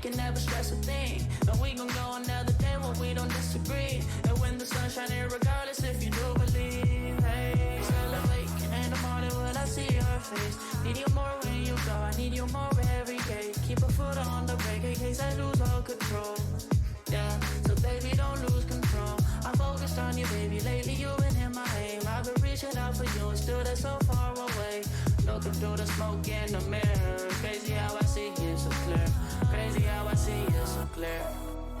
can never stress a thing. And we gon' go another day when we don't disagree. And when the sun's shining, regardless if you do believe. Hey, still awake in the morning when I see your face. Need you more when you go, I need you more every day. Keep a foot on the brake in case I lose all control. Yeah, so baby, don't lose control. I'm focused on you, baby. Lately you've been in my aim. I've been reaching out for you and still they're so far away. Looking through the smoke in the mirror. Crazy how I see you so clear. Crazy how I see you so clear.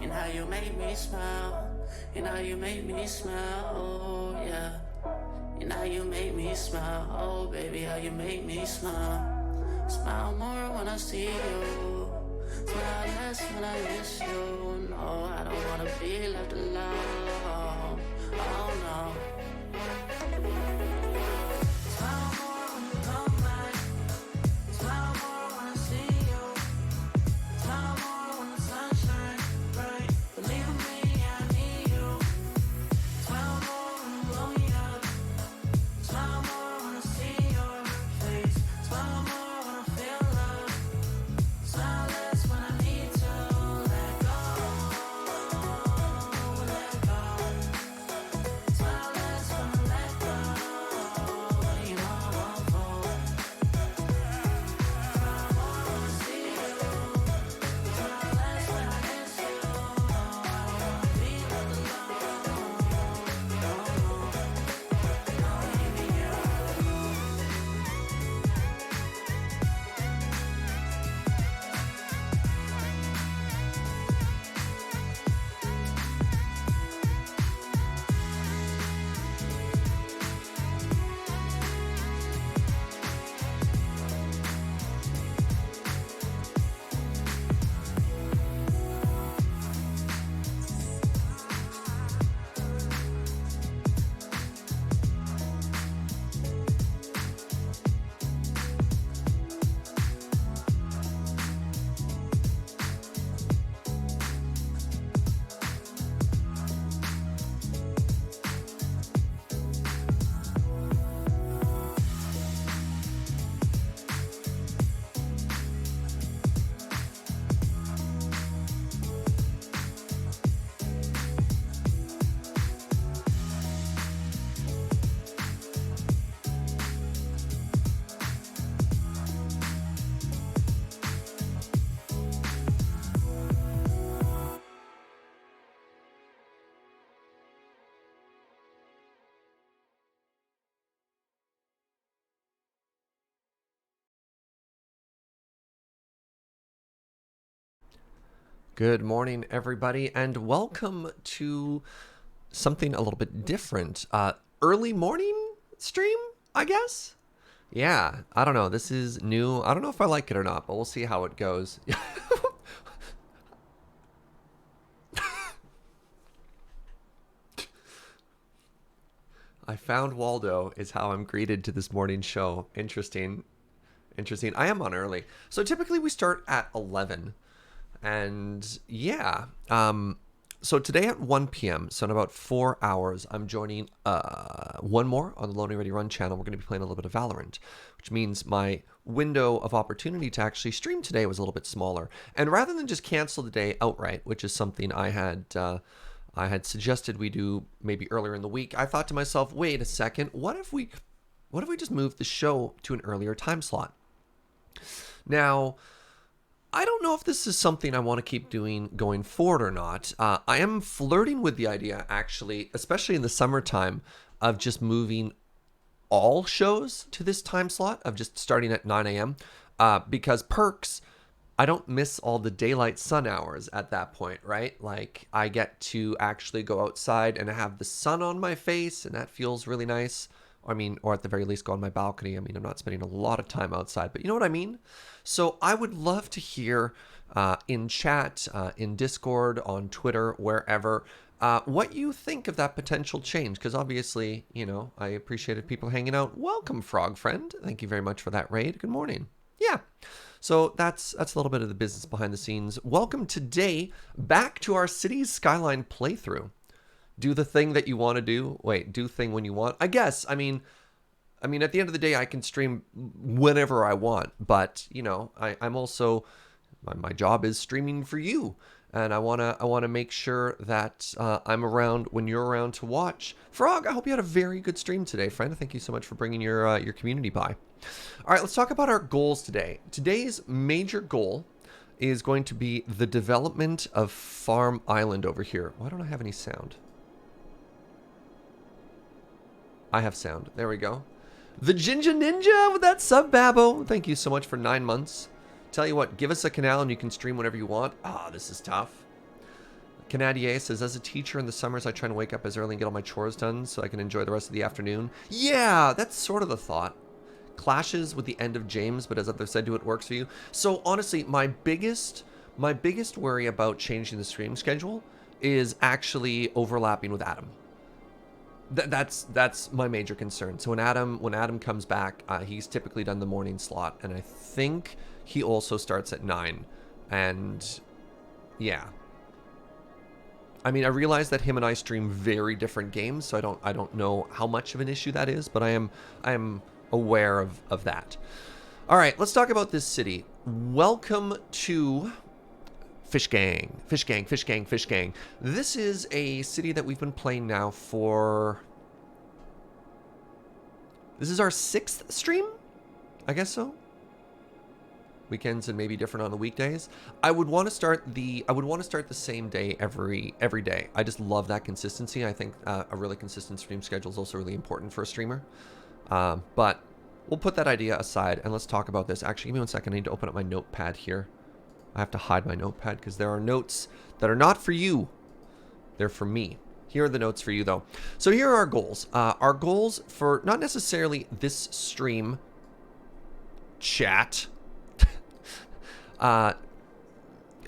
And how you make me smile. And how you make me smile. Oh yeah. And how you make me smile. Oh baby, how you make me smile. Smile more when I see you. Smile less when I miss you. No, I don't wanna be left alone. Oh no. Smile more when you come back. Smile more when I see you. Smile more when the sun shines bright. Believe me, I need you. Smile more when you blow me up. Smile more when I see your face. Smile more when I feel love. Smile less when I need to let go. Let go. Smile less when I let go. You know I won't fall. Smile more when I see you. Smile less when I miss you. I don't wanna be left alone. No, not leaving you. Good morning, everybody, and welcome to something a little bit different. Early morning stream, I guess? Yeah, I don't know. This is new. I don't know if I like it or not, but we'll see how it goes. I found Waldo is how I'm greeted to this morning's show. Interesting. Interesting. I am on early. So typically we start at 11. And yeah, so today at 1 p.m., so in about 4 hours, I'm joining one more on the Loading Ready Run channel. We're going to be playing a little bit of Valorant, which means my window of opportunity to actually stream today was a little bit smaller. And rather than just cancel the day outright, which is something I had suggested we do maybe earlier in the week, I thought to myself, wait a second, what if we just move the show to an earlier time slot? Now, I don't know if this is something I want to keep doing going forward or not. I am flirting with the idea, actually, especially in the summertime, of just moving all shows to this time slot, of just starting at 9 a.m. Because Perks, I don't miss all the daylight sun hours at that point, right? Like, I get to actually go outside and have the sun on my face, and that feels really nice. I mean, or at the very least go on my balcony. I mean, I'm not spending a lot of time outside, but you know what I mean? So I would love to hear in chat, in Discord, on Twitter, wherever, what you think of that potential change. Because obviously, you know, I appreciated people hanging out. Welcome, Frog Friend. Thank you very much for that raid. Good morning. Yeah. So that's a little bit of the business behind the scenes. Welcome today back to our Cities Skyline playthrough. Do the thing that you want to do. Wait, do thing when you want. I guess. I mean, at the end of the day, I can stream whenever I want. But, you know, I'm also my job is streaming for you, and I wanna make sure that I'm around when you're around to watch. Frog, I hope you had a very good stream today, friend. Thank you so much for bringing your community by. All right, let's talk about our goals today. Today's major goal is going to be the development of Farm Island over here. Why don't I have any sound? I have sound. There we go. The Ginger Ninja with that sub, Babbo. Thank you so much for 9 months. Tell you what, give us a canal and you can stream whenever you want. Ah, this is tough. Canadier says, as a teacher in the summers, I try to wake up as early and get all my chores done so I can enjoy the rest of the afternoon. Yeah, that's sort of the thought. Clashes with the end of James, but as I've said to it, works for you. So honestly, my biggest worry about changing the stream schedule is actually overlapping with Adam. That's my major concern. So when Adam comes back, he's typically done the morning slot, and I think he also starts at 9. And yeah, I mean, I realize that him and I stream very different games, so I don't know how much of an issue that is, but I am aware of that. All right, let's talk about this city. Welcome to Fish Gang. Fish Gang, Fish Gang, Fish Gang. This is a city that we've been playing now for... This is our 6th stream? I guess so. Weekends and maybe different on the weekdays. I would want to start the same day every day. I just love that consistency. I think a really consistent stream schedule is also really important for a streamer. But we'll put that idea aside and let's talk about this. Actually, give me 1 second. I need to open up my notepad here. I have to hide my notepad because there are notes that are not for you. They're for me. Here are the notes for you, though. So here are our goals. Our goals for not necessarily this stream chat. I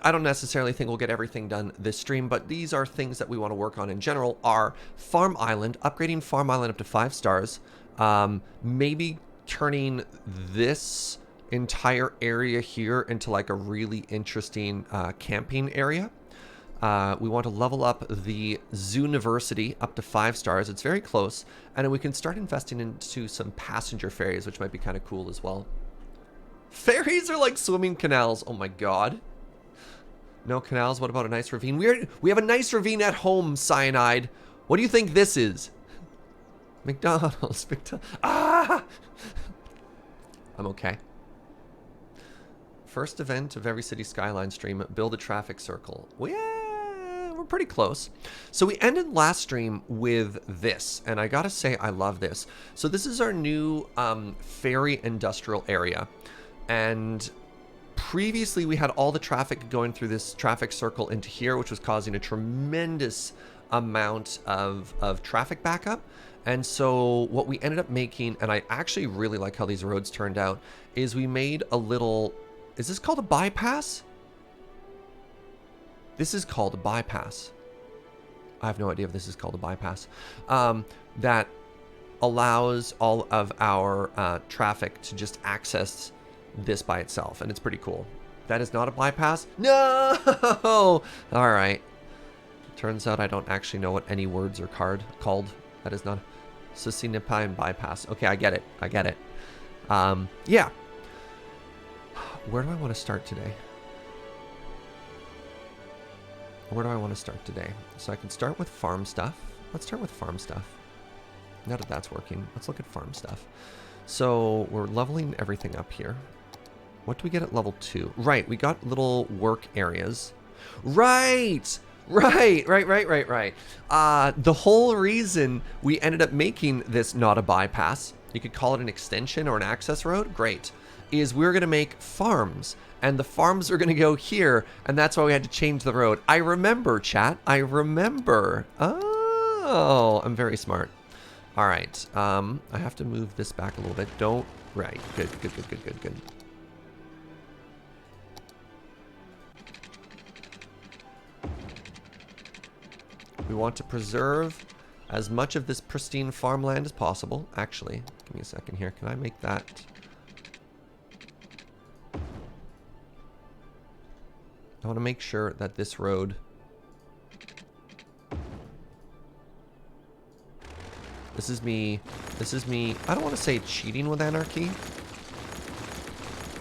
don't necessarily think we'll get everything done this stream, but these are things that we want to work on in general. Are Farm Island, upgrading Farm Island up to 5 stars, maybe turning this entire area here into like a really interesting camping area. We want to level up the Zooniversity up to 5 stars. It's very close, and then we can start investing into some passenger ferries, which might be kind of cool as well. Ferries are like swimming canals. Oh my god. No canals. What about a nice ravine? We have a nice ravine at home, Cyanide. What do you think this is? McDonald's. Ah! I'm okay. First event of every city Skyline stream, build a traffic circle. Well, yeah, we're pretty close. So we ended last stream with this, and I gotta say I love this. So this is our new ferry industrial area. And previously we had all the traffic going through this traffic circle into here, which was causing a tremendous amount of traffic backup. And so what we ended up making, and I actually really like how these roads turned out, is we made a little... Is this called a bypass? This is called a bypass. I have no idea if this is called a bypass. That allows all of our traffic to just access this by itself, and it's pretty cool. That is not a bypass? No! All right. Turns out I don't actually know what any words are called. That is not... Susinipa and bypass. Okay, I get it. I get it. Yeah. Where do I want to start today? Where do I want to start today? So I can start with farm stuff. Let's start with farm stuff. Now that that's working, let's look at farm stuff. So we're leveling everything up here. What do we get at level 2? Right, we got little work areas. Right! The whole reason we ended up making this not a bypass, you could call it an extension or an access road, great, is we're going to make farms. And the farms are going to go here, and that's why we had to change the road. I remember, chat. I remember. Oh, I'm very smart. All right. I have to move this back a little bit. Don't... Right. Good. We want to preserve as much of this pristine farmland as possible. Actually, give me a second here. Can I make that... I want to make sure that this road... This is me, I don't want to say cheating with anarchy,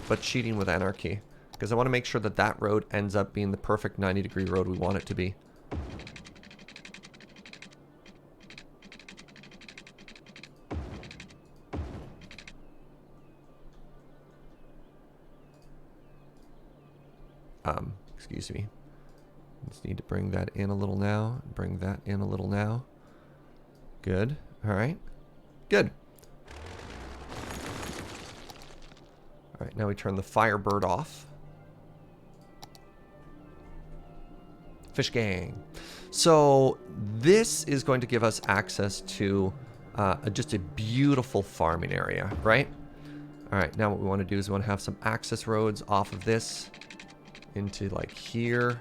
but cheating with anarchy. because I want to make sure that that road ends up being the perfect 90-degree road we want it to be. Excuse me. Just need to bring that in a little now. Bring that in a little now. Good. All right. Good. All right, now we turn the Firebird off. Fish gang. So this is going to give us access to just a beautiful farming area, right? All right, now what we want to do is we want to have some access roads off of this into like here.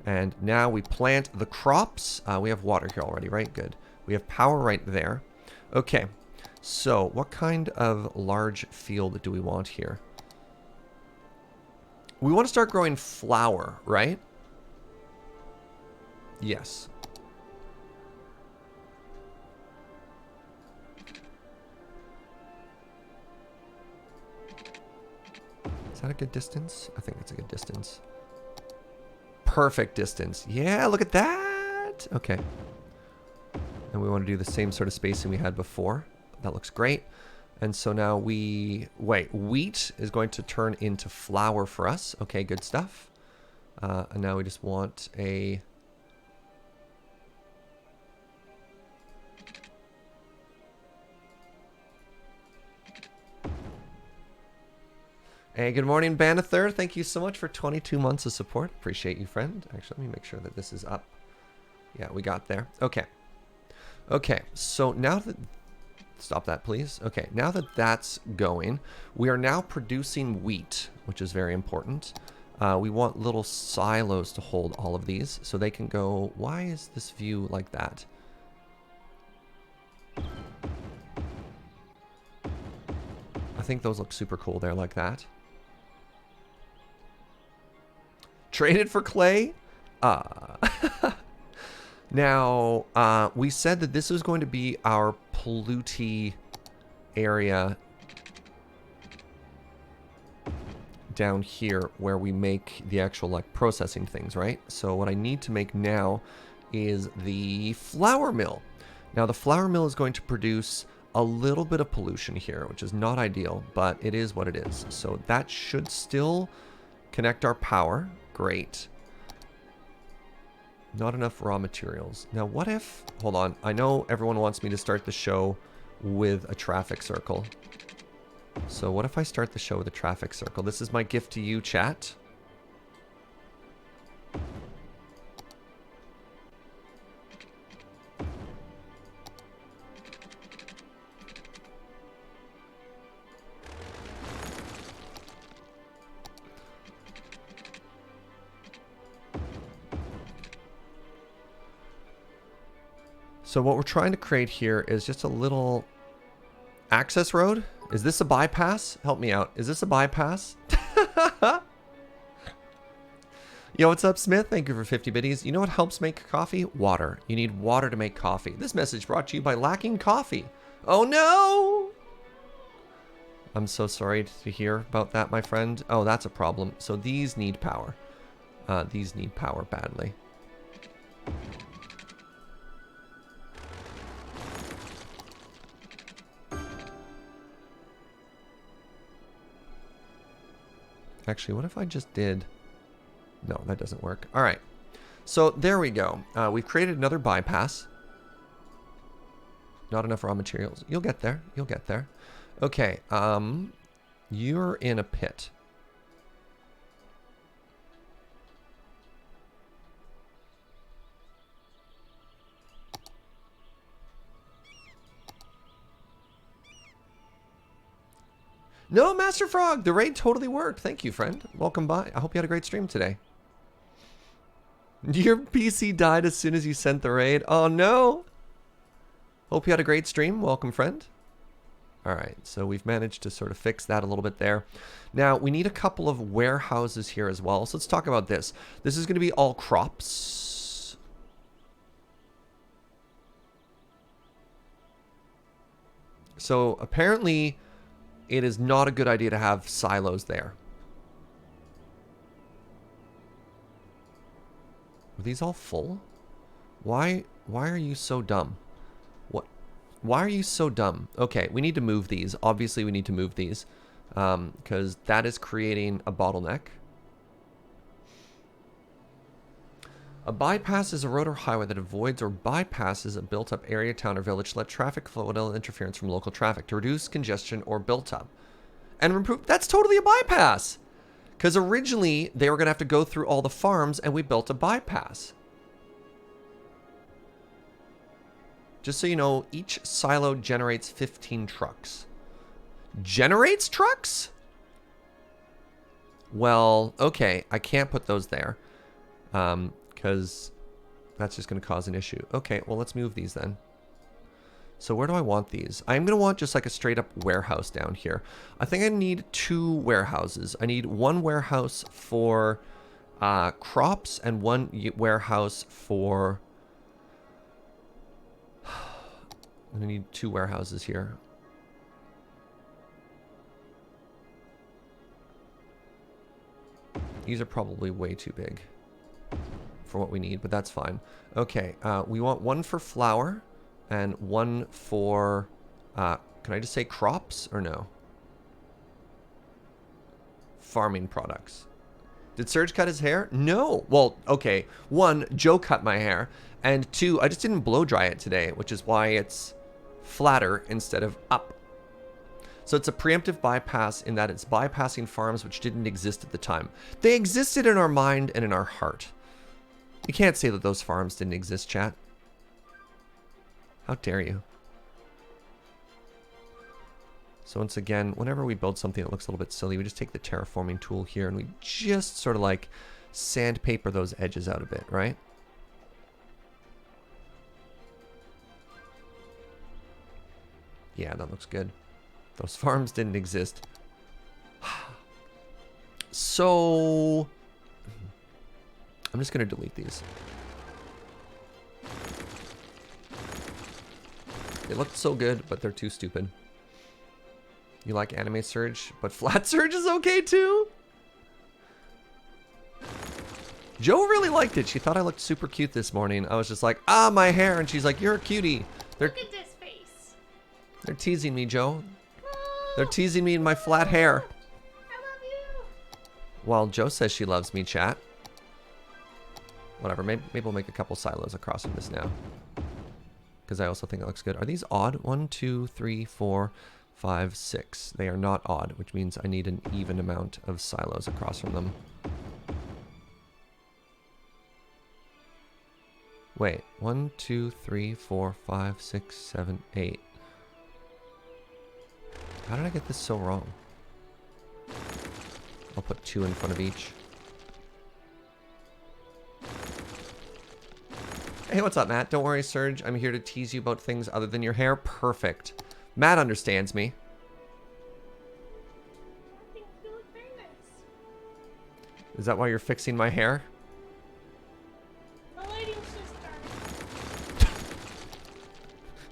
And now we plant the crops. We have water here already, right? Good. We have power right there. Okay. So what kind of large field do we want here? We want to start growing flour, right? Yes. Is that a good distance? I think it's a good distance. Perfect distance. Yeah, look at that. Okay. And we want to do the same sort of spacing we had before. That looks great. And so now wait, wheat is going to turn into flour for us. Okay, good stuff. And now we just want a... Hey, good morning, Banather. Thank you so much for 22 months of support. Appreciate you, friend. Actually, let me make sure that this is up. Yeah, we got there. Okay. Okay, so now that... Stop that, please. Okay, now that that's going, we are now producing wheat, which is very important. We want little silos to hold all of these, so they can go... Why is this view like that? I think those look super cool there like that. Traded for clay? Now, we said that this was going to be our polluty area down here where we make the actual like processing things, right? So what I need to make now is the flour mill. Now the flour mill is going to produce a little bit of pollution here, which is not ideal, but it is what it is. So that should still connect our power. Great. Not enough raw materials. Now what if... Hold on. I know everyone wants me to start the show with a traffic circle. So what if I start the show with a traffic circle? This is my gift to you, chat. So what we're trying to create here is just a little access road. Is this a bypass? Help me out. Is this a bypass? Yo, what's up, Smith? Thank you for 50 biddies. You know what helps make coffee? Water. You need water to make coffee. This message brought to you by lacking coffee. Oh no! I'm so sorry to hear about that, my friend. Oh, that's a problem. So these need power. These need power badly. Actually, what if I just did... No, that doesn't work. All right. So there we go. We've created another bypass. Not enough raw materials. You'll get there. You'll get there. Okay. You're in a pit. No, Master Frog, the raid totally worked. Thank you, friend. Welcome by. I hope you had a great stream today. Your PC died as soon as you sent the raid. Oh, no. Hope you had a great stream. Welcome, friend. All right, so we've managed to sort of fix that a little bit there. Now, we need a couple of warehouses here as well. So let's talk about this. This is going to be all crops. So apparently... it is not a good idea to have silos there. Are these all full? Why are you so dumb? What? Why are you so dumb? Okay, we need to move these. Obviously, we need to move these. Because that is creating a bottleneck. A bypass is a road or highway that avoids or bypasses a built-up area, town, or village to let traffic flow without interference from local traffic to reduce congestion or built-up. And improve. That's totally a bypass. Because originally, they were going to have to go through all the farms, and we built a bypass. Just so you know, each silo generates 15 trucks. Generates trucks? Well, okay. I can't put those there. Because that's just going to cause an issue. Okay, well, let's move these then. So where do I want these? I'm going to want just like a straight up warehouse down here. I think I need 2 warehouses. I need 1 warehouse for crops and 1 warehouse for... I'm going to need 2 warehouses here. These are probably way too big for what we need, but that's fine. Okay, we want 1 for flour and 1 for, can I just say crops or no? Farming products. Did Serge cut his hair? No. Well, okay. 1, Joe cut my hair. And 2, I just didn't blow dry it today, which is why it's flatter instead of up. So it's a preemptive bypass in that it's bypassing farms which didn't exist at the time. They existed in our mind and in our heart. You can't say that those farms didn't exist, chat. How dare you? So once again, whenever we build something that looks a little bit silly, we just take the terraforming tool here and we just sort of like sandpaper those edges out a bit, right? Yeah, that looks good. Those farms didn't exist. So I'm just going to delete these. They looked so good, but they're too stupid. You like anime Surge, but flat Surge is okay too? Joe really liked it. She thought I looked super cute this morning. I was just like, ah, my hair. And she's like, you're a cutie. Look at this face. They're teasing me, Joe. They're teasing me in my flat hair. I love you. Well, Joe says she loves me, chat. Whatever, maybe we'll make a couple silos across from this now. Because I also think it looks good. Are these odd? 1, 2, 3, 4, 5, 6. They are not odd, which means I need an even amount of silos across from them. Wait, 1, 2, 3, 4, 5, 6, 7, 8. How did I get this so wrong? I'll put 2 in front of each. Hey, what's up, Matt? Don't worry, Serge. I'm here to tease you about things other than your hair. Perfect. Matt understands me. I think you look very nice. Is that why you're fixing my hair? The lighting's just dark.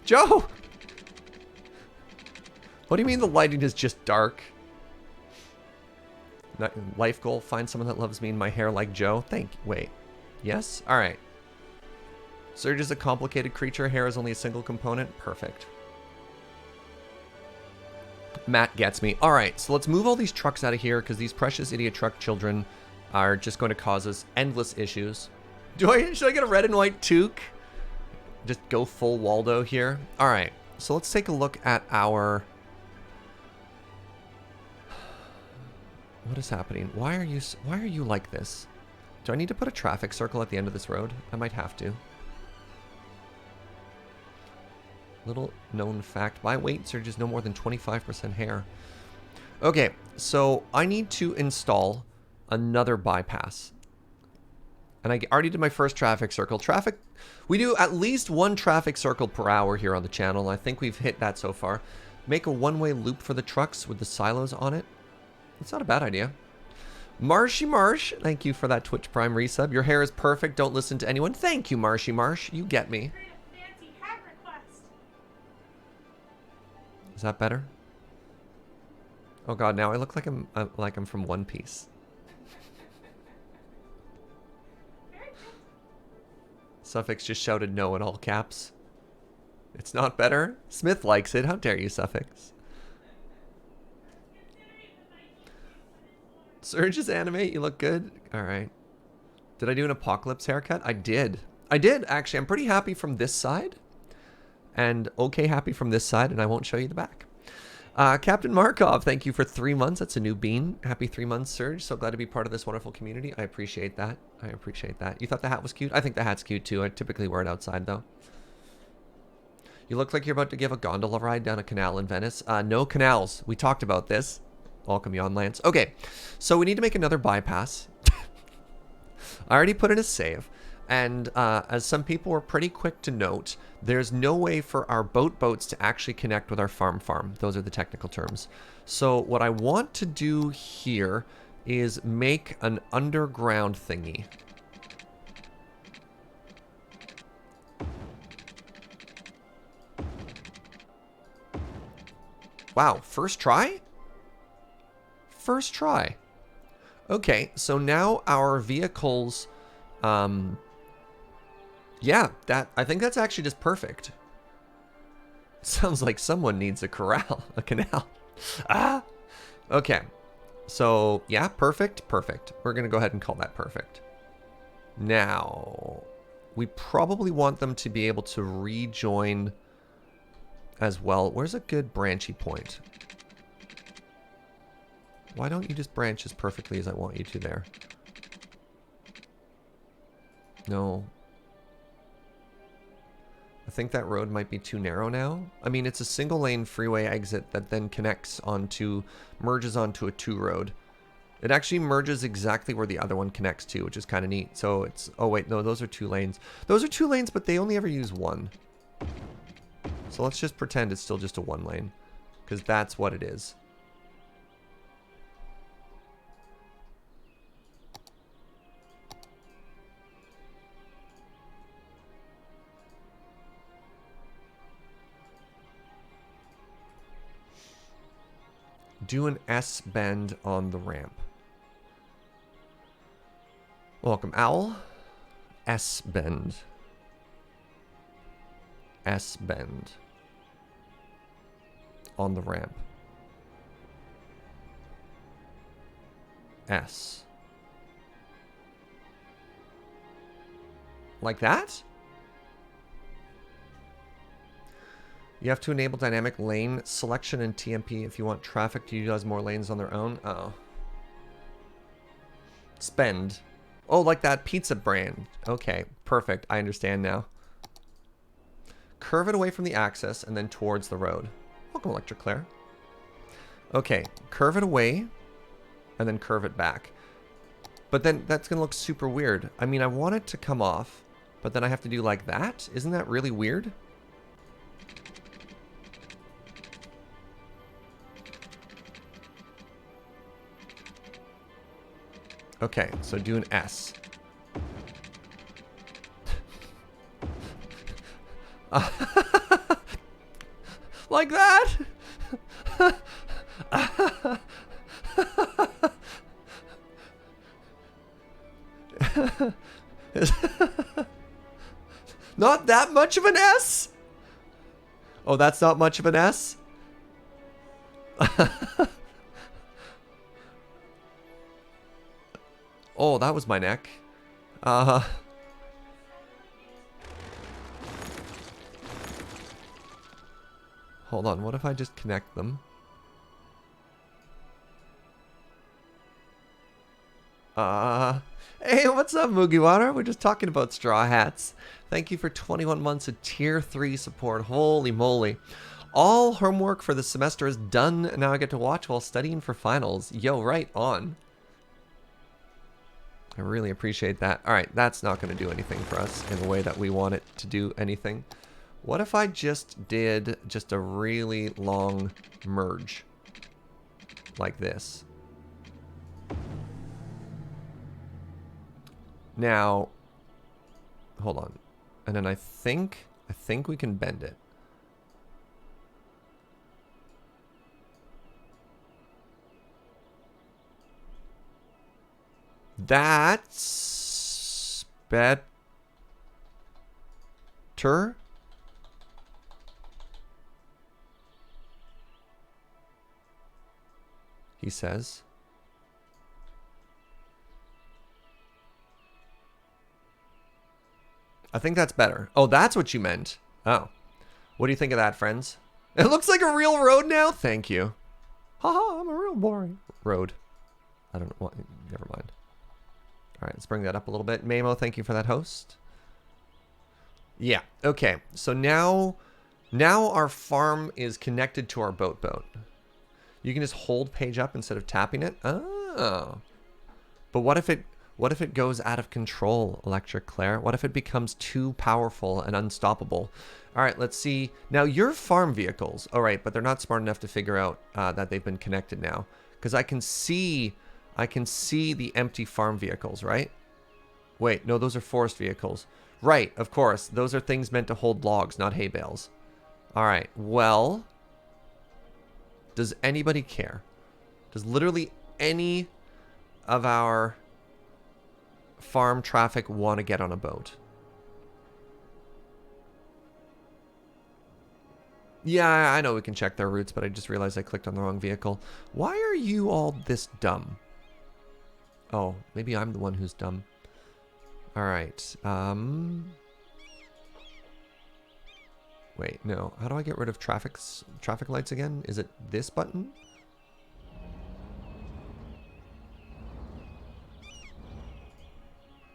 Joe! What do you mean the lighting is just dark? Life goal, find someone that loves me and my hair like Joe. Wait. Yes? Alright. Surge is a complicated creature. Hair is only a single component. Perfect. Matt gets me. Alright, so let's move all these trucks out of here because these precious idiot truck children are just going to cause us endless issues. Should I get a red and white toque? Just go full Waldo here. Alright, so let's take a look at our... What is happening? Why are you like this? Do I need to put a traffic circle at the end of this road? I might have to. Little known fact, my weight Surge is no more than 25% hair. Okay, so I need to install another bypass. And I already did my first traffic circle. We do at least 1 traffic circle per hour here on the channel. I think we've hit that so far. Make a one-way loop for the trucks with the silos on it. It's not a bad idea. Marshy Marsh, thank you for that Twitch Prime resub. Your hair is perfect. Don't listen to anyone. Thank you, Marshy Marsh. You get me. Fancy hat request. Is that better? Oh god, now I look like I'm from One Piece. Suffix just shouted no in all caps. It's not better. Smith likes it. How dare you, Suffix? Surge's animate. You look good. All right. Did I do an apocalypse haircut? I did. I did, actually. I'm pretty happy from this side. And okay happy from this side. And I won't show you the back. Captain Markov, thank you for 3 months. That's a new bean. Happy 3 months, Surge. So glad to be part of this wonderful community. I appreciate that. I appreciate that. You thought the hat was cute? I think the hat's cute too. I typically wear it outside though. You look like you're about to give a gondola ride down a canal in Venice. No canals. We talked about this. Welcome you on, Lance. Okay, so we need to make another bypass. I already put in a save. And as some people were pretty quick to note, there's no way for our boats to actually connect with our farm. Those are the technical terms. So what I want to do here is make an underground thingy. Wow, first try? First try. Okay, so now our vehicles... yeah, I think that's actually just perfect. Sounds like someone needs a a canal. Ah! Okay. So, yeah, perfect. We're going to go ahead and call that perfect. Now, we probably want them to be able to rejoin as well. Where's a good branchy point? Why don't you just branch as perfectly as I want you to there? No. I think that road might be too narrow now. I mean, it's a single lane freeway exit that then merges onto a 2 road. It actually merges exactly where the other one connects to, which is kind of neat. So it's, oh wait, no, those are 2 lanes. Those are 2 lanes, but they only ever use 1. So let's just pretend it's still just a 1 lane, because that's what it is. Do an S bend on the ramp. Welcome, Owl. S bend. S bend. On the ramp. S. Like that? You have to enable dynamic lane selection in TMP if you want traffic to utilize more lanes on their own. Uh-oh. Spend. Oh, like that pizza brand. Okay, perfect. I understand now. Curve it away from the axis and then towards the road. Welcome, Electric Claire. Okay, curve it away and then curve it back. But then that's going to look super weird. I mean, I want it to come off, but then I have to do like that? Isn't that really weird? Okay, so do an S. Like that? Not that much of an S? Oh, that's not much of an S? Oh, that was my neck. Hold on, what if I just connect them? Hey, what's up, Mugiwara? We're just talking about straw hats. Thank you for 21 months of tier 3 support. Holy moly. All homework for the semester is done. Now I get to watch while studying for finals. Yo, right on. I really appreciate that. Alright, that's not going to do anything for us in the way that we want it to do anything. What if I just did just a really long merge? Like this. Now, hold on. And then I think we can bend it. That's He says. I think that's better. Oh, that's what you meant. Oh. What do you think of that, friends? It looks like a real road now. Thank you. Haha, I'm a real boring road. I don't know what. Never mind. All right, let's bring that up a little bit. Mamo, thank you for that host. Yeah. Okay. So now our farm is connected to our boat. You can just hold page up instead of tapping it. Oh. But what if it goes out of control, Electric Claire? What if it becomes too powerful and unstoppable? All right, let's see. Now, your farm vehicles. All right, but they're not smart enough to figure out that they've been connected now. Because I can see the empty farm vehicles, right? Wait, no, those are forest vehicles. Right, of course. Those are things meant to hold logs, not hay bales. All right, well, does anybody care? Does literally any of our farm traffic want to get on a boat? Yeah, I know we can check their routes, but I just realized I clicked on the wrong vehicle. Why are you all this dumb? Oh, maybe I'm the one who's dumb. All right. Wait, no. How do I get rid of traffic lights again? Is it this button?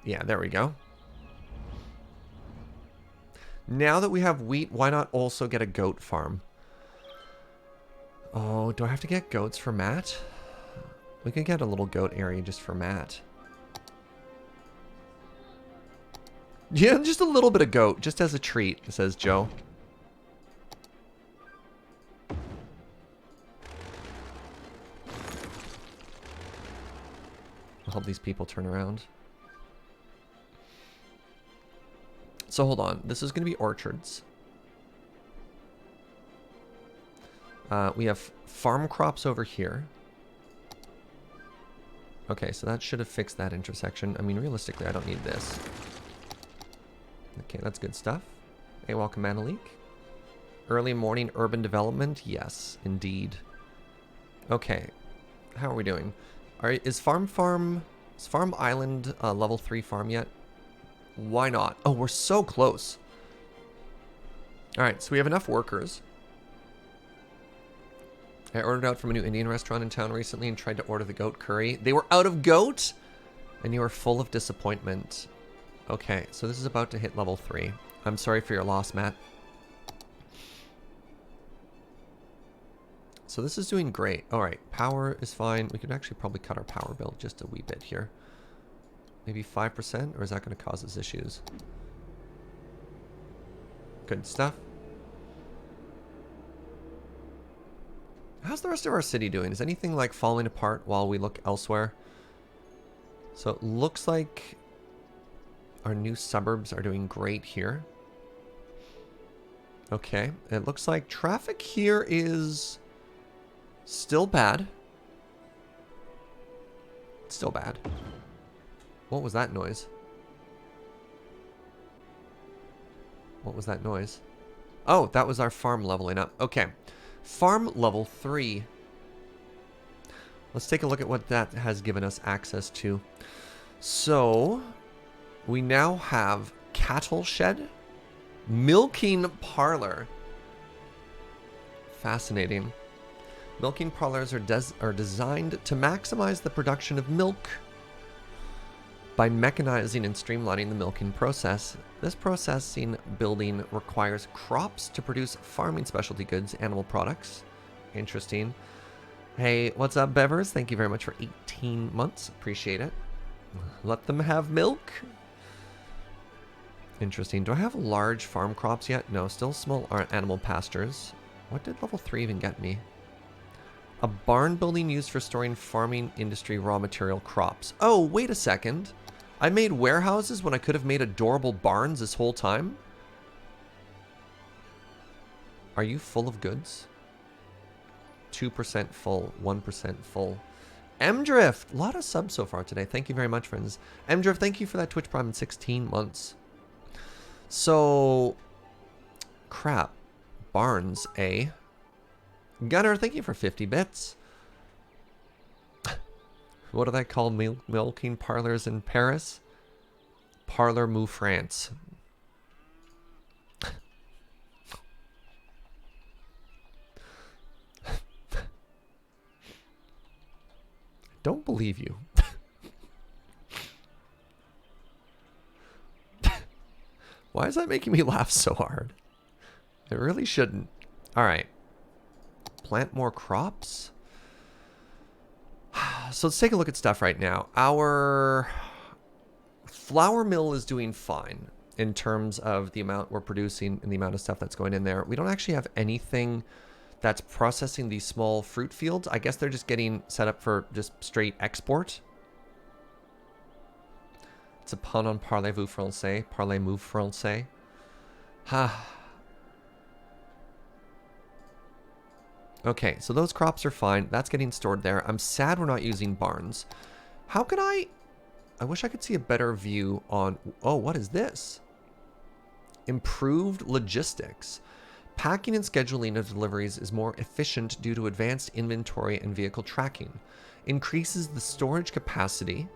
Yeah, there we go. Now that we have wheat, why not also get a goat farm? Oh, do I have to get goats for Matt? We could get a little goat area just for Matt. Yeah, just a little bit of goat, just as a treat, says Joe. I'll help these people turn around. So hold on, this is going to be orchards. We have farm crops over here. Okay, so that should have fixed that intersection. I mean, realistically, I don't need this. Okay, that's good stuff. Hey, welcome, Manalik. Early morning urban development? Yes, indeed. Okay, how are we doing? Is Farm Island level 3 farm yet? Why not? Oh, we're so close. All right, so we have enough workers. I ordered out from a new Indian restaurant in town recently and tried to order the goat curry. They were out of goat, and you were full of disappointment. Okay, so this is about to hit level 3. I'm sorry for your loss, Matt. So this is doing great. All right, power is fine. We could actually probably cut our power bill just a wee bit here. Maybe 5%, or is that going to cause us issues? Good stuff. How's the rest of our city doing? Is anything like falling apart while we look elsewhere? So it looks like our new suburbs are doing great here. Okay, it looks like traffic here is still bad. Still bad. What was that noise? What was that noise? Oh, that was our farm leveling up. Okay. Farm level 3. Let's take a look at what that has given us access to. So, we now have cattle shed, milking parlor. Fascinating. Milking parlors are designed to maximize the production of milk by mechanizing and streamlining the milking process. This processing building requires crops to produce farming specialty goods, animal products. Interesting. Hey, what's up, Bevers? Thank you very much for 18 months. Appreciate it. Let them have milk. Interesting. Do I have large farm crops yet? No, still small animal pastures. What did level 3 even get me? A barn building used for storing farming industry raw material crops. Oh, wait a second. I made warehouses when I could have made adorable barns this whole time? Are you full of goods? 2% full, 1% full. M-Drift, a lot of subs so far today. Thank you very much, friends. M-Drift, thank you for that Twitch Prime in 16 months. So, Crap. Barnes, eh? Gunner, thank you for 50 bits. What do they call milking parlors in Paris? Parlor Mou France. Don't believe you. Why is that making me laugh so hard? It really shouldn't. All right. Plant more crops. So let's take a look at stuff right now. Our flour mill is doing fine in terms of the amount we're producing and the amount of stuff that's going in there. We don't actually have anything that's processing these small fruit fields. I guess they're just getting set up for just straight export. It's a pun on parlez-vous français, parlez-vous français. Okay, so those crops are fine. That's getting stored there. I'm sad we're not using barns. How can I wish I could see a better view on... Oh, what is this? Improved logistics. Packing and scheduling of deliveries is more efficient due to advanced inventory and vehicle tracking. Increases the storage capacity.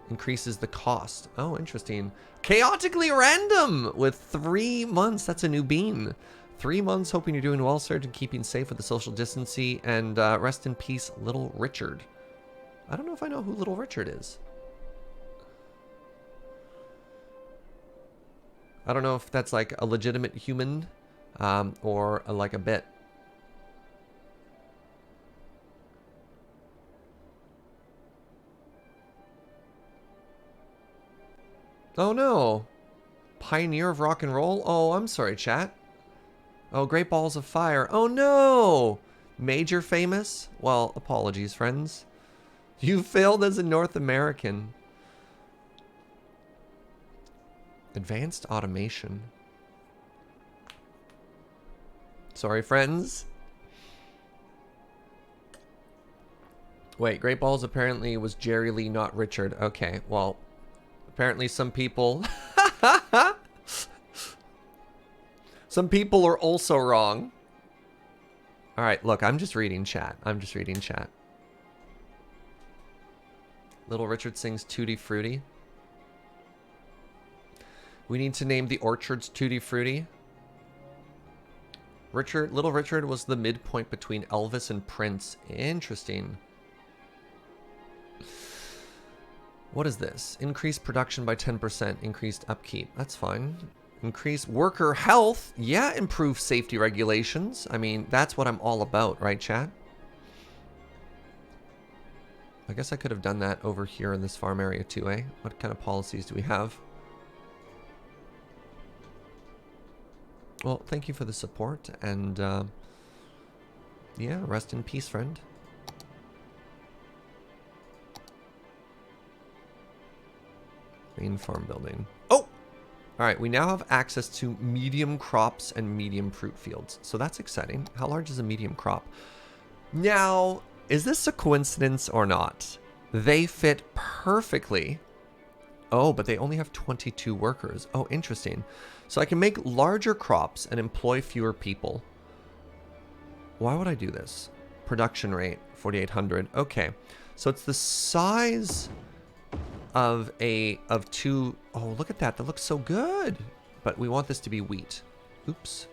Increases the cost. Oh, interesting. Chaotically random with 3 months. That's a new bean. 3 months. Hoping you're doing well, sir, and keeping safe with the social distancing. And rest in peace, Little Richard. I don't know if I know who Little Richard is. I don't know if that's like a legitimate human or like a bit. Oh no. Pioneer of rock and roll? Oh, I'm sorry, chat. Oh, Great Balls of Fire. Oh no. Major famous? Well, apologies, friends. You failed as a North American. Advanced automation. Sorry, friends. Wait, Great Balls apparently was Jerry Lee, not Richard. Okay, well, apparently some people... some people are also wrong. All right, look, I'm just reading chat. I'm just reading chat. Little Richard sings Tutti Frutti. We need to name the orchards Tutti Frutti. Little Richard was the midpoint between Elvis and Prince. Interesting. What is this? Increased production by 10%. Increased upkeep. That's fine. Increase worker health. Yeah, improve safety regulations. I mean, that's what I'm all about, right, chat? I guess I could have done that over here in this farm area too, eh? What kind of policies do we have? Well, thank you for the support, and yeah, rest in peace, friend. Main farm building. Oh! Alright, we now have access to medium crops and medium fruit fields. So that's exciting. How large is a medium crop? Now, is this a coincidence or not? They fit perfectly. Oh, but they only have 22 workers. Oh, interesting. So I can make larger crops and employ fewer people. Why would I do this? Production rate, 4,800. Okay. So it's the size of two... Oh, look at that. That looks so good. But we want this to be wheat. Oops.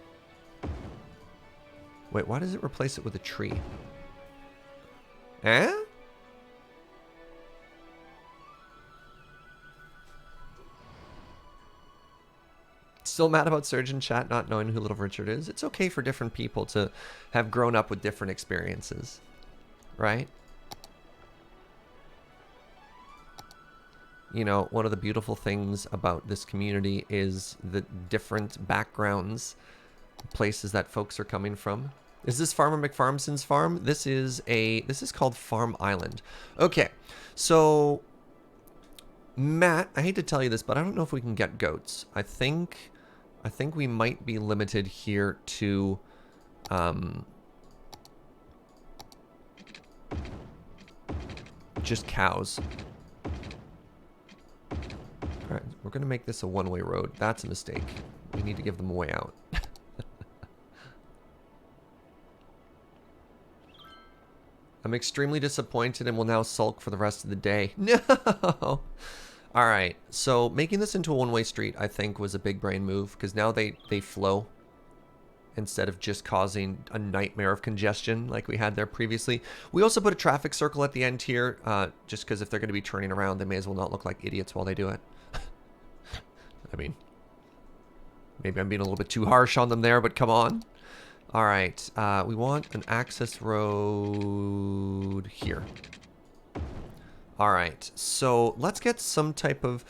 Wait, why does it replace it with a tree? Eh? Still mad about Surgeon Chat not knowing who Little Richard is? It's okay for different people to have grown up with different experiences. Right? You know, one of the beautiful things about this community is the different backgrounds, places that folks are coming from. Is this Farmer McFarmson's farm? This is called Farm Island. Okay, so Matt, I hate to tell you this, but I don't know if we can get goats. I think we might be limited here to just cows. All right, we're gonna make this a one-way road. That's a mistake. We need to give them a way out. I'm extremely disappointed and will now sulk for the rest of the day. No! Alright, so making this into a one-way street, I think, was a big brain move, because now they flow instead of just causing a nightmare of congestion like we had there previously. We also put a traffic circle at the end here, just because if they're going to be turning around, they may as well not look like idiots while they do it. I mean, maybe I'm being a little bit too harsh on them there, but come on. Alright, we want an access road here. Alright, so let's get some type of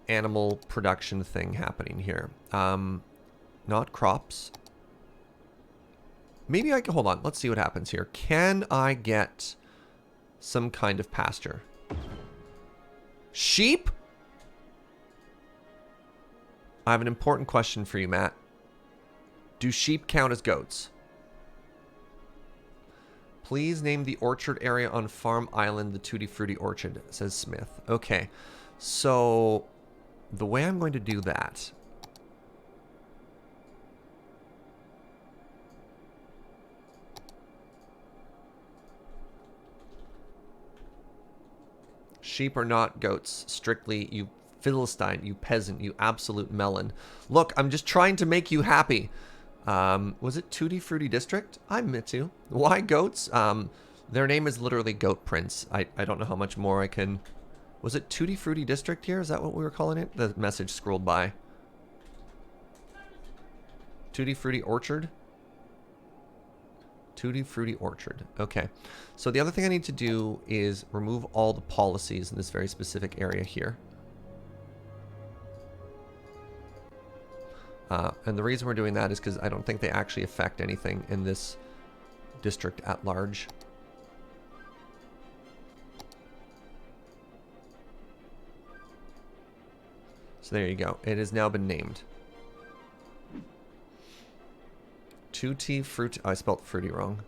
animal production thing happening here. Not crops. Maybe I can, hold on, let's see what happens here. Can I get some kind of pasture? Sheep? I have an important question for you, Matt. Do sheep count as goats? Please name the orchard area on Farm Island the Tutti Frutti Orchard, says Smith. Okay, so the way I'm going to do that... Sheep are not goats, strictly, you Philistine, you peasant, you absolute melon. Look, I'm just trying to make you happy. Was it Tutti Frutti District? I'm Mitsu. Why goats? Their name is literally Goat Prince. I don't know how much more I can... Was it Tutti Frutti District here? Is that what we were calling it? The message scrolled by. Tutti Frutti Orchard? Tutti Frutti Orchard. Okay. So the other thing I need to do is remove all the policies in this very specific area here. And the reason we're doing that is because I don't think they actually affect anything in this district at large. So there you go. It has now been named. Tutti Frutti. Oh, I spelled fruity wrong.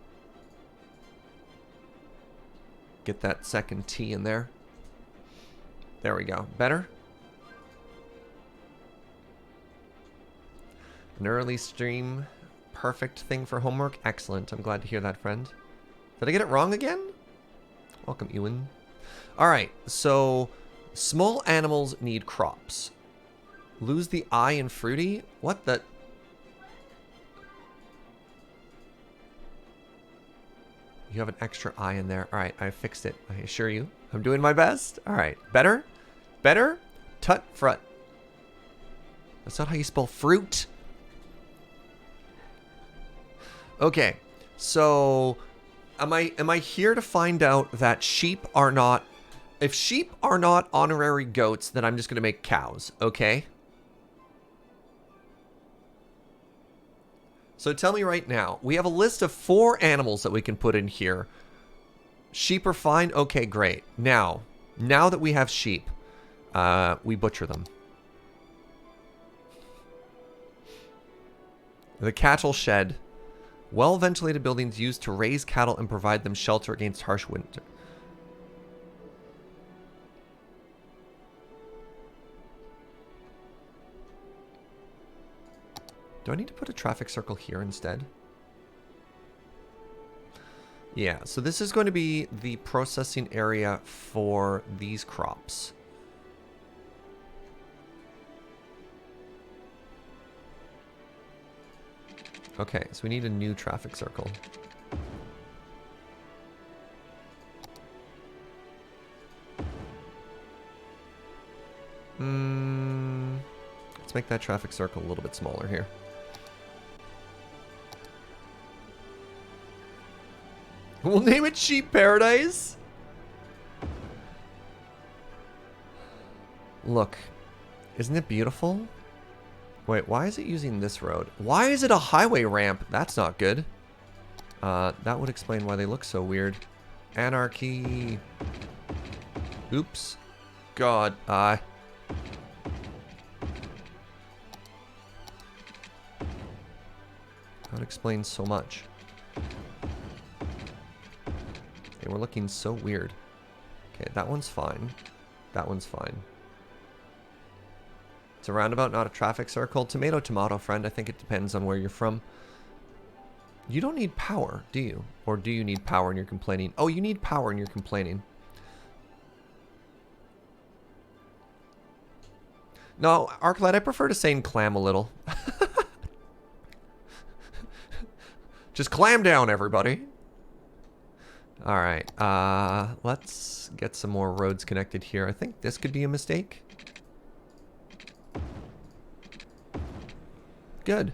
Get that second T in there. There we go. Better? An early stream. Perfect thing for homework. Excellent. I'm glad to hear that, friend. Did I get it wrong again? Welcome, Ewan. Alright, so small animals need crops. Lose the I in fruity? What the... You have an extra I in there. Alright, I fixed it. I assure you. I'm doing my best. Alright, better? Better? Tut frut. That's not how you spell fruit. Okay, so am I here to find out that sheep are not... If sheep are not honorary goats, then I'm just going to make cows, okay? So tell me right now, we have a list of 4 animals that we can put in here. Sheep are fine? Okay, great. Now that we have sheep, we butcher them. The cattle shed. Well-ventilated buildings used to raise cattle and provide them shelter against harsh winter. Do I need to put a traffic circle here instead? Yeah, so this is going to be the processing area for these crops. Okay, so we need a new traffic circle. Let's make that traffic circle a little bit smaller here. We'll name it Sheep Paradise. Look, isn't it beautiful? Wait, why is it using this road? Why is it a highway ramp? That's not good. That would explain why they look so weird. Anarchy. Oops. God, that explains so much. Okay, we're looking so weird. Okay, that one's fine. That one's fine. It's a roundabout, not a traffic circle. Tomato, tomato, friend. I think it depends on where you're from. You don't need power, do you? Or do you need power and you're complaining? Oh, you need power and you're complaining. No, Arclight, I prefer to saying clam a little. Just clam down, everybody. All right, let's get some more roads connected here. I think this could be a mistake. Good.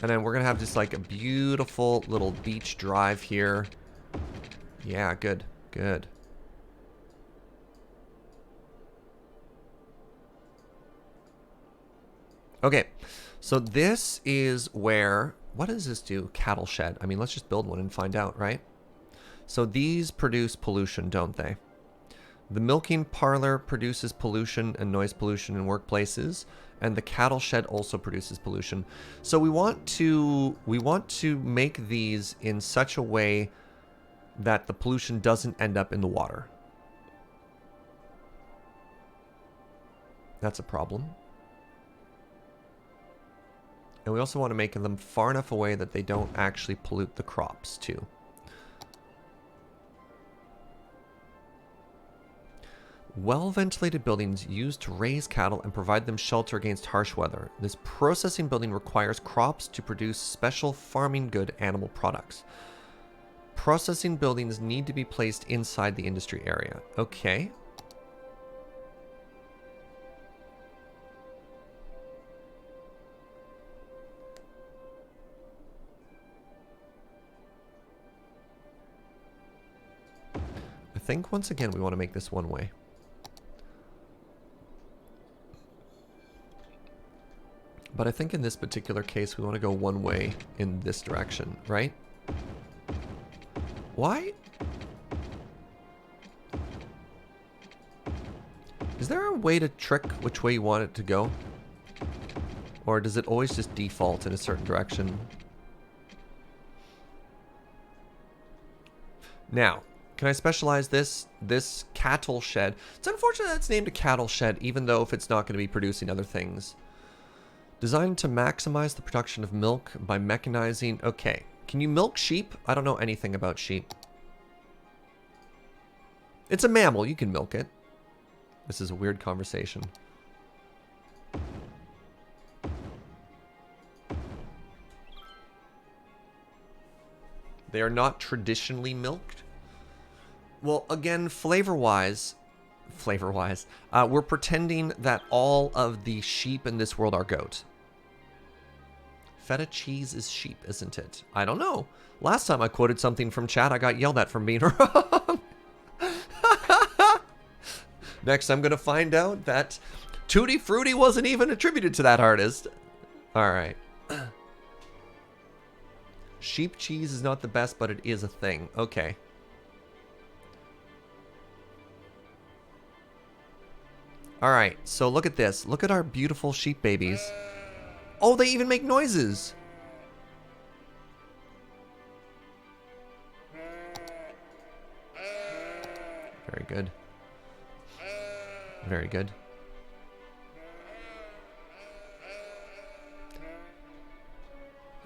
And then we're gonna have just like a beautiful little beach drive here. Yeah, good, good. Okay, so this is where, what does this do? Cattle shed. I mean, let's just build one and find out, right? So these produce pollution, don't they? The milking parlor produces pollution and noise pollution in workplaces, and the cattle shed also produces pollution. So we want to make these in such a way that the pollution doesn't end up in the water. That's a problem. And we also want to make them far enough away that they don't actually pollute the crops too. Well-ventilated buildings used to raise cattle and provide them shelter against harsh weather. This processing building requires crops to produce special farming good animal products. Processing buildings need to be placed inside the industry area. Okay. I think once again we want to make this one way. But I think in this particular case, we want to go one way in this direction, right? Why? Is there a way to trick which way you want it to go? Or does it always just default in a certain direction? Now, can I specialize this cattle shed? It's unfortunate that it's named a cattle shed, even though if it's not going to be producing other things. Designed to maximize the production of milk by mechanizing. Okay. Can you milk sheep? I don't know anything about sheep. It's a mammal. You can milk it. This is a weird conversation. They are not traditionally milked. Well, again, flavor-wise, we're pretending that all of the sheep in this world are goat. Feta cheese is sheep, isn't it? I don't know. Last time I quoted something from chat, I got yelled at for being wrong. Next, I'm going to find out that Tutti Frutti wasn't even attributed to that artist. All right. Sheep cheese is not the best, but it is a thing. Okay. All right, so look at this. Look at our beautiful sheep babies. Oh, they even make noises. Very good. Very good.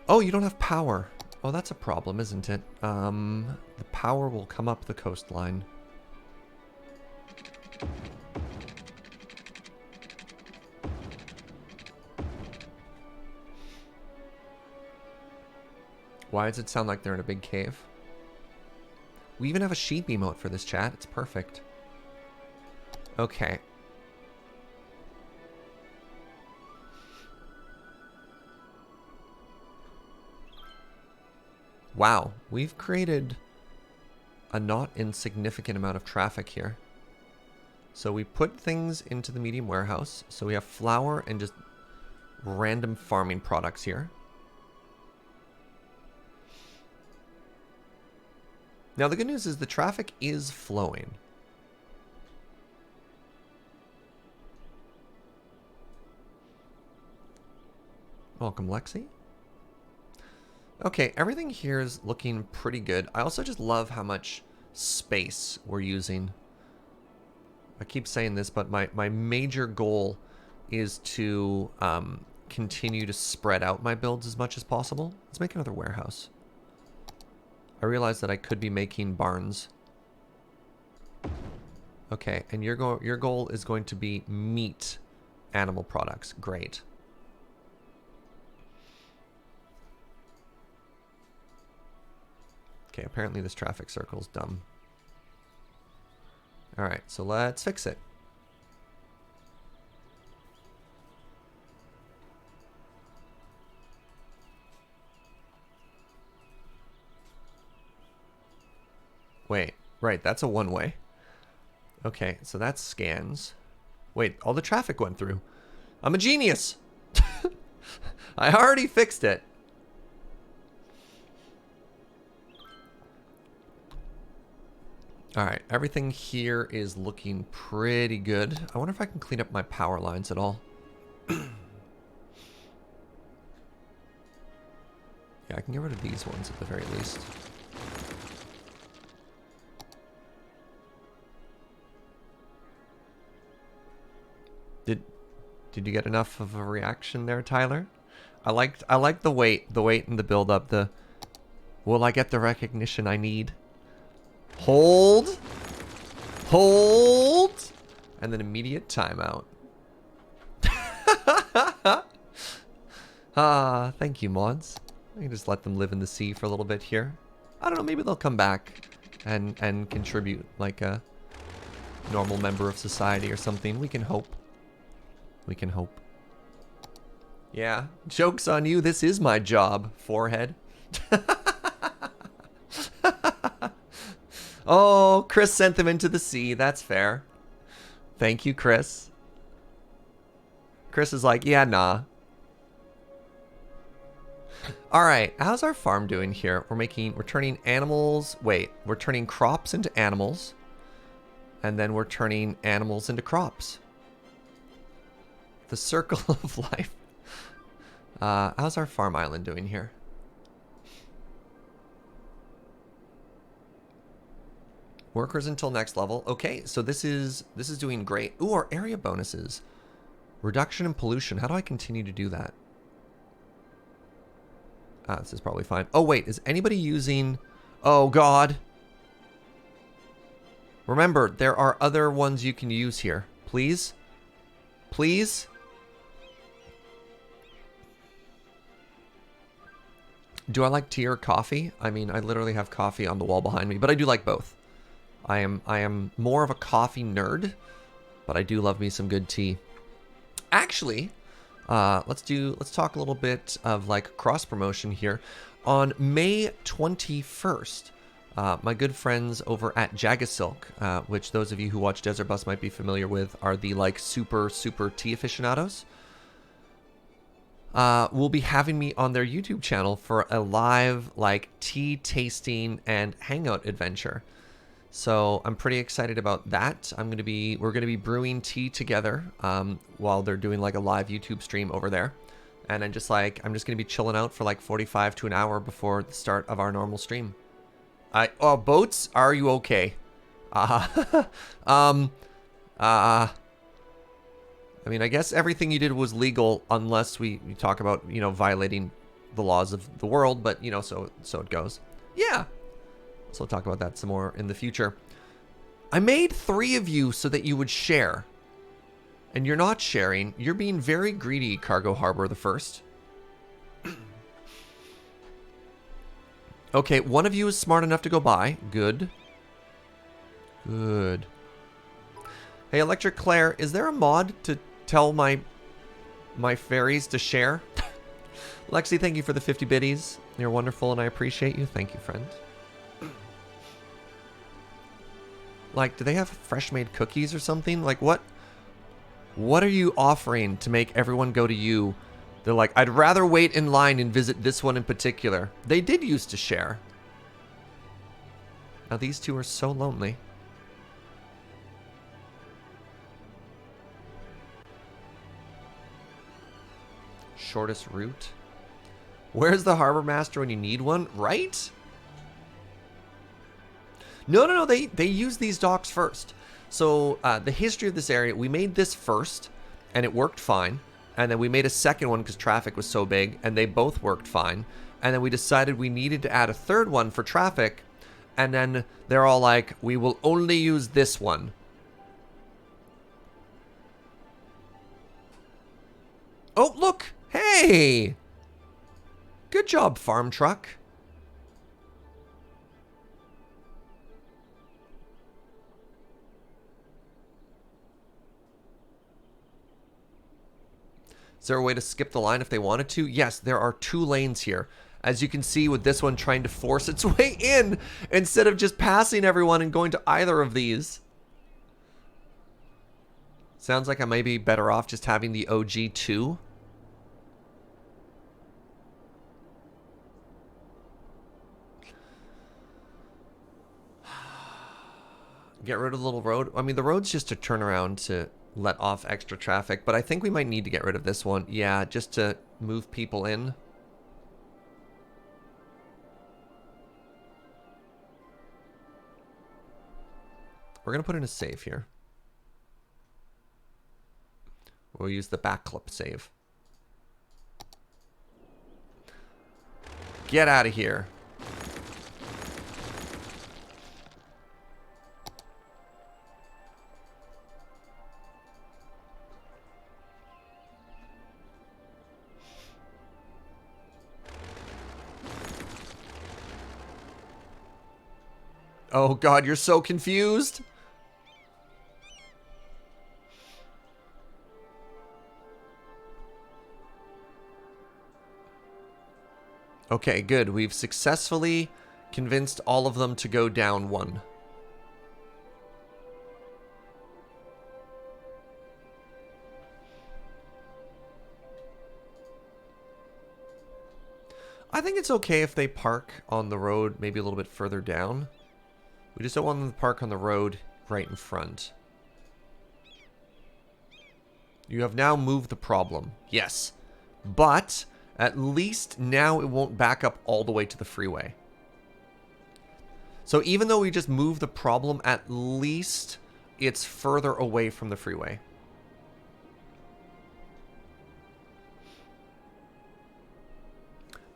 Oh, you don't have power. Oh, that's a problem, isn't it? The power will come up the coastline. Why does it sound like they're in a big cave? We even have a sheep emote for this chat. It's perfect. Okay. Wow, we've created a not insignificant amount of traffic here. So we put things into the medium warehouse. So we have flour and just random farming products here. Now the good news is the traffic is flowing. Welcome, Lexi. Okay, everything here is looking pretty good. I also just love how much space we're using. I keep saying this, but my major goal is to continue to spread out my builds as much as possible. Let's make another warehouse. I realized that I could be making barns. Okay, and your goal is going to be meat animal products. Great. Okay, apparently this traffic circle is dumb. Alright, so let's fix it. Wait, right, that's a one-way. Okay, so that's scans. Wait, all the traffic went through. I'm a genius! I already fixed it. Alright, everything here is looking pretty good. I wonder if I can clean up my power lines at all. Yeah, I can get rid of these ones at the very least. Did you get enough of a reaction there, Tyler? I liked the wait and the build up. The will I get the recognition I need? Hold, and then immediate timeout. Thank you, mods. I can just let them live in the sea for a little bit here. I don't know, maybe they'll come back and contribute like a normal member of society or something. We can hope. We can hope. Yeah, joke's on you. This is my job, forehead. Oh, Chris sent them into the sea. That's fair. Thank you, Chris. Chris is like, yeah, nah. All right, how's our farm doing here? We're turning animals. Wait, we're turning crops into animals. And then we're turning animals into crops. The circle of life. How's our farm island doing here? Workers until next level. Okay, so this is doing great. Ooh, our area bonuses. Reduction in pollution. How do I continue to do that? This is probably fine. Oh, wait, is anybody using... Oh, God. Remember, there are other ones you can use here. Please? Please? Do I like tea or coffee? I mean, I literally have coffee on the wall behind me, but I do like both. I am more of a coffee nerd, but I do love me some good tea. Actually, let's talk a little bit of like cross promotion here. On May 21st, my good friends over at Jagasilk, which those of you who watch Desert Bus might be familiar with, are the like super tea aficionados. Will be having me on their YouTube channel for a live like tea tasting and hangout adventure. So I'm pretty excited about that. We're gonna be brewing tea together while they're doing like a live YouTube stream over there. And I'm just gonna be chilling out for like 45 to an hour before the start of our normal stream. Oh, boats, are you okay? I mean, I guess everything you did was legal unless we talk about, you know, violating the laws of the world, but, you know, so it goes. Yeah. So we'll talk about that some more in the future. I made 3 of you so that you would share. And you're not sharing. You're being very greedy, Cargo Harbor the First. Okay, one of you is smart enough to go by. Good. Good. Hey, Electric Claire, is there a mod to tell my fairies to share? Lexi, thank you for the 50 biddies. You're wonderful and I appreciate you. Thank you, friend. Like, do they have fresh made cookies or something? Like, what are you offering to make everyone go to you? They're like, I'd rather wait in line and visit this one in particular. They did used to share. Now these two are so lonely. Shortest route. Where's the harbor master when you need one? Right? No. They use these docks first. So the history of this area, we made this first, and it worked fine. And then we made a second one because traffic was so big, and they both worked fine. And then we decided we needed to add a third one for traffic. And then they're all like, we will only use this one. Oh, look! Hey! Good job, farm truck. Is there a way to skip the line if they wanted to? Yes, there are 2 lanes here. As you can see with this one trying to force its way in instead of just passing everyone and going to either of these. Sounds like I may be better off just having the OG 2. Get rid of the little road. I mean, the road's just a turnaround to let off extra traffic, but I think we might need to get rid of this one. Yeah, just to move people in. We're going to put in a save here. We'll use the backclip save. Get out of here. Oh God, you're so confused. Okay, good. We've successfully convinced all of them to go down 1. I think it's okay if they park on the road maybe a little bit further down. We just don't want them to park on the road right in front. You have now moved the problem. Yes. But at least now it won't back up all the way to the freeway. So even though we just moved the problem, at least it's further away from the freeway.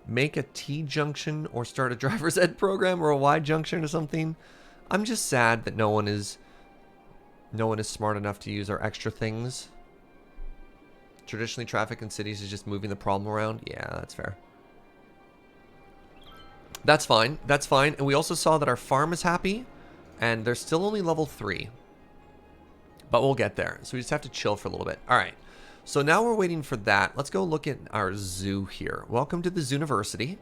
Make a T-junction or start a driver's ed program or a Y-junction or something. I'm just sad that no one is smart enough to use our extra things. Traditionally, traffic in cities is just moving the problem around. Yeah, that's fair. That's fine. That's fine. And we also saw that our farm is happy, and they're still only level 3. But we'll get there. So we just have to chill for a little bit. All right. So now we're waiting for that. Let's go look at our zoo here. Welcome to the Zooniversity.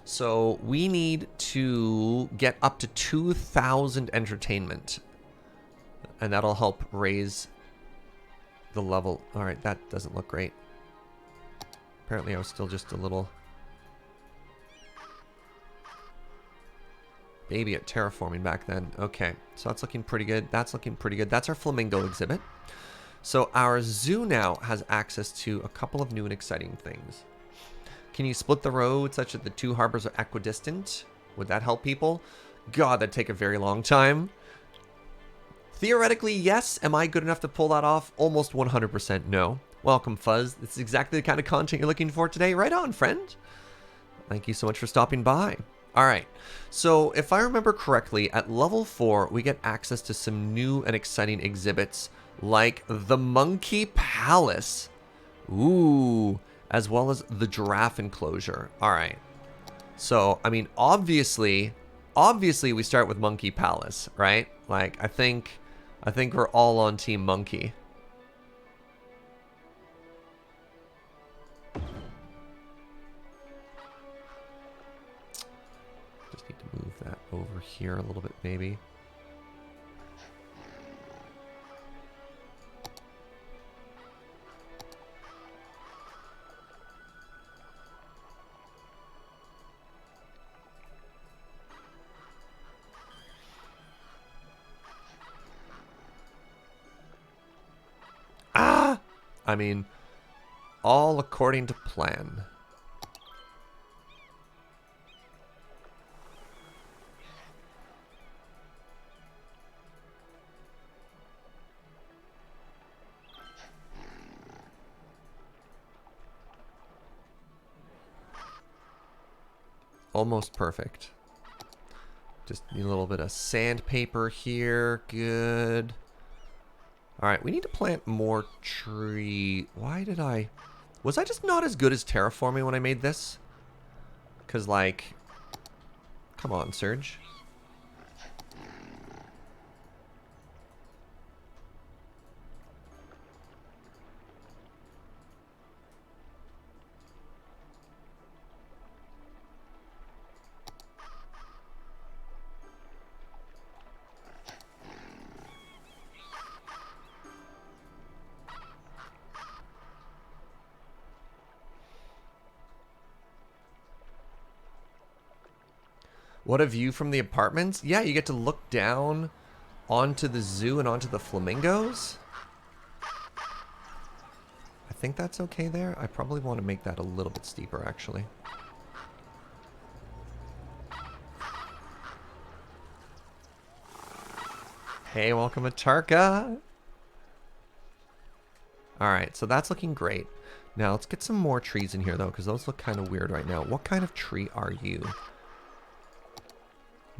So we need to get up to 2,000 entertainment. And that'll help raise the level. All right, that doesn't look great. Apparently I was still just a little baby at terraforming back then. Okay, so that's looking pretty good. That's looking pretty good. That's our flamingo exhibit. So our zoo now has access to a couple of new and exciting things. Can you split the road such that the 2 harbors are equidistant? Would that help people? God, that'd take a very long time. Theoretically, yes. Am I good enough to pull that off? Almost 100% no. Welcome, Fuzz. This is exactly the kind of content you're looking for today. Right on, friend. Thank you so much for stopping by. All right. So if I remember correctly, at level 4, we get access to some new and exciting exhibits like the Monkey Palace. Ooh. As well as the giraffe enclosure. All right. So, I mean, obviously we start with Monkey Palace, right? Like, I think we're all on Team Monkey. Just need to move that over here a little bit, maybe. I mean, all according to plan. Almost perfect. Just need a little bit of sandpaper here. Good. All right, we need to plant more tree. Why did I... Was I just not as good as terraforming when I made this? Because, like... Come on, Serge. What a view from the apartments. Yeah, you get to look down onto the zoo and onto the flamingos. I think that's okay there. I probably want to make that a little bit steeper, actually. Hey, welcome Atarka. Alright, so that's looking great. Now, let's get some more trees in here, though, because those look kind of weird right now. What kind of tree are you?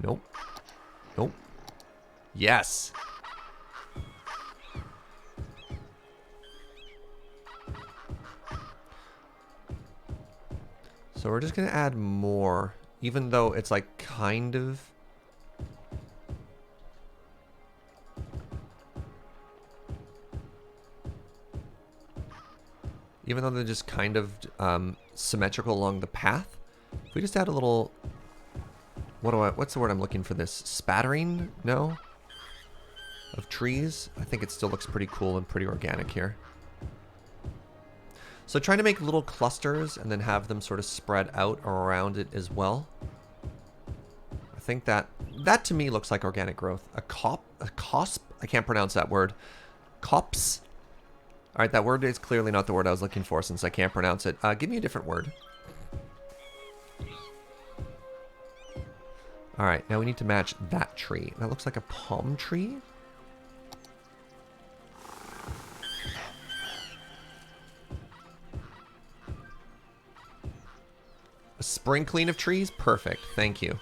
Nope. Nope. Yes! So we're just going to add more, even though it's like kind of... Even though they're just kind of symmetrical along the path. If we just add a little... What's the word I'm looking for this? Spattering? No? Of trees? I think it still looks pretty cool and pretty organic here. So trying to make little clusters and then have them sort of spread out around it as well. I think that to me looks like organic growth. A cosp? I can't pronounce that word. Cops? Alright, that word is clearly not the word I was looking for since I can't pronounce it. Give me a different word. Alright, now we need to match that tree. That looks like a palm tree. A sprinkling of trees? Perfect. Thank you.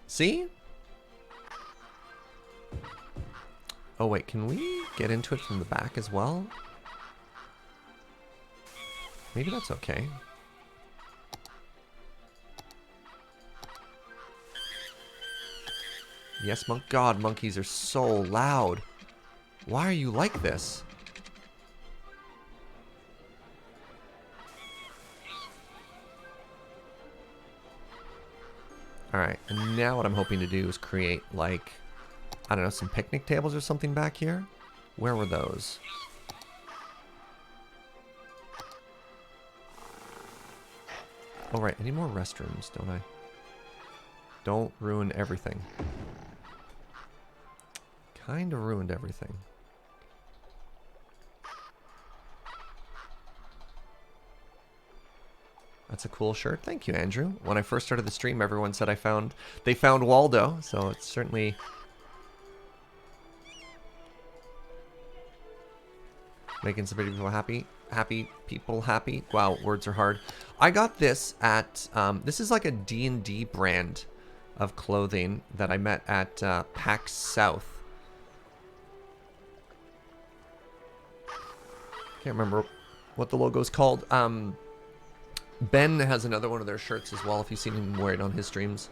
See? Oh wait, can we get into it from the back as well? Maybe that's okay. Yes, God, monkeys are so loud. Why are you like this? Alright, and now what I'm hoping to do is create, like, I don't know, some picnic tables or something back here? Where were those? Oh, right, I need more restrooms, don't I? Don't ruin everything. Kind of ruined everything. That's a cool shirt. Thank you, Andrew. When I first started the stream, everyone said they found Waldo, so it's certainly making some people happy. Happy people happy. Wow, words are hard. I got this at this is like a D&D brand of clothing that I met at PAX South. Can't remember what the logo's called. Ben has another one of their shirts as well, if you've seen him wear it on his streams.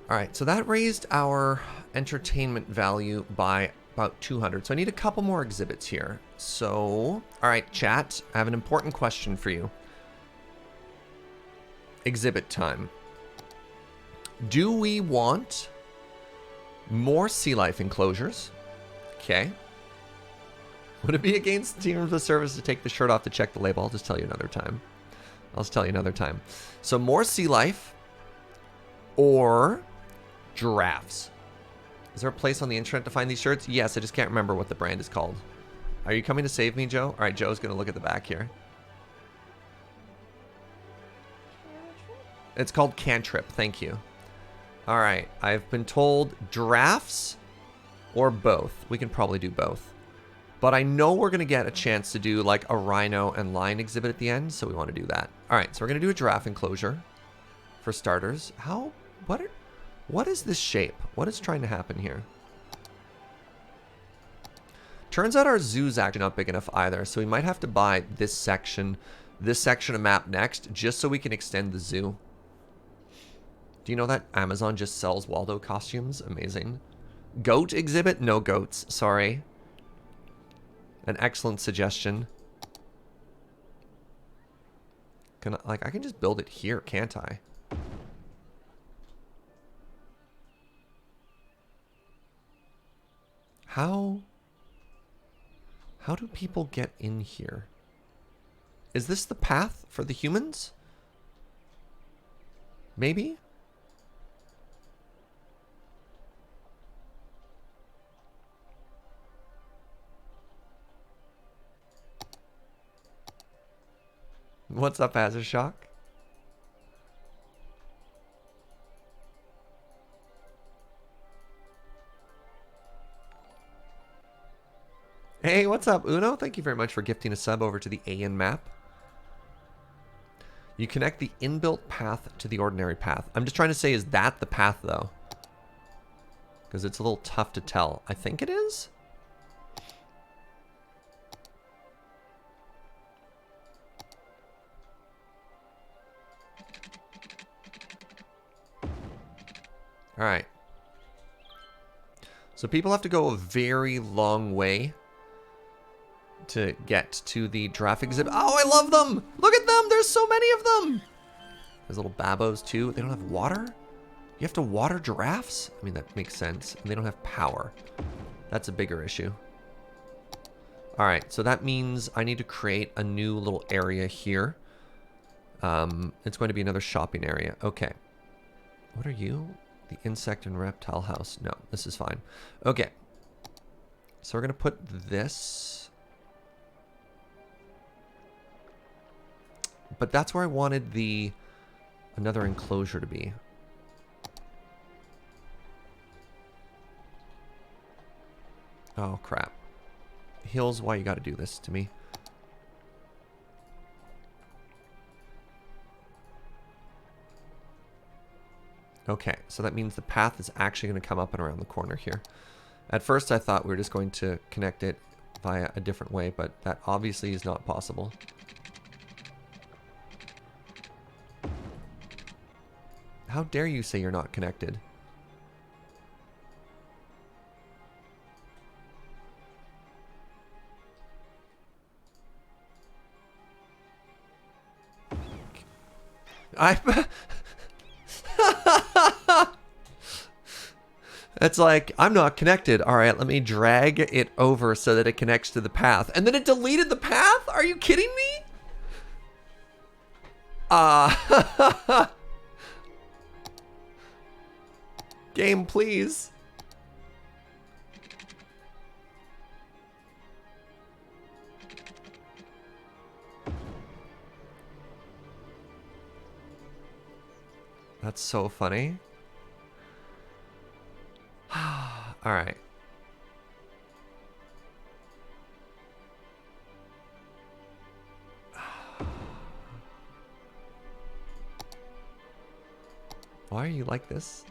Alright, so that raised our entertainment value by about 200. So I need a couple more exhibits here. So, alright, chat, I have an important question for you. Exhibit time. Do we want more sea life enclosures? Okay. Would it be against the terms of the service to take the shirt off to check the label? I'll just tell you another time. I'll just tell you another time. So more sea life or giraffes. Is there a place on the internet to find these shirts? Yes, I just can't remember what the brand is called. Are you coming to save me, Joe? All right, Joe's going to look at the back here. It's called Cantrip. Thank you. All right, I've been told giraffes Or both. We can probably do both. But I know we're going to get a chance to do like a rhino and lion exhibit at the end, so we want to do that. All right, so we're going to do a giraffe enclosure for starters. What is this shape? What is trying to happen here? Turns out our zoo's actually not big enough either, so we might have to buy this section of map next, just so we can extend the zoo. Do you know that Amazon just sells Waldo costumes? Amazing. Goat exhibit? No goats, sorry. An excellent suggestion. I can just build it here, can't I? How do people get in here? Is this the path for the humans? Maybe? What's up, Azershock? Hey, what's up, Uno? Thank you very much for gifting a sub over to the AN map. You connect the inbuilt path to the ordinary path. I'm just trying to say, is that the path, though? Because it's a little tough to tell. I think it is? Alright. So people have to go a very long way to get to the giraffe exhibit. Oh, I love them! Look at them! There's so many of them! There's little babos, too. They don't have water? You have to water giraffes? I mean, that makes sense. And they don't have power. That's a bigger issue. Alright, so that means I need to create a new little area here. It's going to be another shopping area. Okay. What are you? The insect and reptile house. No, this is fine. Okay. So we're going to put this. But that's where I wanted the another enclosure to be. Oh, crap. Hills, why you got to do this to me? Okay, so that means the path is actually going to come up and around the corner here. At first I thought we were just going to connect it via a different way, but that obviously is not possible. How dare you say you're not connected? It's like, I'm not connected. All right, let me drag it over so that it connects to the path. And then it deleted the path? Are you kidding me? Game, please. That's so funny. All right. Why are you like this?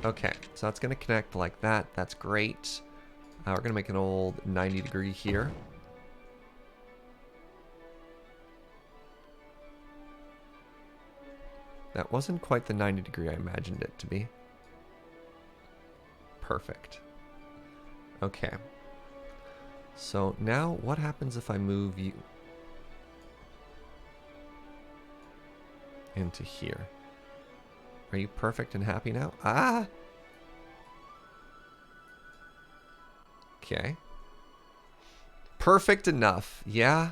Okay, so that's gonna connect like that. That's great. We're gonna make an old 90-degree here. That wasn't quite the 90-degree I imagined it to be. Perfect. Okay. So now what happens if I move you into here? Are you perfect and happy now? Ah! Okay. Perfect enough. Yeah.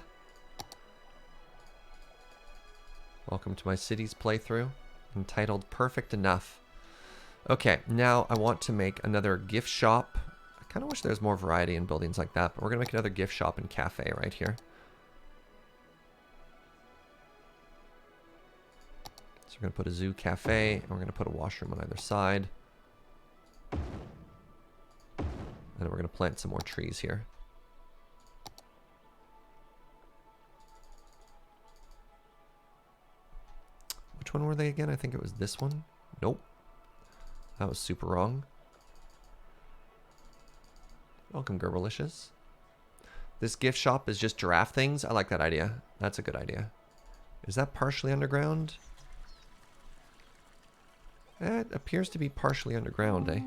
Welcome to my cities playthrough, entitled Perfect Enough. Okay, now I want to make another gift shop. I kind of wish there's more variety in buildings like that, but we're going to make another gift shop and cafe right here. So We're going to put a zoo cafe, and we're going to put a washroom on either side. And we're going to plant some more trees here. Which one were they again? I think it was this one. Nope. That was super wrong. Welcome, Gerberlicious. This gift shop is just giraffe things. I like that idea. That's a good idea. Is that partially underground? It appears to be partially underground, eh?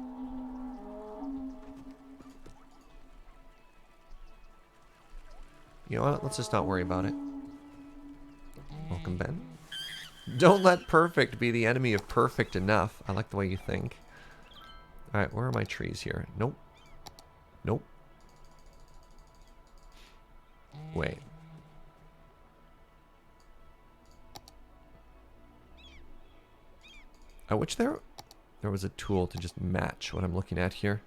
You know what? Let's just not worry about it. Welcome, Ben. Don't let perfect be the enemy of perfect enough. I like the way you think. Alright, where are my trees here? Nope. Nope. Wait. I wish there was a tool to just match what I'm looking at here.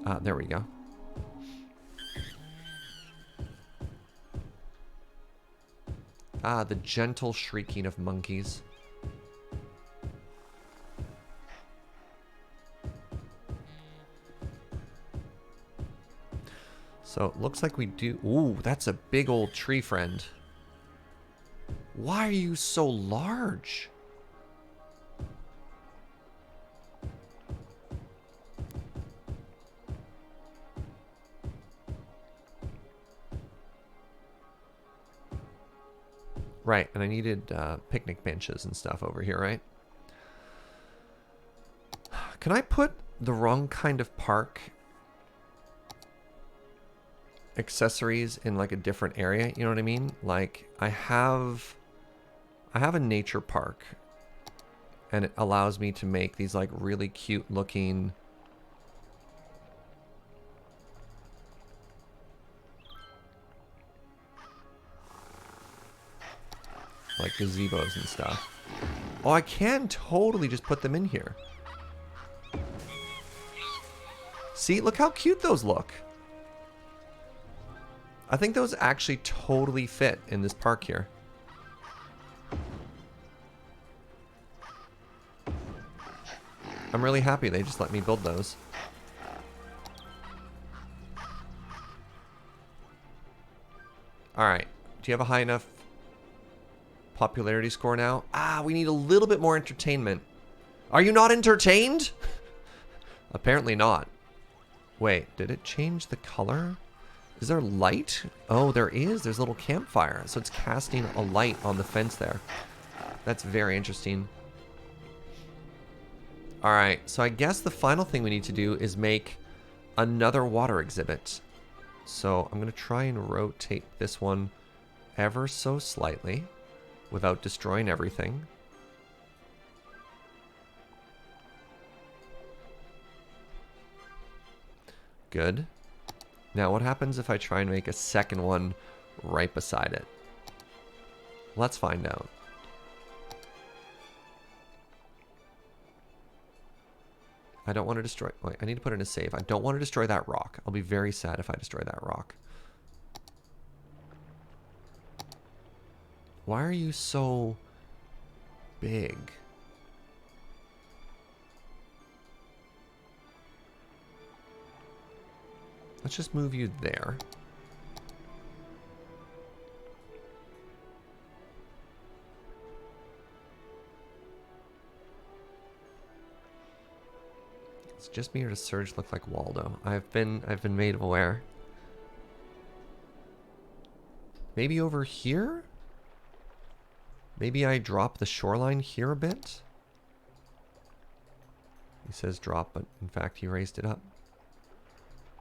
Ah, there we go. Ah, the gentle shrieking of monkeys. So it looks like we do... Ooh, that's a big old tree, friend. Why are you so large? Right, and I needed picnic benches and stuff over here, right? Can I put the wrong kind of park accessories in like a different area? You know what I mean? Like I have a nature park, and it allows me to make these like really cute looking like gazebos and stuff. Oh, I can totally just put them in here. See, look how cute those look. I think those actually totally fit in this park here. I'm really happy they just let me build those. Alright, do you have a high enough popularity score now? Ah, we need a little bit more entertainment. Are you not entertained? Apparently not. Wait, did it change the color? Is there light? Oh, there is. There's a little campfire. So it's casting a light on the fence there. That's very interesting. Alright, so I guess the final thing we need to do is make another water exhibit. So I'm going to try and rotate this one ever so slightly without destroying everything. Good. Now what happens if I try and make a second one right beside it? Let's find out. I don't want to destroy... Wait, I need to put in a save. I don't want to destroy that rock. I'll be very sad if I destroy that rock. Why are you so big? Let's just move you there. It's just me or does Surge look like Waldo? I've been made aware. Maybe over here? Maybe I drop the shoreline here a bit? He says drop, but in fact he raised it up.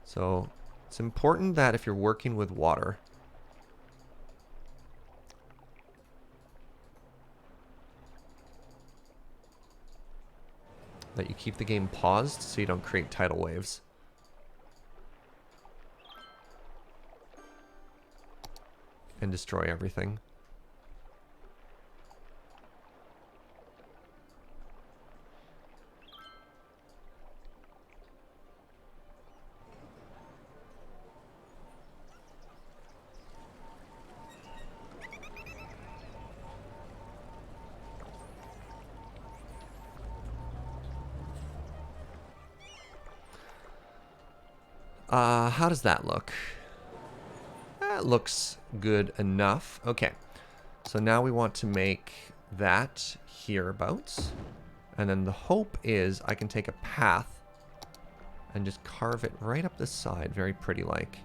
So it's important that if you're working with water, that you keep the game paused so you don't create tidal waves. And destroy everything. How does that look? That looks good enough. Okay. So now we want to make that hereabouts. And then the hope is I can take a path and just carve it right up this side. Very pretty like.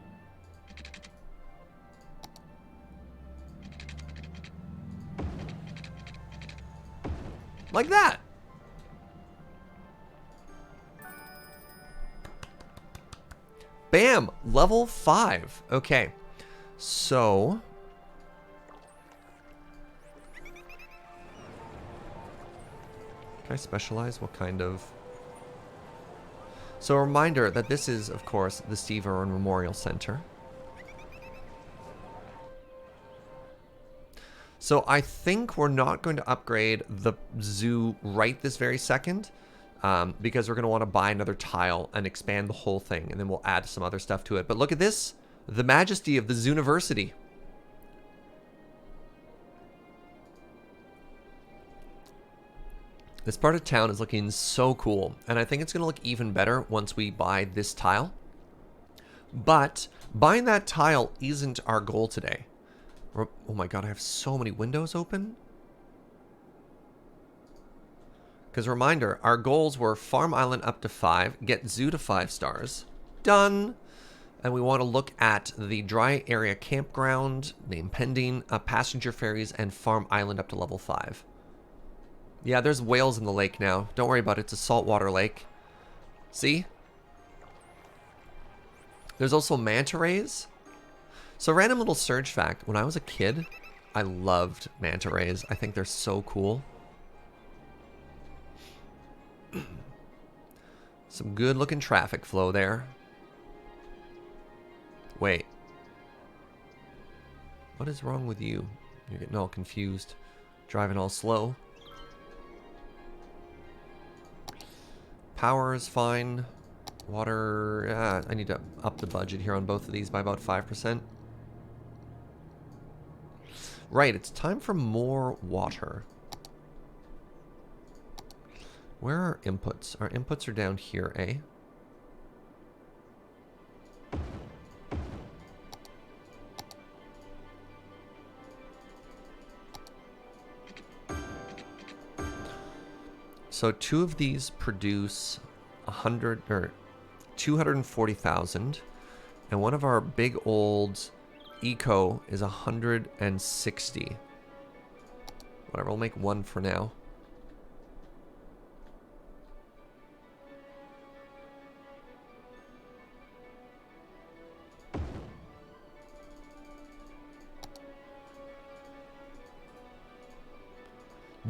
Like that. Bam! Level 5. Okay. So... can I specialize? What kind of... So a reminder that this is, of course, the Steve Irwin Memorial Center. So I think we're not going to upgrade the zoo right this very second, because we're going to want to buy another tile and expand the whole thing, and then we'll add some other stuff to it. But look at this, the majesty of the Zooniversity. This part of town is looking so cool, and I think it's going to look even better once we buy this tile. But buying that tile isn't our goal today. Oh my god, I have so many windows open. Because reminder, our goals were Farm Island up to 5, get Zoo to 5 stars. Done! And we want to look at the dry area campground, name pending, passenger ferries, and Farm Island up to level 5. Yeah, there's whales in the lake now. Don't worry about it, it's a saltwater lake. See? There's also manta rays. So random little surge fact, when I was a kid, I loved manta rays. I think they're so cool. Some good looking traffic flow there. Wait. What is wrong with you? You're getting all confused. Driving all slow. Power is fine. Water, I need to up the budget here on both of these by about 5%. Right, it's time for more water. Where are our inputs? Our inputs are down here, eh? So 2 of these produce 100 or 240,000, and one of our big old eco is 160. Whatever, we'll make 1 for now.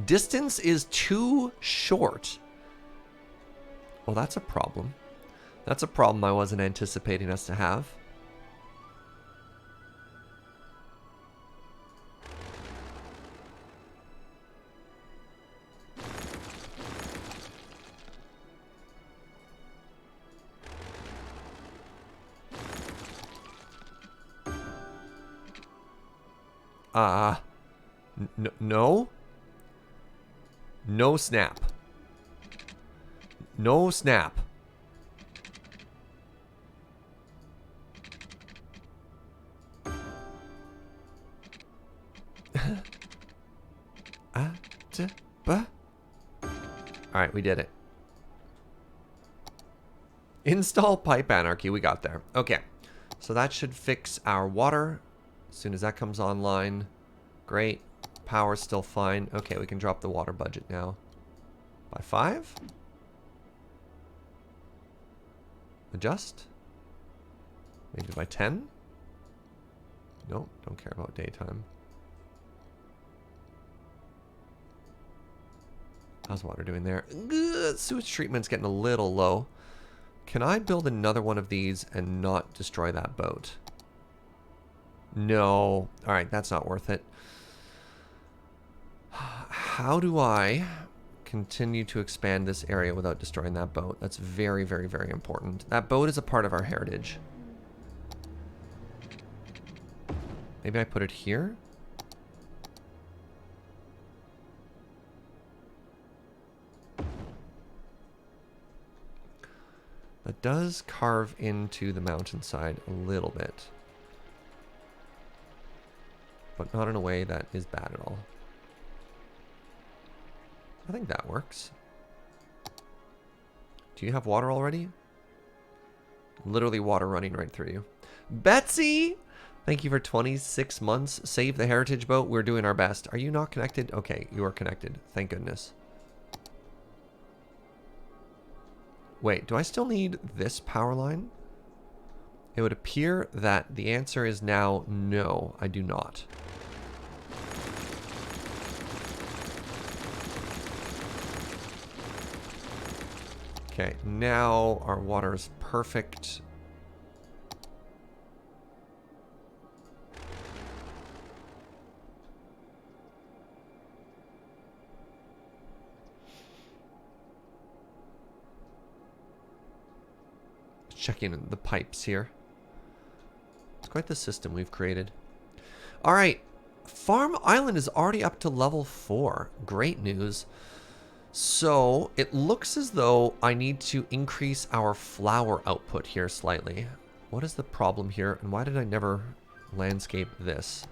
Distance is too short. Well, that's a problem. That's a problem I wasn't anticipating us to have. No? No snap. No snap. Alright, we did it. Install pipe anarchy. We got there. Okay. So that should fix our water. As soon as that comes online. Great. Power's still fine. Okay, we can drop the water budget now. By 5? Adjust? Maybe by 10? Nope, don't care about daytime. How's water doing there? Sewage treatment's getting a little low. Can I build another one of these and not destroy that boat? No. Alright, that's not worth it. How do I continue to expand this area without destroying that boat? That's very, very, very important. That boat is a part of our heritage. Maybe I put it here? That does carve into the mountainside a little bit. But not in a way that is bad at all. I think that works. Do you have water already? Literally water running right through you. Betsy! Thank you for 26 months. Save the heritage boat. We're doing our best. Are you not connected? Okay, you are connected. Thank goodness. Wait, do I still need this power line? It would appear that the answer is now no, I do not. Okay, now our water is perfect. Checking the pipes here. It's quite the system we've created. All right, Farm Island is already up to level 4. Great news. So it looks as though I need to increase our flower output here slightly. What is the problem here, and why did I never landscape this?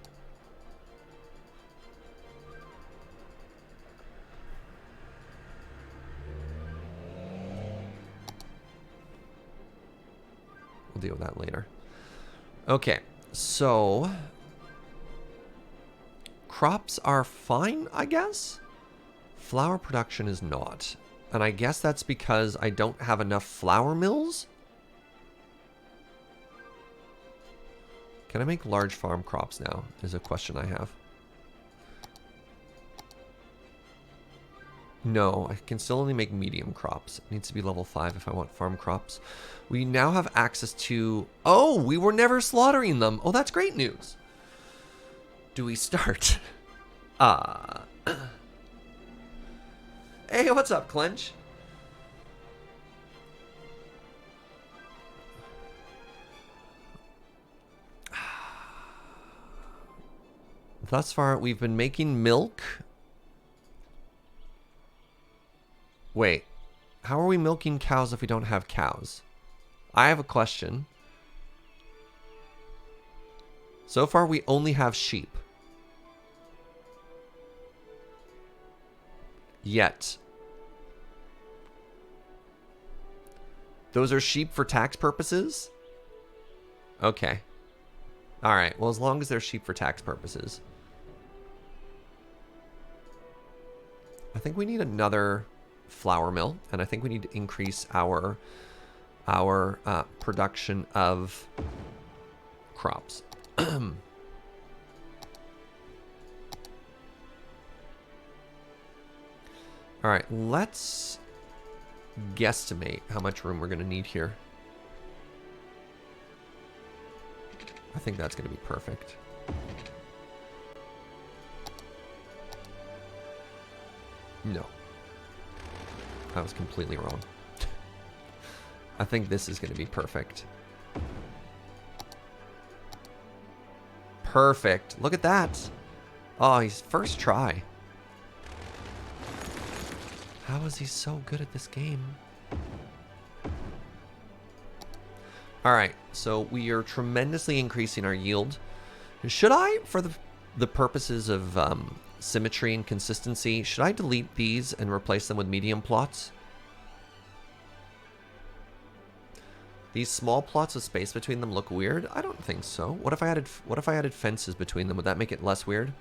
We'll deal with that later. Okay, so crops are fine, I guess? Flour production is not. And I guess that's because I don't have enough flour mills? Can I make large farm crops now? Is a question I have. No, I can still only make medium crops. It needs to be level 5 if I want farm crops. We now have access to... Oh, we were never slaughtering them. Oh, that's great news. Do we start? Hey, what's up, Clench? Thus far, we've been making milk. Wait, how are we milking cows if we don't have cows? I have a question. So far, we only have sheep. Yet. Those are sheep for tax purposes? Okay. Alright, well, as long as they're sheep for tax purposes. I think we need another flour mill, and I think we need to increase our production of crops. All right, let's guesstimate how much room we're going to need here. I think that's going to be perfect. No. I was completely wrong. I think this is going to be perfect. Perfect. Look at that. Oh, he's first try. How is he so good at this game? All right, so we are tremendously increasing our yield. Should I, for the purposes of symmetry and consistency, should I delete these and replace them with medium plots? These small plots with space between them look weird? I don't think so. What if I added fences between them? Would that make it less weird?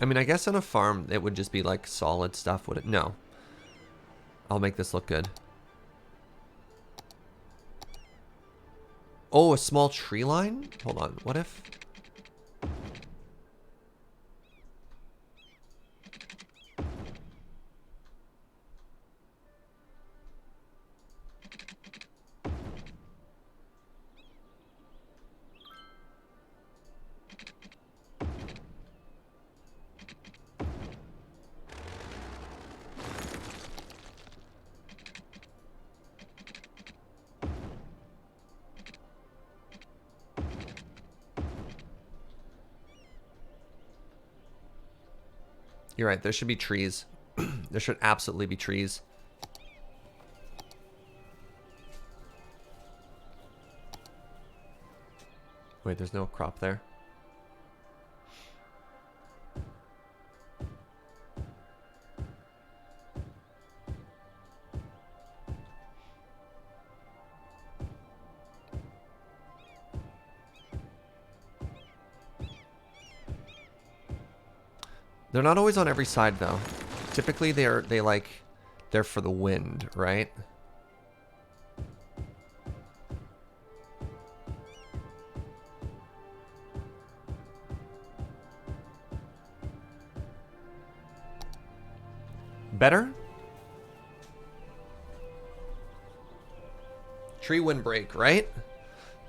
I mean, I guess on a farm, it would just be like solid stuff, would it? No. I'll make this look good. Oh, a small tree line? Hold on, what if... You're right. There should be trees. There should absolutely be trees. Wait, there's no crop there. They're not always on every side though. Typically they're for the wind, right? Better? Tree windbreak, right?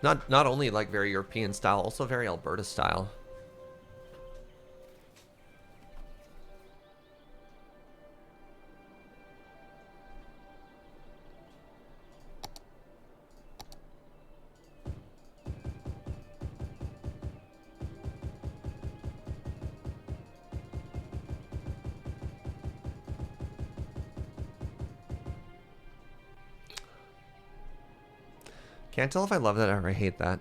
Not only like very European style, also very Alberta style. Can't tell if I love that or I hate that.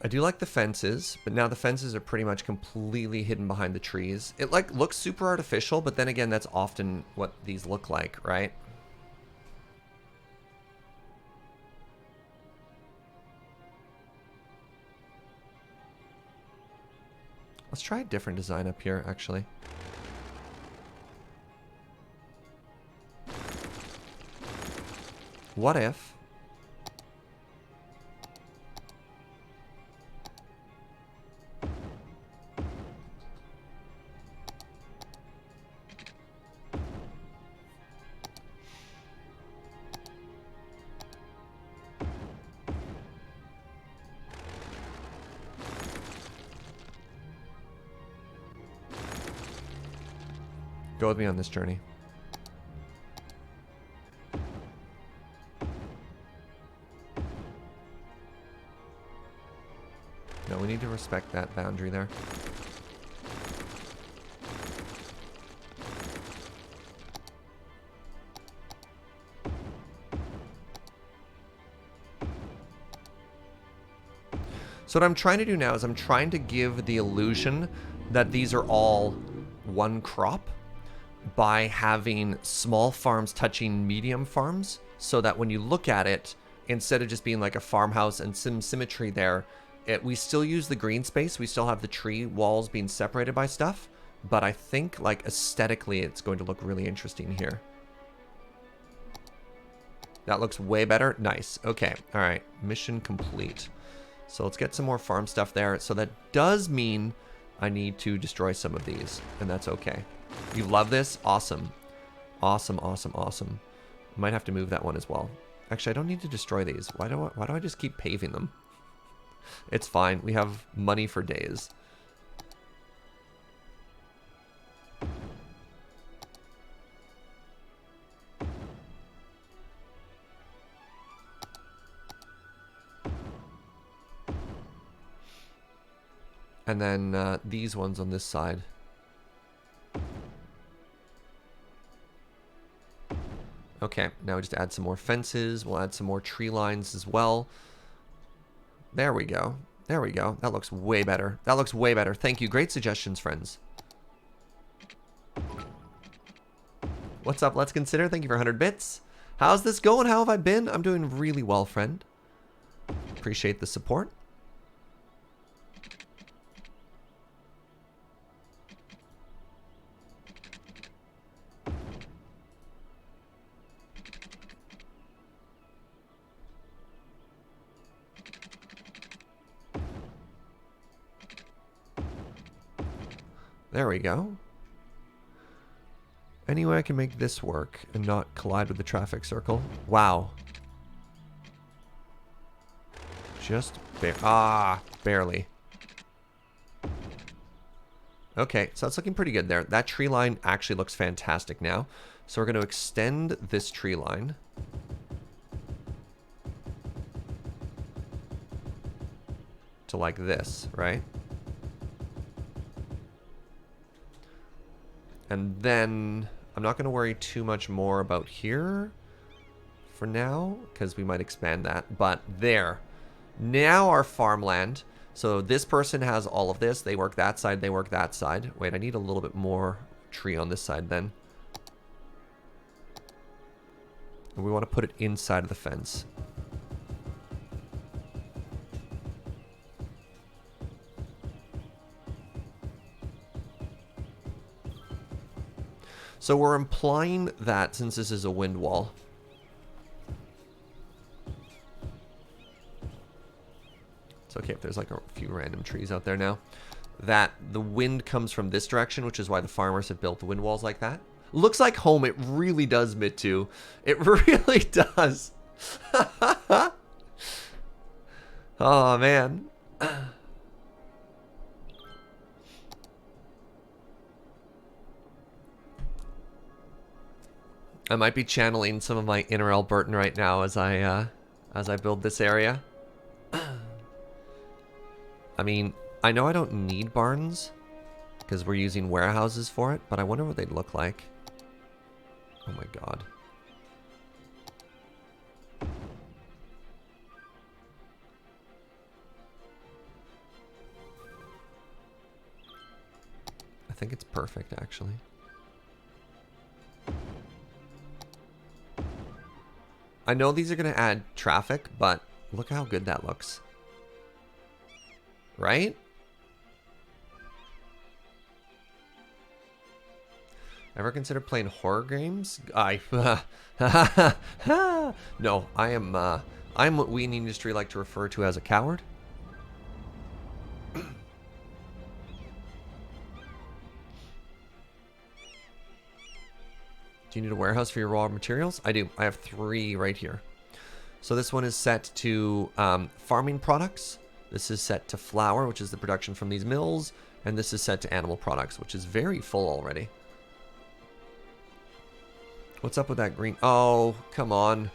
I do like the fences, but now the fences are pretty much completely hidden behind the trees. It like looks super artificial, but then again, that's often what these look like, right? Let's try a different design up here, actually. What if... Go with me on this journey. No, we need to respect that boundary there. So what I'm trying to do now is I'm trying to give the illusion that these are all one crop by having small farms touching medium farms, so that when you look at it, instead of just being like a farmhouse and some symmetry there, we still use the green space, we still have the tree walls being separated by stuff, but I think like aesthetically it's going to look really interesting here. That looks way better. Nice. Okay. All right. Mission complete. So let's get some more farm stuff there. So that does mean I need to destroy some of these, and that's okay. You love this? Awesome. Awesome, awesome, awesome. Might have to move that one as well. Actually, I don't need to destroy these. Why do I just keep paving them? It's fine. We have money for days. And then these ones on this side. Okay, now we just add some more fences. We'll add some more tree lines as well. There we go. There we go. That looks way better. That looks way better. Thank you. Great suggestions, friends. What's up? Let's consider. Thank you for 100 bits. How's this going? How have I been? I'm doing really well, friend. Appreciate the support. There we go. Any way I can make this work and not collide with the traffic circle? Wow. Just barely. Okay, so that's looking pretty good there. That tree line actually looks fantastic now. So we're going to extend this tree line. To like this, right? And then I'm not going to worry too much more about here for now, because we might expand that. But there. Now our farmland. So this person has all of this. They work that side. They work that side. Wait, I need a little bit more tree on this side then. And we want to put it inside of the fence. So we're implying that since this is a wind wall, it's okay if there's like a few random trees out there now, that the wind comes from this direction, which is why the farmers have built the wind walls like that. Looks like home. It really does, Mitu. It really does. Oh, man. I might be channeling some of my inner Albertan right now as I build this area. I mean, I know I don't need barns because we're using warehouses for it, but I wonder what they'd look like. Oh my god. I think it's perfect, actually. I know these are going to add traffic, but look how good that looks. Right? Ever consider playing horror games? No, I'm what we in the industry like to refer to as a coward. Do you need a warehouse for your raw materials? I do. I have 3 right here. So this one is set to farming products. This is set to flour, which is the production from these mills. And this is set to animal products, which is very full already. What's up with that green? Oh, come on.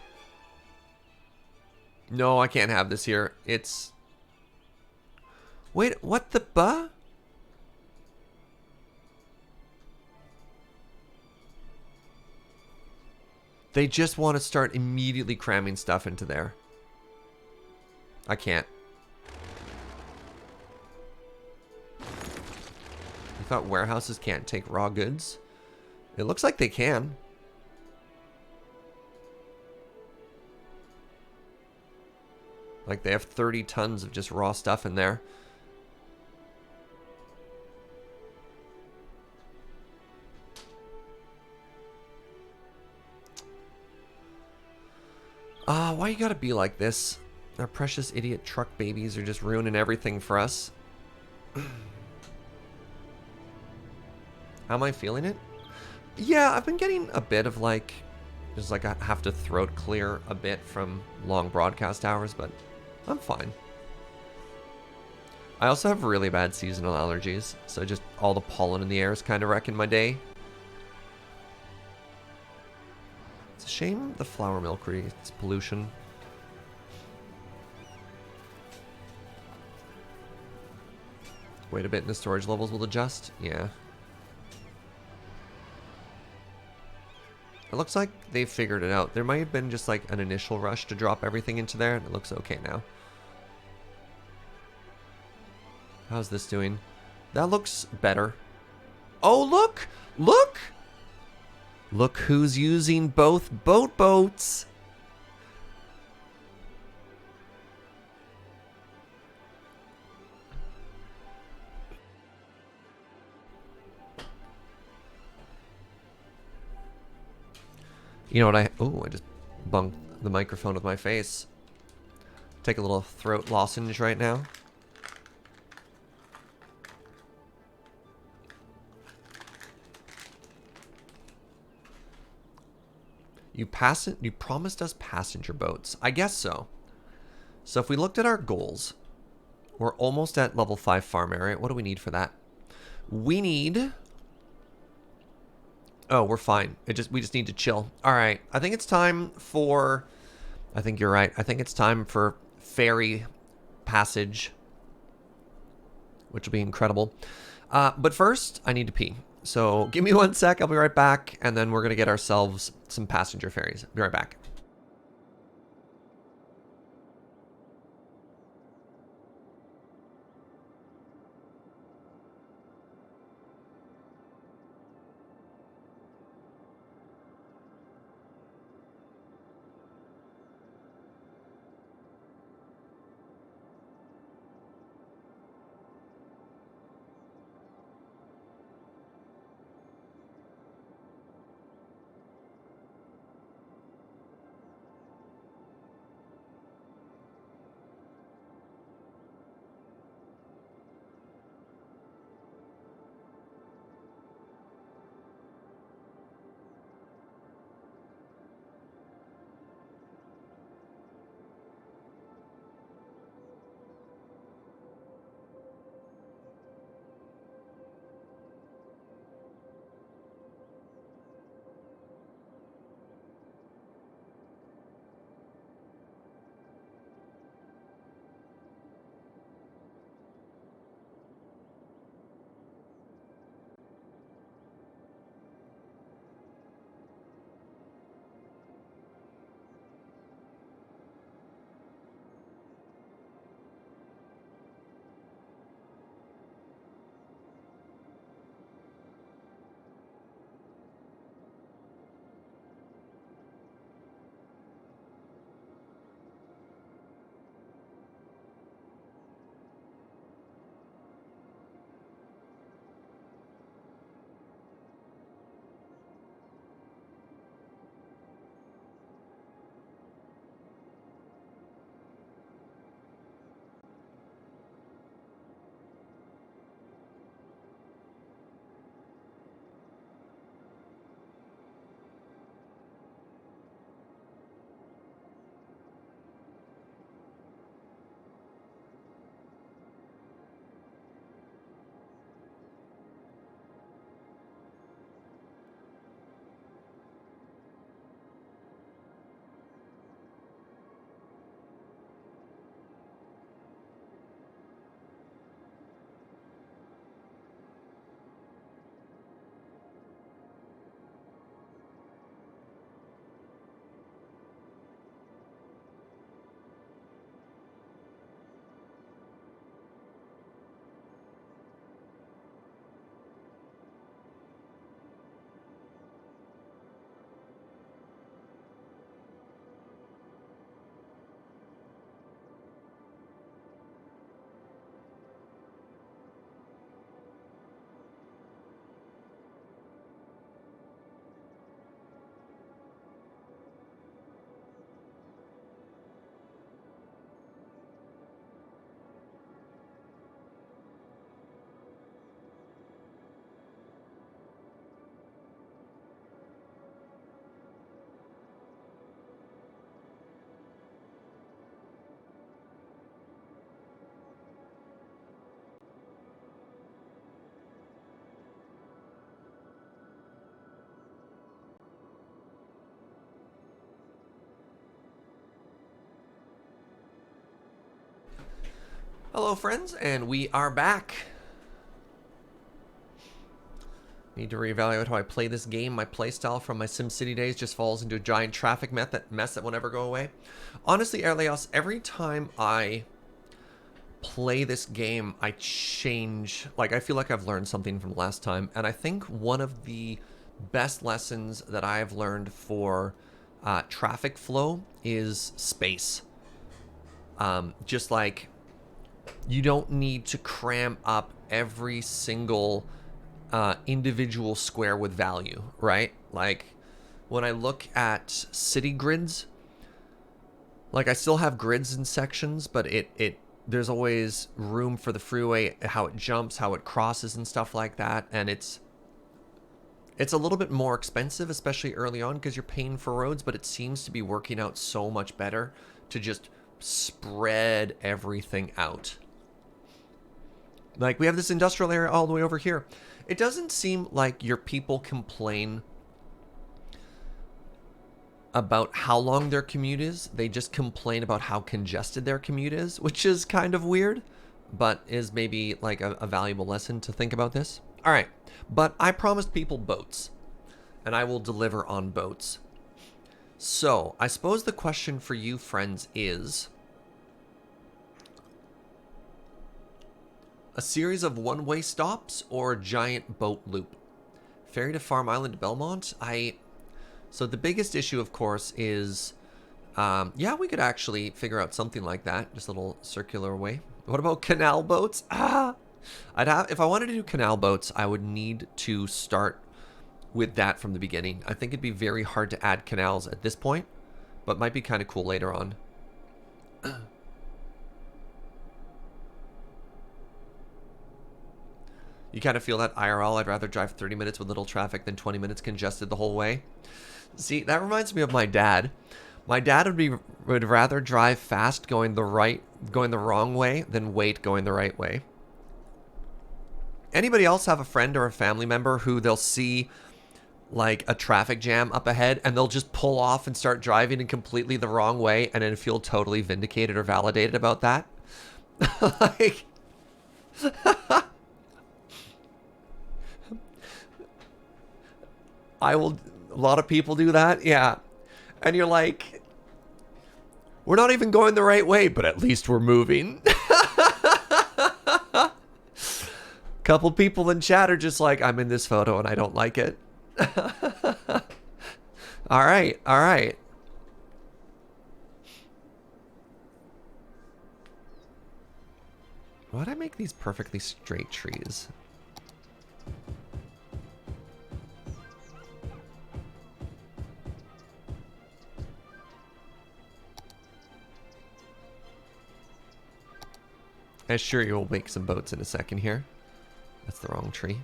No, I can't have this here. It's... Wait, what the buh? They just want to start immediately cramming stuff into there. I can't. I thought warehouses can't take raw goods. It looks like they can. Like they have 30 tons of just raw stuff in there. Why you gotta be like this? Our precious idiot truck babies are just ruining everything for us. How am I feeling it? Yeah, I've been getting a bit of like... Just like I have to throat clear a bit from long broadcast hours, but I'm fine. I also have really bad seasonal allergies, so just all the pollen in the air is kind of wrecking my day. It's a shame the flour mill creates pollution. Wait a bit and the storage levels will adjust? Yeah. It looks like they figured it out. There might have been just like an initial rush to drop everything into there, and it looks okay now. How's this doing? That looks better. Oh, look! Look! Look who's using both boats! You know what I just bumped the microphone with my face. Take a little throat lozenge right now. You promised us passenger boats. I guess so. So if we looked at our goals, we're almost at level 5 farm area. What do we need for that? We need... Oh, we're fine. We just need to chill. All right. I think it's time for... I think you're right. I think it's time for ferry passage, which will be incredible. But first, I need to pee. So give me 1 sec. I'll be right back. And then we're going to get ourselves some passenger ferries. Be right back. Hello, friends, and we are back. Need to reevaluate how I play this game. My playstyle from my SimCity days just falls into a giant traffic mess that will never go away. Honestly, Erleos, every time I play this game, I change. Like, I feel like I've learned something from last time, and I think one of the best lessons that I've learned for traffic flow is space. Just like, you don't need to cram up every single individual square with value, right? Like, when I look at city grids, like, I still have grids in sections, but there's always room for the freeway, how it jumps, how it crosses and stuff like that. And it's a little bit more expensive, especially early on, because you're paying for roads, but it seems to be working out so much better to just spread everything out. Like, we have this industrial area all the way over here. It doesn't seem like your people complain about how long their commute is. They just complain about how congested their commute is, which is kind of weird, but is maybe like a valuable lesson to think about this. All right. But I promised people boats. And I will deliver on boats. So, I suppose the question for you, friends, is... a series of one-way stops or a giant boat loop? Ferry to Farm Island to Belmont? So the biggest issue, of course, is... yeah, we could actually figure out something like that. Just a little circular way. What about canal boats? If I wanted to do canal boats, I would need to start with that from the beginning. I think it'd be very hard to add canals at this point, but might be kind of cool later on. You kind of feel that IRL, I'd rather drive 30 minutes with little traffic than 20 minutes congested the whole way. See, that reminds me of my dad. My dad would rather drive fast going the wrong way than wait going the right way. Anybody else have a friend or a family member who they'll see like a traffic jam up ahead and they'll just pull off and start driving in completely the wrong way and then feel totally vindicated or validated about that? Like... a lot of people do that, yeah. And you're like, we're not even going the right way, but at least we're moving. Couple people in chat are just like, I'm in this photo and I don't like it. All right, all right. Why'd I make these perfectly straight trees? I'm sure you'll make some boats in a second here. That's the wrong tree.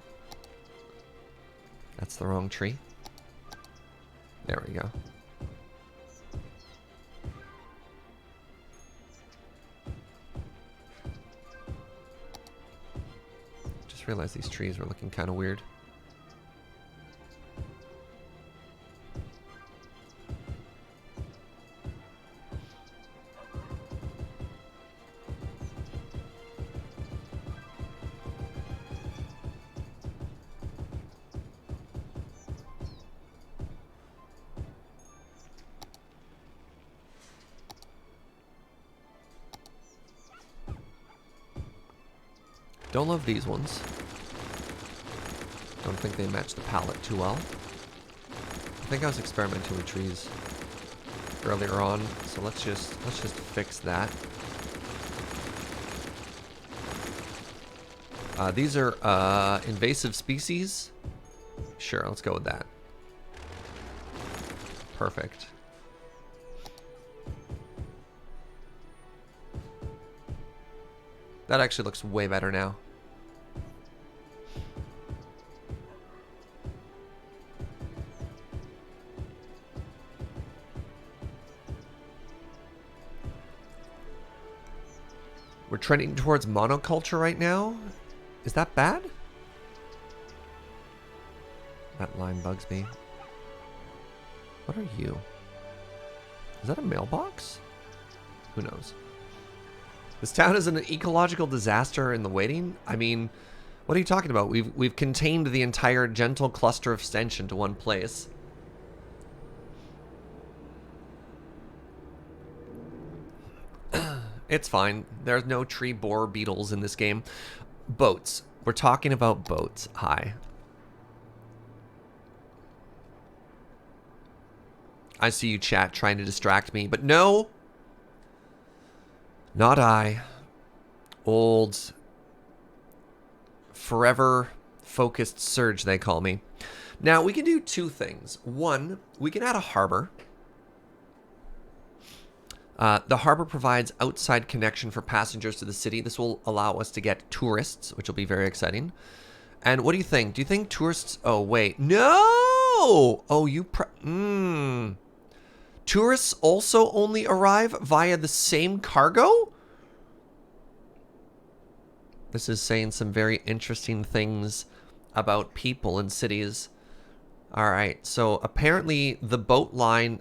That's the wrong tree. There we go. Just realized these trees were looking kind of weird. Don't love these ones. Don't think they match the palette too well. I think I was experimenting with trees earlier on, so let's just fix that. These are invasive species. Sure, let's go with that. Perfect. That actually looks way better now. We're trending towards monoculture right now. Is that bad? That line bugs me. What are you? Is that a mailbox? Who knows? This town is an ecological disaster in the waiting. I mean, what are you talking about? We've contained the entire gentle cluster of stench into one place. It's fine. There's no tree borer beetles in this game. Boats. We're talking about boats. Hi. I see you, chat, trying to distract me, but no. Not I. Old, forever focused surge, they call me. Now, we can do two things. One, we can add a harbor. The harbor provides outside connection for passengers to the city. This will allow us to get tourists, which will be very exciting. And what do you think? Do you think tourists... Oh, wait. No! Oh, you... Tourists also only arrive via the same cargo? This is saying some very interesting things about people in cities. All right, so apparently the boat line...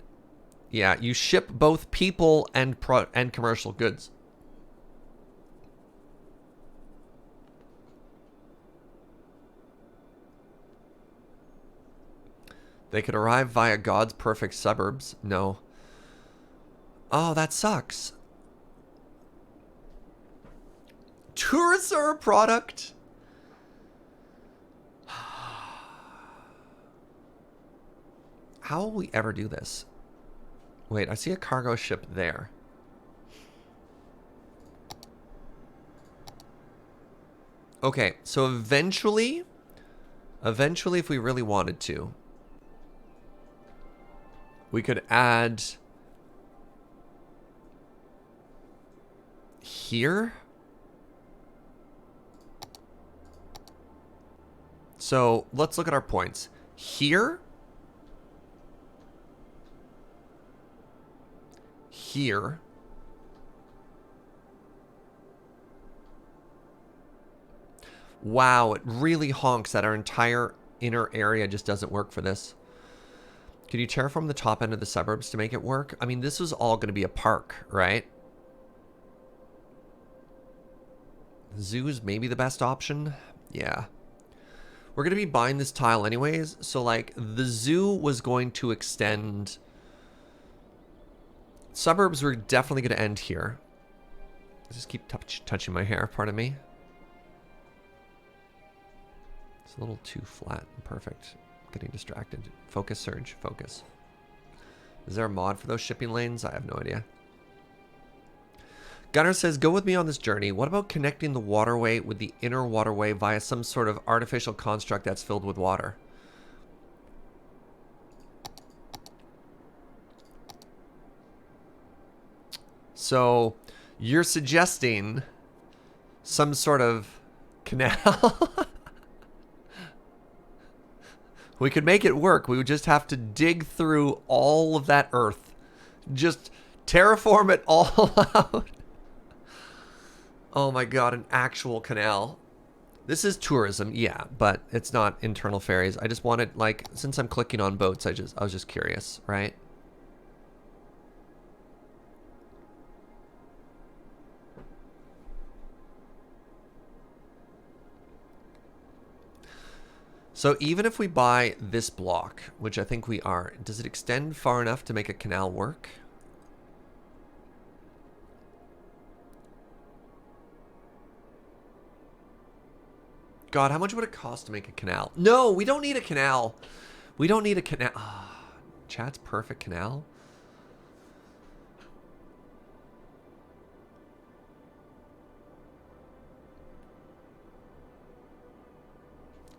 Yeah, you ship both people and commercial goods. They could arrive via God's perfect suburbs. No. Oh, that sucks. Tourists are a product. How will we ever do this? Wait, I see a cargo ship there. Okay, so eventually, if we really wanted to, we could add here. So let's look at our points. Here. Here. Wow, it really honks that our entire inner area just doesn't work for this. Can you terraform the top end of the suburbs to make it work? I mean, this was all going to be a park, right? Zoo is maybe the best option. Yeah. We're going to be buying this tile anyways. So, like, the zoo was going to extend. Suburbs were definitely going to end here. I just keep touching my hair, pardon me. It's a little too flat. Perfect. Getting distracted. Focus, Surge. Focus. Is there a mod for those shipping lanes? I have no idea. Gunnar says, go with me on this journey. What about connecting the waterway with the inner waterway via some sort of artificial construct that's filled with water? So, you're suggesting some sort of canal? We could make it work. We would just have to dig through all of that earth. Just terraform it all out. Oh my god, an actual canal. This is tourism, yeah, but it's not internal ferries. I just wanted, like, since I'm clicking on boats, I was just curious, right? So even if we buy this block, which I think we are, does it extend far enough to make a canal work? God, how much would it cost to make a canal? No, we don't need a canal. We don't need a canal. Oh, chat's perfect canal.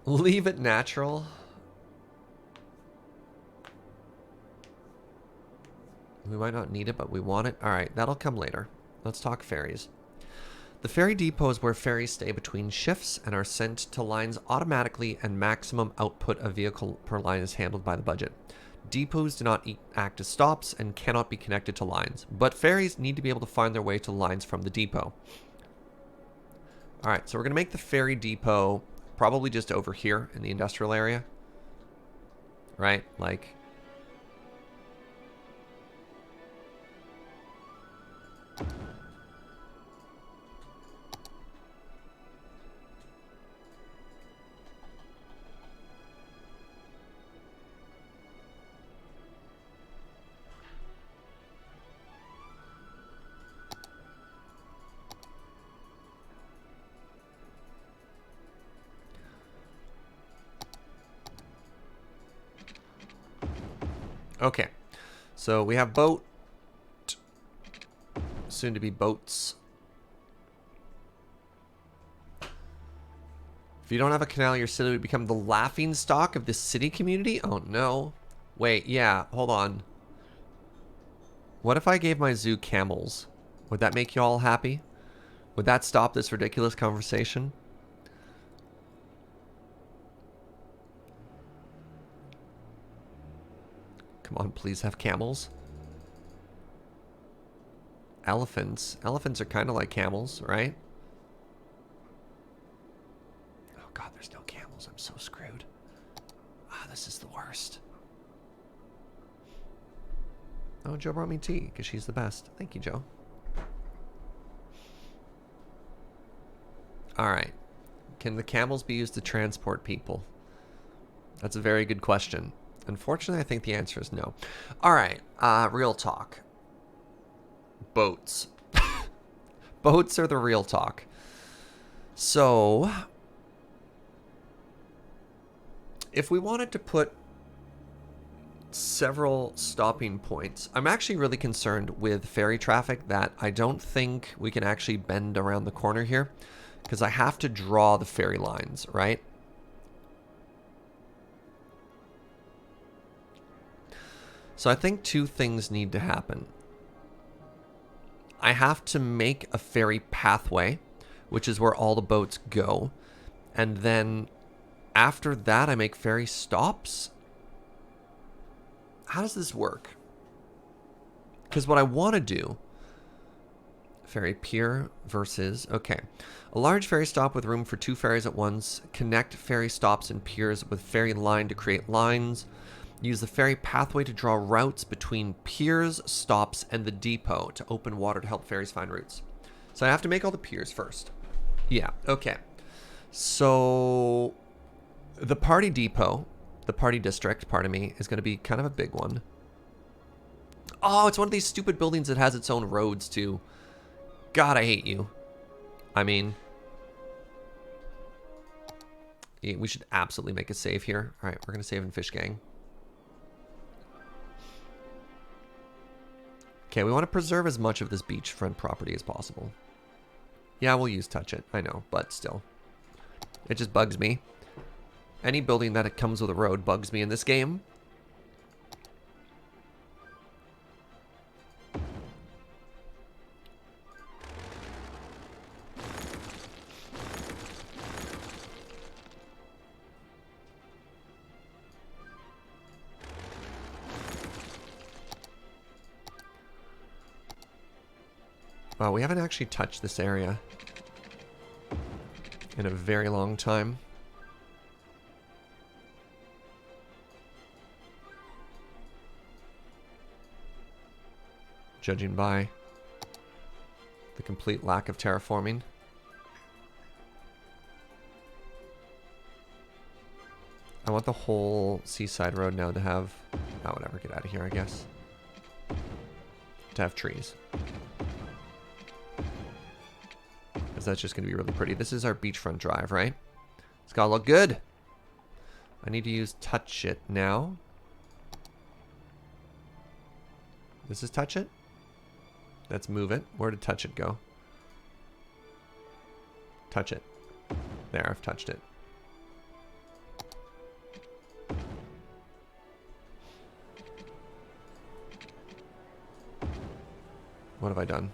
Leave it natural. We might not need it, but we want it. All right, that'll come later. Let's talk ferries. The ferry depot is where ferries stay between shifts and are sent to lines automatically, and maximum output of vehicle per line is handled by the budget. Depots do not act as stops and cannot be connected to lines, but ferries need to be able to find their way to lines from the depot. All right, so we're going to make the ferry depot probably just over here in the industrial area. Right? Like... Okay, so we have boat, soon to be boats. If you don't have a canal, your city would become the laughing stock of the city community? Oh no. Wait, yeah, hold on. What if I gave my zoo camels? Would that make you all happy? Would that stop this ridiculous conversation? Come on, please have camels. Elephants. Elephants are kind of like camels, right? Oh god, there's no camels. I'm so screwed. Ah, this is the worst. Oh, Joe brought me tea, because she's the best. Thank you, Joe. Alright. Can the camels be used to transport people? That's a very good question. Unfortunately, I think the answer is no. All right, real talk. Boats. Boats are the real talk. So, if we wanted to put several stopping points, I'm actually really concerned with ferry traffic that I don't think we can actually bend around the corner here because I have to draw the ferry lines, right? So I think two things need to happen. I have to make a ferry pathway, which is where all the boats go. And then after that, I make ferry stops. How does this work? Because what I want to do, ferry pier versus, okay. A large ferry stop with room for 2 ferries at once. Connect ferry stops and piers with ferry line to create lines. Use the ferry pathway to draw routes between piers, stops, and the depot to open water to help ferries find routes. So I have to make all the piers first. Yeah, okay. So the party depot, the party district, pardon me, is going to be kind of a big one. Oh, it's one of these stupid buildings that has its own roads too. God, I hate you. I mean, we should absolutely make a save here. All right, we're going to save in Fish Gang. Okay, we want to preserve as much of this beachfront property as possible. Yeah, we'll use touch it. I know, but still. It just bugs me. Any building that it comes with a road bugs me in this game. Wow, we haven't actually touched this area in a very long time. Judging by the complete lack of terraforming. I want the whole seaside road now to have... Oh, whatever, get out of here, I guess. To have trees. Because that's just going to be really pretty. This is our beachfront drive, right? It's got to look good. I need to use touch it now. This is touch it. Let's move it. Where did touch it go? Touch it. There, I've touched it. What have I done?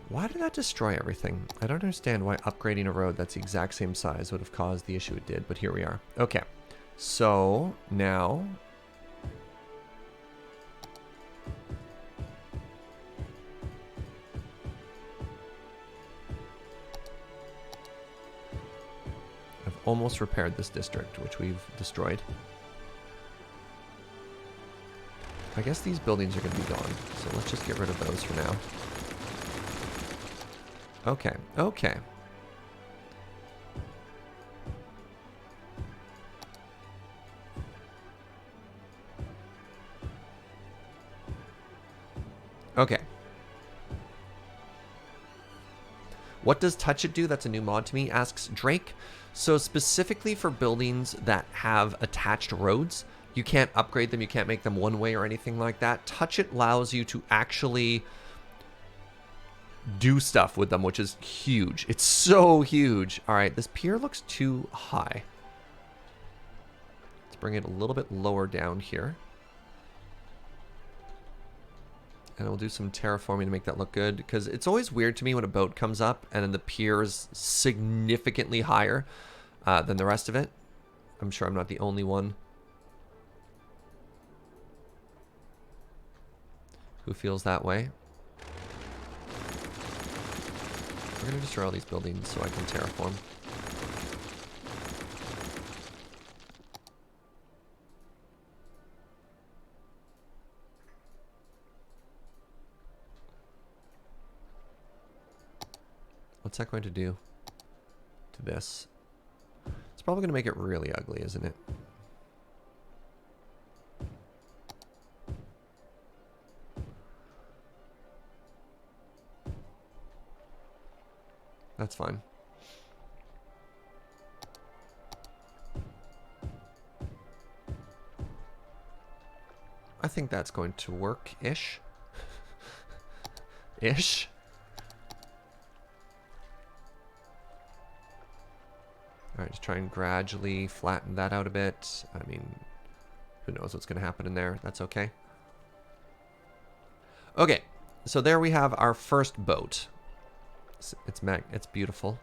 Why did that destroy everything? I don't understand why upgrading a road that's the exact same size would have caused the issue it did, but here we are. Okay, so now... I've almost repaired this district, which we've destroyed. I guess these buildings are going to be gone, so let's just get rid of those for now. Okay, okay. Okay. What does Touch It do? That's a new mod to me, asks Drake. So specifically for buildings that have attached roads, you can't upgrade them, you can't make them one way or anything like that. Touch It allows you to actually do stuff with them, which is huge. It's so huge. All right, this pier looks too high. Let's bring it a little bit lower down here. And we'll do some terraforming to make that look good, because it's always weird to me when a boat comes up and then the pier is significantly higher than the rest of it. I'm sure I'm not the only one who feels that way. We're going to destroy all these buildings so I can terraform. What's that going to do to this? It's probably going to make it really ugly, isn't it? That's fine. I think that's going to work-ish. Ish. Alright, just try and gradually flatten that out a bit. I mean, who knows what's going to happen in there. That's okay. Okay, so there we have our first boat. It's beautiful.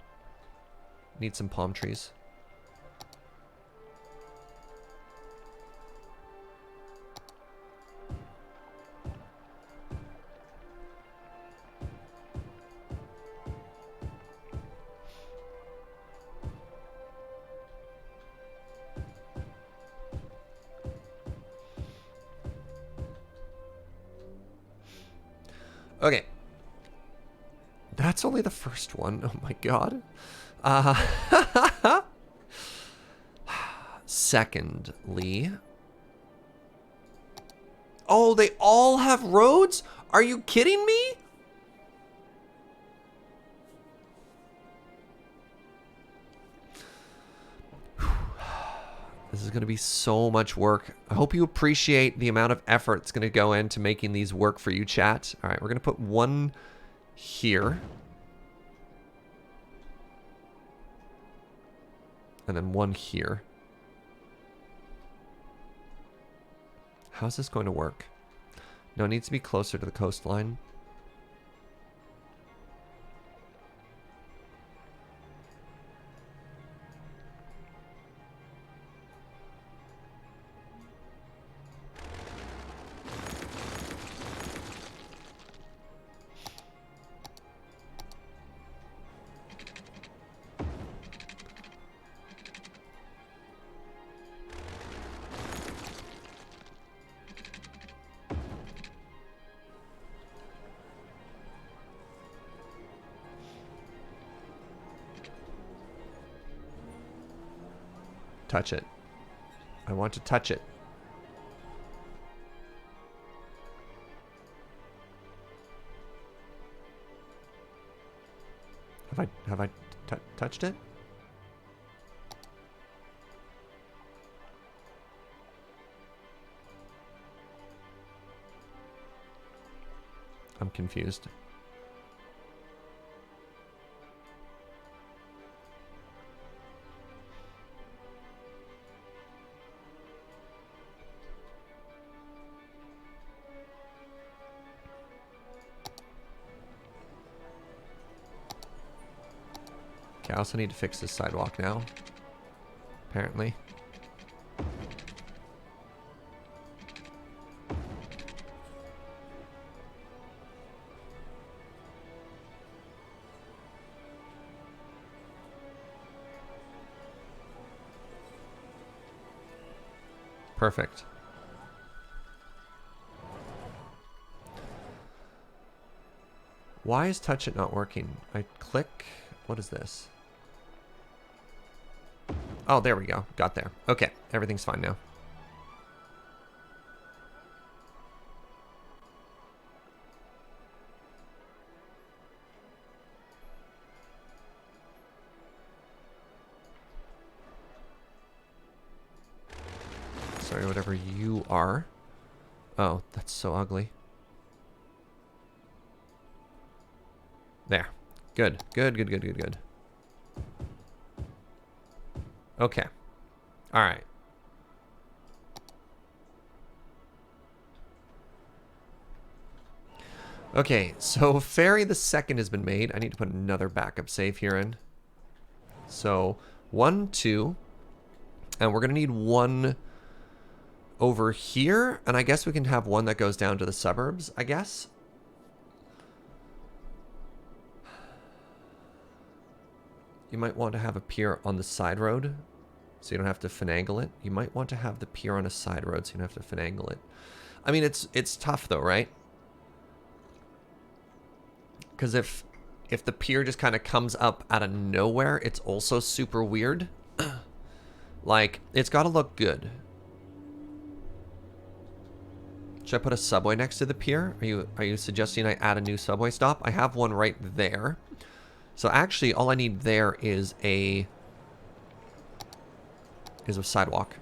Need some palm trees. Okay. That's only the first one. Oh my god. Secondly. Oh, they all have roads? Are you kidding me? This is going to be so much work. I hope you appreciate the amount of effort it's going to go into making these work for you, chat. All right, we're going to put one here. And then one here. How's this going to work? No, it needs to be closer to the coastline. Touch it. I want to touch it. Have I touched it? I'm confused. Okay, I also need to fix this sidewalk now. Apparently. Perfect. Why is touch it not working? I click. What is this? Oh, there we go. Got there. Okay, everything's fine now. Sorry, whatever you are. Oh, that's so ugly. There. Good. Good, good, good, good, good. Okay. All right. Okay, so ferry the second has been made. I need to put another backup save here in. So 1, 2, and we're gonna need one over here, and I guess we can have one that goes down to the suburbs, I guess. You might want to have a pier on the side road, so you don't have to finagle it. You might want to have the pier on a side road, so you don't have to finagle it. I mean, it's tough though, right? Because if if the pier just kind of comes up out of nowhere, it's also super weird. Like, it's got to look good. Should I put a subway next to the pier? Are you suggesting I add a new subway stop? I have one right there. So actually, all I need there is a sidewalk.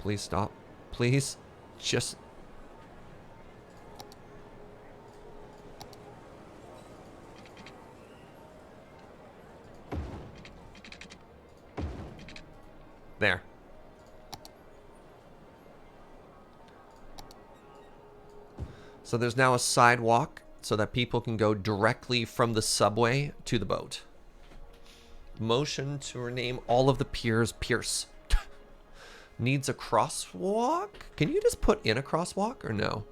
Please stop. Please. Just... There. So there's now a sidewalk so that people can go directly from the subway to the boat. Motion to rename all of the piers Pierce. Needs a crosswalk? Can you just put in a crosswalk or no?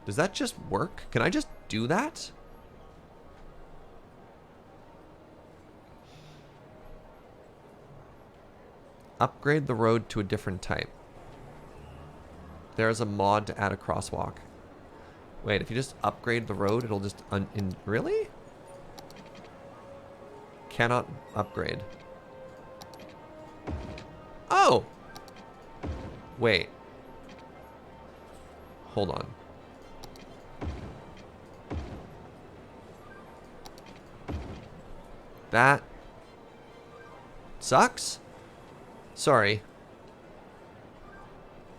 Does that just work? Can I just do that? Upgrade the road to a different type. There's a mod to add a crosswalk. Wait, if you just upgrade the road, it'll just... really? Cannot upgrade. Oh! Wait. Hold on. That... sucks? Sorry.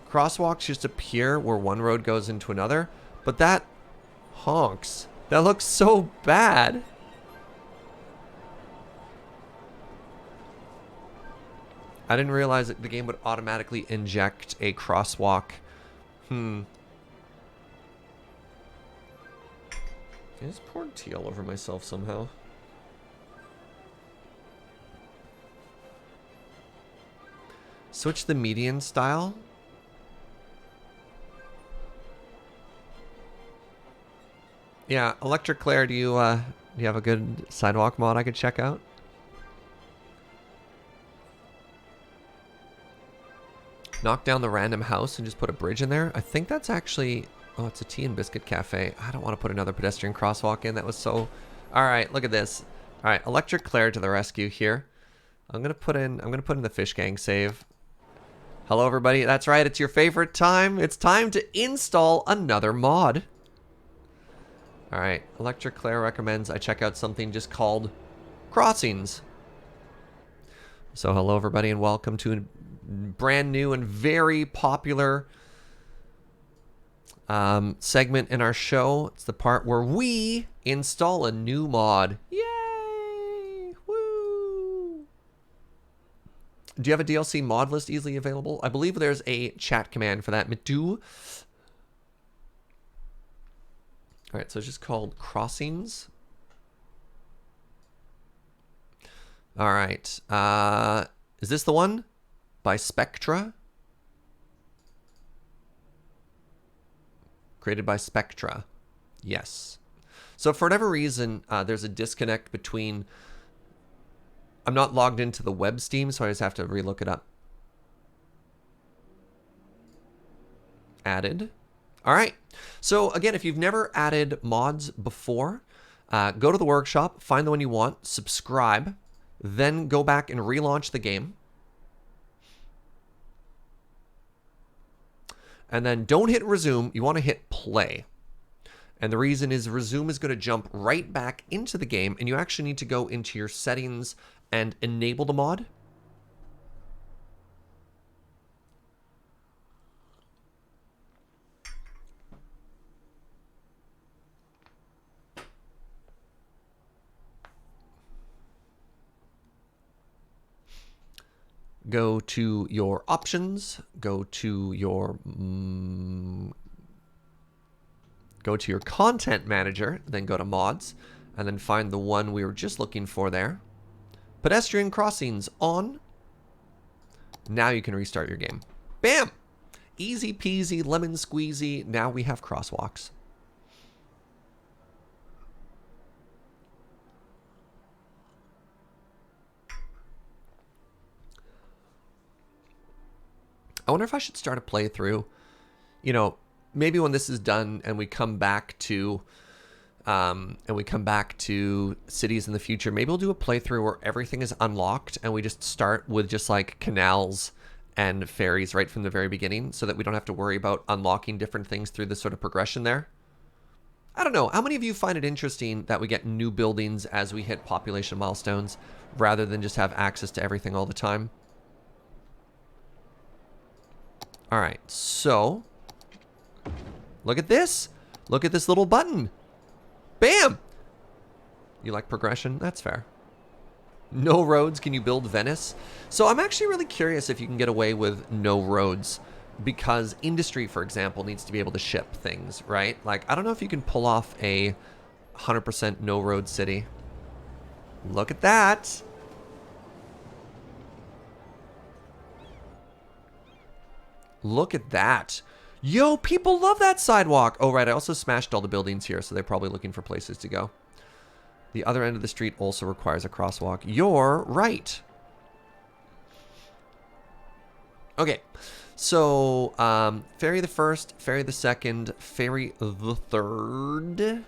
Crosswalks just appear where one road goes into another, but that honks. That looks so bad. I didn't realize that the game would automatically inject a crosswalk. I just poured tea all over myself somehow. Switch the median style. Yeah, Electric Claire, do you have a good sidewalk mod I could check out? Knock down the random house and just put a bridge in there. I think that's actually... oh, it's a tea and biscuit cafe. I don't want to put another pedestrian crosswalk in. That was so... Alright, look at this. Alright, Electric Claire to the rescue here. I'm gonna put in the Fish Gang save. Hello everybody, that's right, it's your favorite time. It's time to install another mod. Alright, Electric Claire recommends I check out something just called Crossings. So hello everybody and welcome to a brand new and very popular segment in our show. It's the part where we install a new mod. Yay! Woo! Do you have a DLC mod list easily available? I believe there's a chat command for that. Mitu. Alright, so it's just called Crossings. Alright. Is this the one? By Spectra? Created by Spectra. Yes. So for whatever reason, there's a disconnect between... I'm not logged into the web Steam, so I just have to relook it up. Added. All right. So again, if you've never added mods before, go to the workshop, find the one you want, subscribe, then go back and relaunch the game. And then don't hit resume. You want to hit play. And the reason is resume is going to jump right back into the game, and you actually need to go into your settings and enable the mod. Go to your options, go to your content manager, then go to mods, and then find the one we were just looking for there. Pedestrian crossings on. Now you can restart your game. Bam! Easy peasy, lemon squeezy. Now we have crosswalks. I wonder if I should start a playthrough, you know, maybe when this is done and we come back to cities in the future, maybe we'll do a playthrough where everything is unlocked and we just start with just like canals and ferries right from the very beginning so that we don't have to worry about unlocking different things through this sort of progression there. I don't know. How many of you find it interesting that we get new buildings as we hit population milestones rather than just have access to everything all the time? All right, so look at this. Look at this little button. Bam! You like progression? That's fair. No roads. Can you build Venice? So I'm actually really curious if you can get away with no roads, because industry, for example, needs to be able to ship things, right? Like, I don't know if you can pull off a 100% no road city. Look at that. Look at that. Yo, people love that sidewalk. Oh, right. I also smashed all the buildings here, so they're probably looking for places to go. The other end of the street also requires a crosswalk. You're right. Okay. So, ferry the first, ferry the second, ferry the third.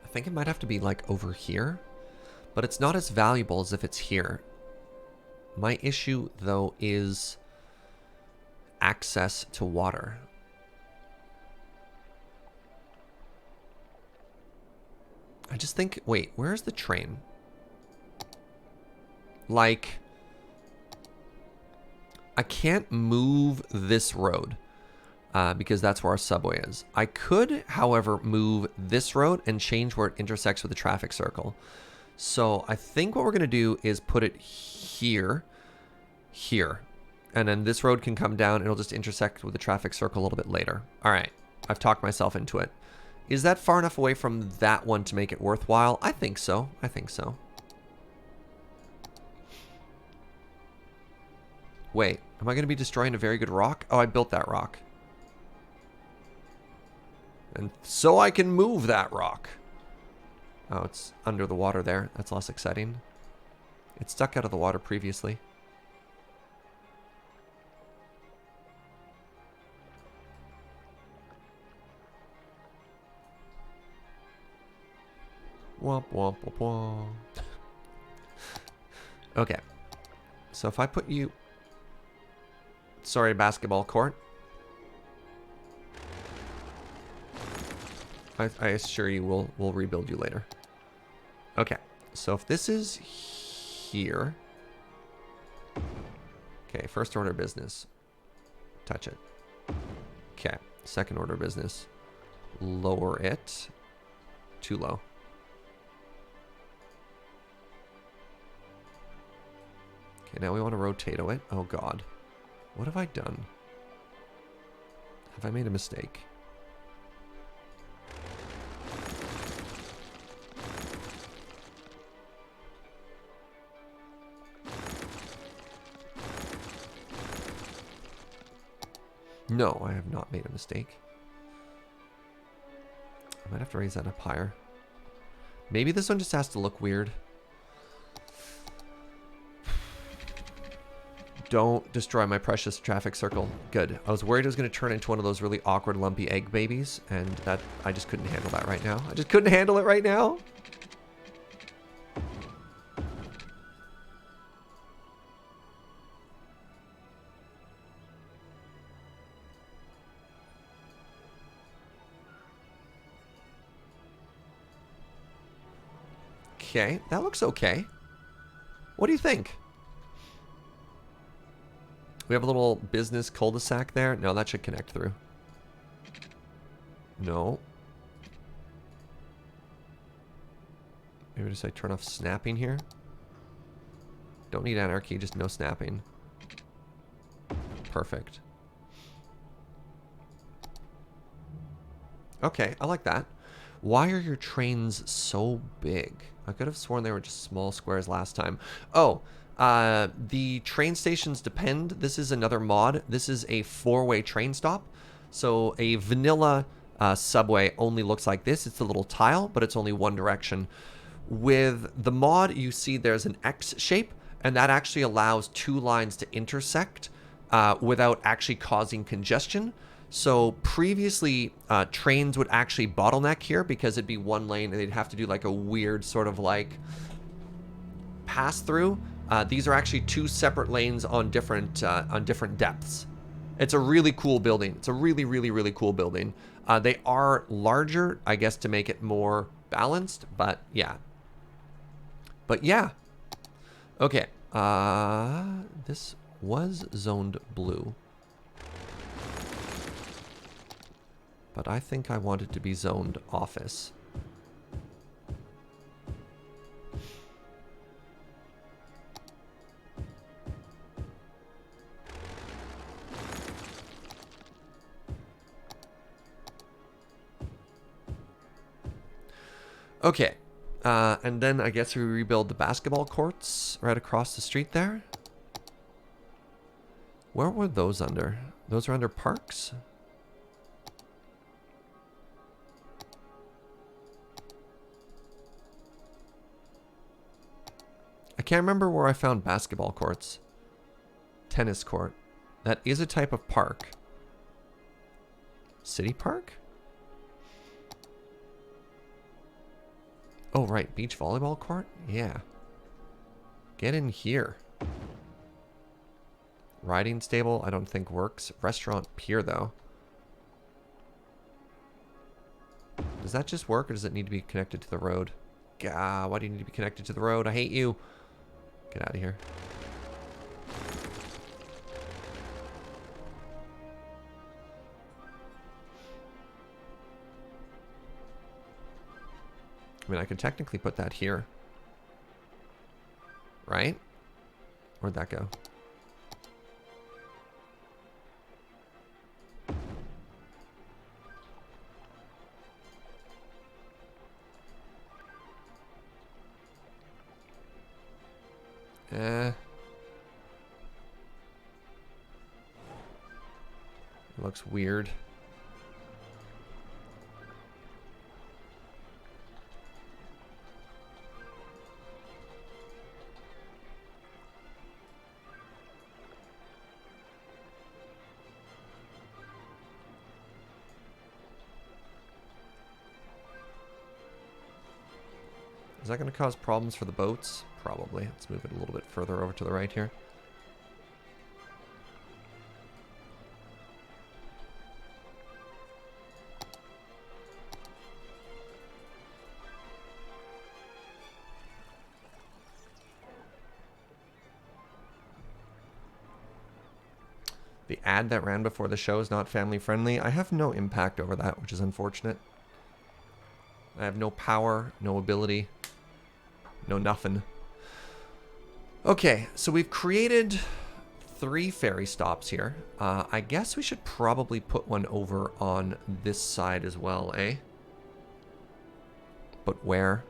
I think it might have to be like over here, but it's not as valuable as if it's here. My issue though is access to water. I just think, wait, where's the train? Like, I can't move this road. Because that's where our subway is. I could, however, move this road and change where it intersects with the traffic circle. So I think what we're going to do is put it here, here. And then this road can come down. It'll just intersect with the traffic circle a little bit later. All right. I've talked myself into it. Is that far enough away from that one to make it worthwhile? I think so. I think so. Wait, am I going to be destroying a very good rock? Oh, I built that rock. And so I can move that rock. Oh, it's under the water there. That's less exciting. It stuck out of the water previously. Womp womp womp womp. Okay. So if I put you... Sorry, basketball court. I assure you we'll rebuild you later. Okay, so if this is here. Okay, first order business. Touch it. Okay, second order business. Lower it. Too low. Okay, now we want to rotato it. Oh god. What have I done? Have I made a mistake? No, I have not made a mistake. I might have to raise that up higher. Maybe this one just has to look weird. Don't destroy my precious traffic circle. Good. I was worried it was going to turn into one of those really awkward lumpy egg babies, and that I just couldn't handle that right now. I just couldn't handle it right now. Okay, that looks okay. What do you think? We have a little business cul-de-sac there. No, that should connect through. No. Maybe just turn off snapping here. Don't need anarchy, just no snapping. Perfect. Okay, I like that. Why are your trains so big? I could have sworn they were just small squares last time. Oh, the train stations depend. This is another mod. This is a 4-way train stop. So a vanilla subway only looks like this. It's a little tile, but it's only one direction. With the mod, you see there's an X shape, and that actually allows 2 lines to intersect without actually causing congestion. So previously, trains would actually bottleneck here because it'd be one lane and they'd have to do like a weird sort of like pass through. These are actually 2 separate lanes on different depths. It's a really cool building. It's a really, really, really cool building. They are larger, I guess, to make it more balanced, but yeah. But yeah. Okay. This was zoned blue. But I think I want it to be zoned office. Okay. And then I guess we rebuild the basketball courts right across the street there. Where were those under? Those are under parks? I can't remember where I found basketball courts. Tennis court. That is a type of park. City park? Oh, right. Beach volleyball court? Yeah. Get in here. Riding stable, I don't think works. Restaurant pier, though. Does that just work, or does it need to be connected to the road? Gah, why do you need to be connected to the road? I hate you. Get out of here. I mean, I could technically put that here. Right? Where'd that go? Looks weird. Is that going to cause problems for the boats? Probably. Let's move it a little bit further over to the right here. The ad that ran before the show is not family friendly. I have no impact over that, which is unfortunate. I have no power, no ability, no nothing. Okay, so we've created 3 ferry stops here. I guess we should probably put one over on this side as well, eh? But where?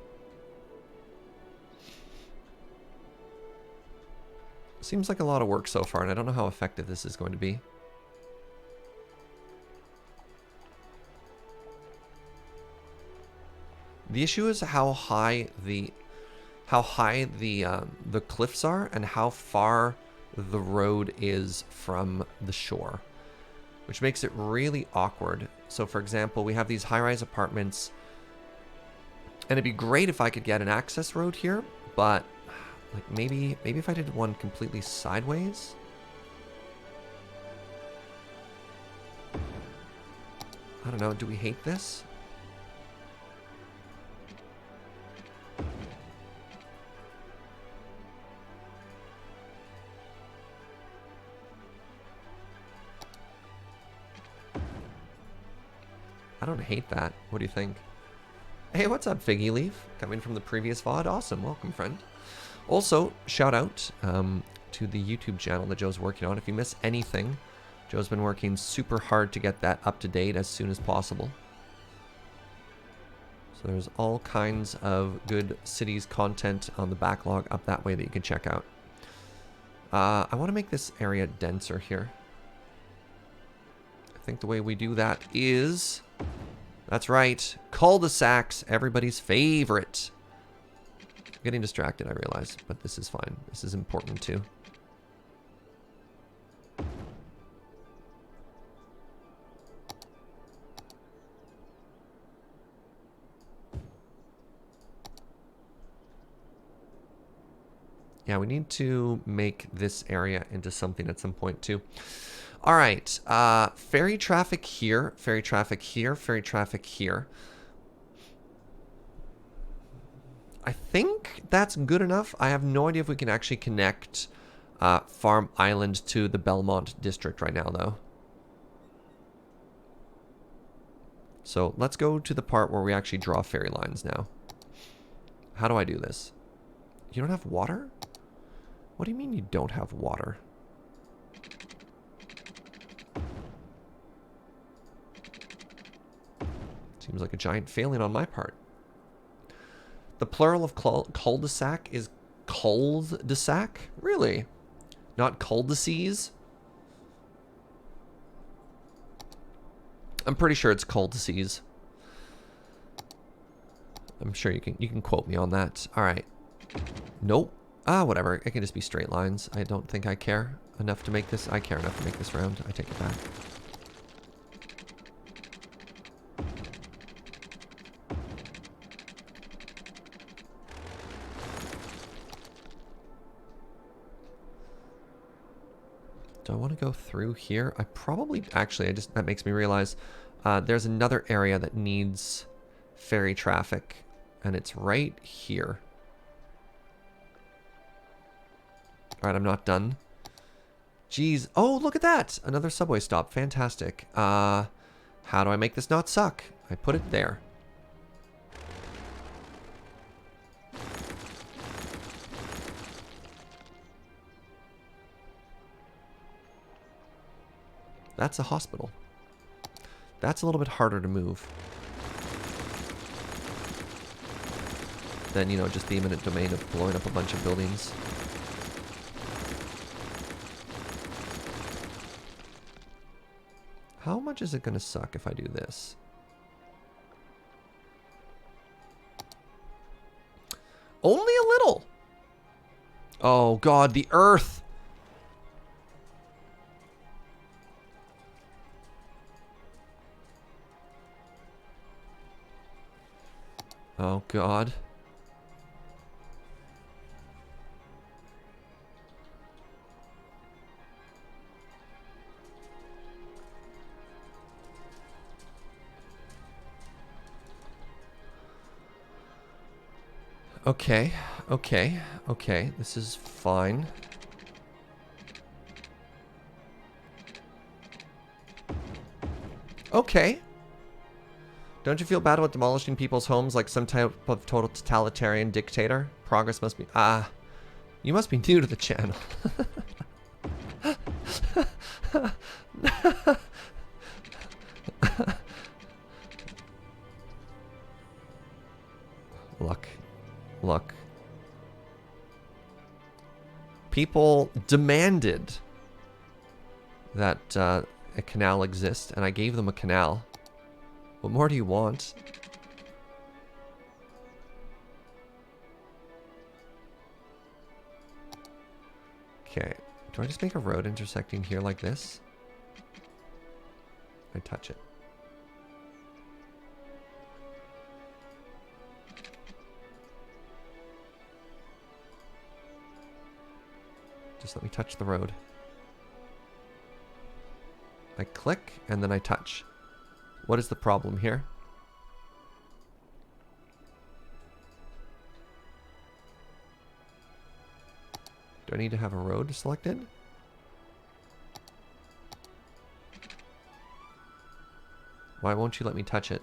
Seems like a lot of work so far, and I don't know how effective this is going to be. The issue is how high the cliffs are and how far the road is from the shore, which makes it really awkward. So for example, we have these high-rise apartments, and it'd be great if I could get an access road here, but like maybe if I did one completely sideways. I don't know, do we hate this? I don't hate that. What do you think? Hey, what's up, Figgy Leaf? Coming from the previous VOD. Awesome. Welcome, friend. Also, shout out to the YouTube channel that Joe's working on. If you miss anything, Joe's been working super hard to get that up to date as soon as possible. So there's all kinds of good cities content on the backlog up that way that you can check out. I want to make this area denser here. I think the way we do that is... That's right. Cul-de-sacs, everybody's favorite. I'm getting distracted, I realize, but this is fine. This is important too. Yeah, we need to make this area into something at some point too. All right, ferry traffic here, ferry traffic here, ferry traffic here. I think that's good enough. I have no idea if we can actually connect Farm Island to the Belmont district right now, though. So let's go to the part where we actually draw ferry lines now. How do I do this? You don't have water? What do you mean you don't have water? Seems like a giant failing on my part. The plural of cul-de-sac is cul-de-sac? Really? Not cul-de-sacs? I'm pretty sure it's cul-de-sacs. I'm sure you can quote me on that. All right. Nope. Ah, whatever. It can just be straight lines. I don't think I care enough to make this. I care enough to make this round. I take it back. Do I want to go through here? I probably, actually, that makes me realize there's another area that needs ferry traffic, and it's right here. All right, I'm not done. Jeez. Oh, look at that. Another subway stop. Fantastic. How do I make this not suck? I put it there. That's a hospital. That's a little bit harder to move than, you know, just the imminent domain of blowing up a bunch of buildings. How much is it going to suck if I do this? Only a little. Oh, God, the earth. Oh, God. Okay, okay, okay. This is fine. Okay. Don't you feel bad about demolishing people's homes like some type of total totalitarian dictator? Progress must be... Ah, you must be new to the channel. Look. People demanded that a canal exist, and I gave them a canal. What more do you want? Okay. Do I just make a road intersecting here like this? I touch it. Just let me touch the road. I click, and then I touch. What is the problem here? Do I need to have a road selected? Why won't you let me touch it?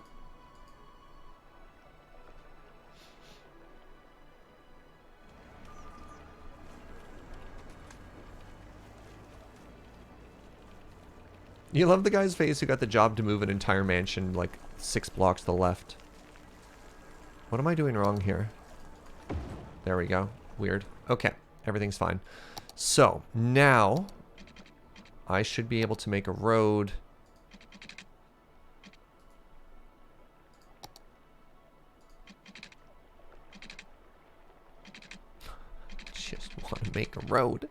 You love the guy's face who got the job to move an entire mansion like 6 blocks to the left. What am I doing wrong here? There we go. Weird. Okay. Everything's fine. So, now I should be able to make a road. Just want to make a road.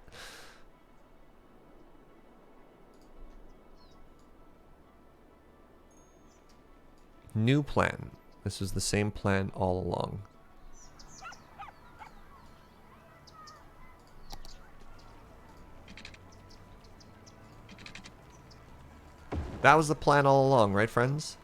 New plan. This was the same plan all along. That was the plan all along, right, friends?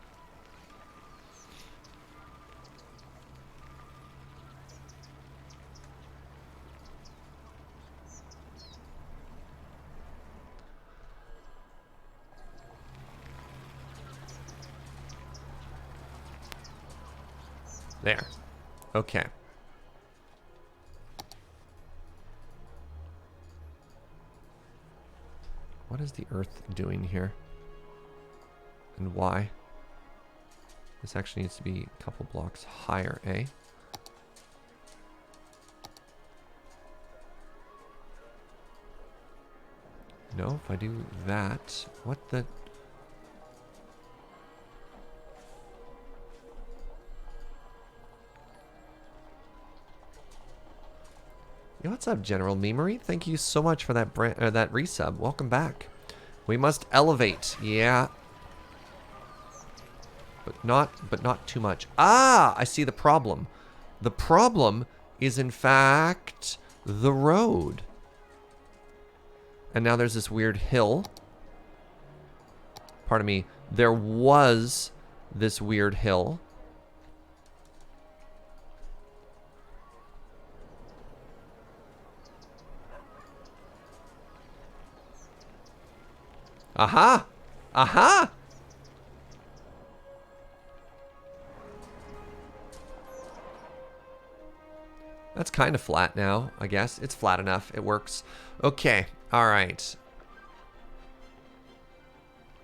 There. Okay. What is the Earth doing here? And why? This actually needs to be a couple blocks higher, eh? No, if I do that, what the... Yo, what's up, General Memery? Thank you so much for that that resub. Welcome back. We must elevate. Yeah. But not too much. Ah, I see the problem. The problem is in fact the road. And now there's this weird hill. Pardon me. There was this weird hill. Aha! Aha! That's kind of flat now, I guess. It's flat enough. It works. Okay. All right.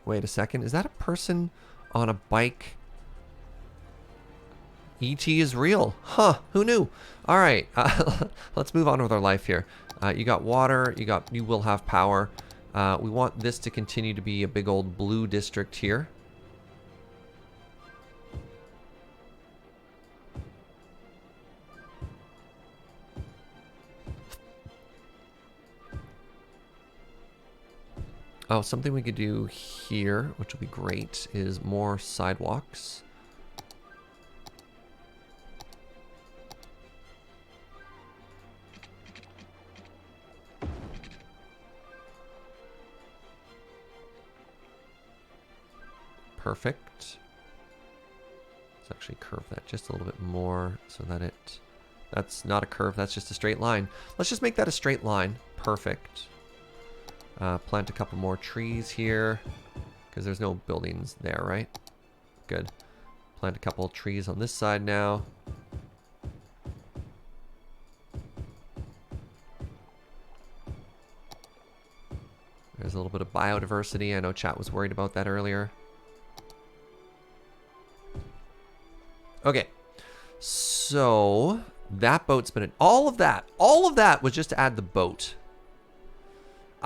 Wait a second. Is that a person on a bike? E.T. is real. Huh. Who knew? All right. Let's move on with our life here. You got water. You will have power. We want this to continue to be a big old blue district here. Oh, something we could do here, which would be great, is more sidewalks. Perfect. Let's actually curve that just a little bit more so that it... That's not a curve, that's just a straight line. Let's just make that a straight line. Perfect. Plant a couple more trees here, because there's no buildings there, right? Good. Plant a couple of trees on this side now. There's a little bit of biodiversity. I know chat was worried about that earlier. Okay. So, that boat's been... all of that was just to add the boat.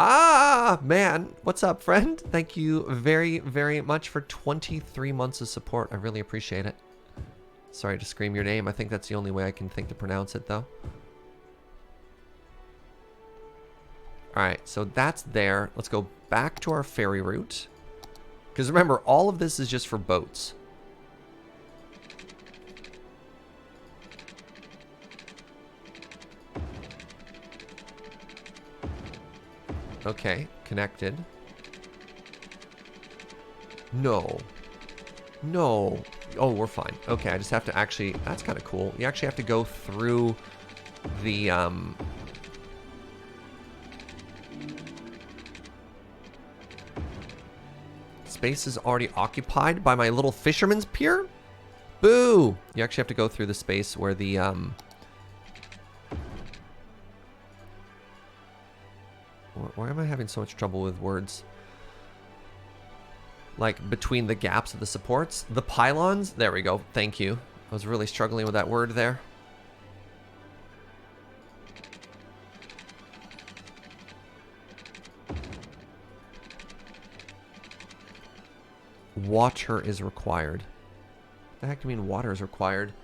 Ah, man. What's up, friend? Thank you very, very much for 23 months of support. I really appreciate it. Sorry to scream your name. I think that's the only way I can think to pronounce it, though. Alright, so that's there. Let's go back to our ferry route. Because remember, all of this is just for boats. Okay, connected. No. No. Oh, we're fine. Okay, I just have to actually... That's kind of cool. You actually have to go through the... Space is already occupied by my little fisherman's pier? Boo! You actually have to go through the space where the... Why am I having so much trouble with words? Like, between the gaps of the supports? The pylons? There we go. Thank you. I was really struggling with that word there. Water is required. What the heck do you mean water is required?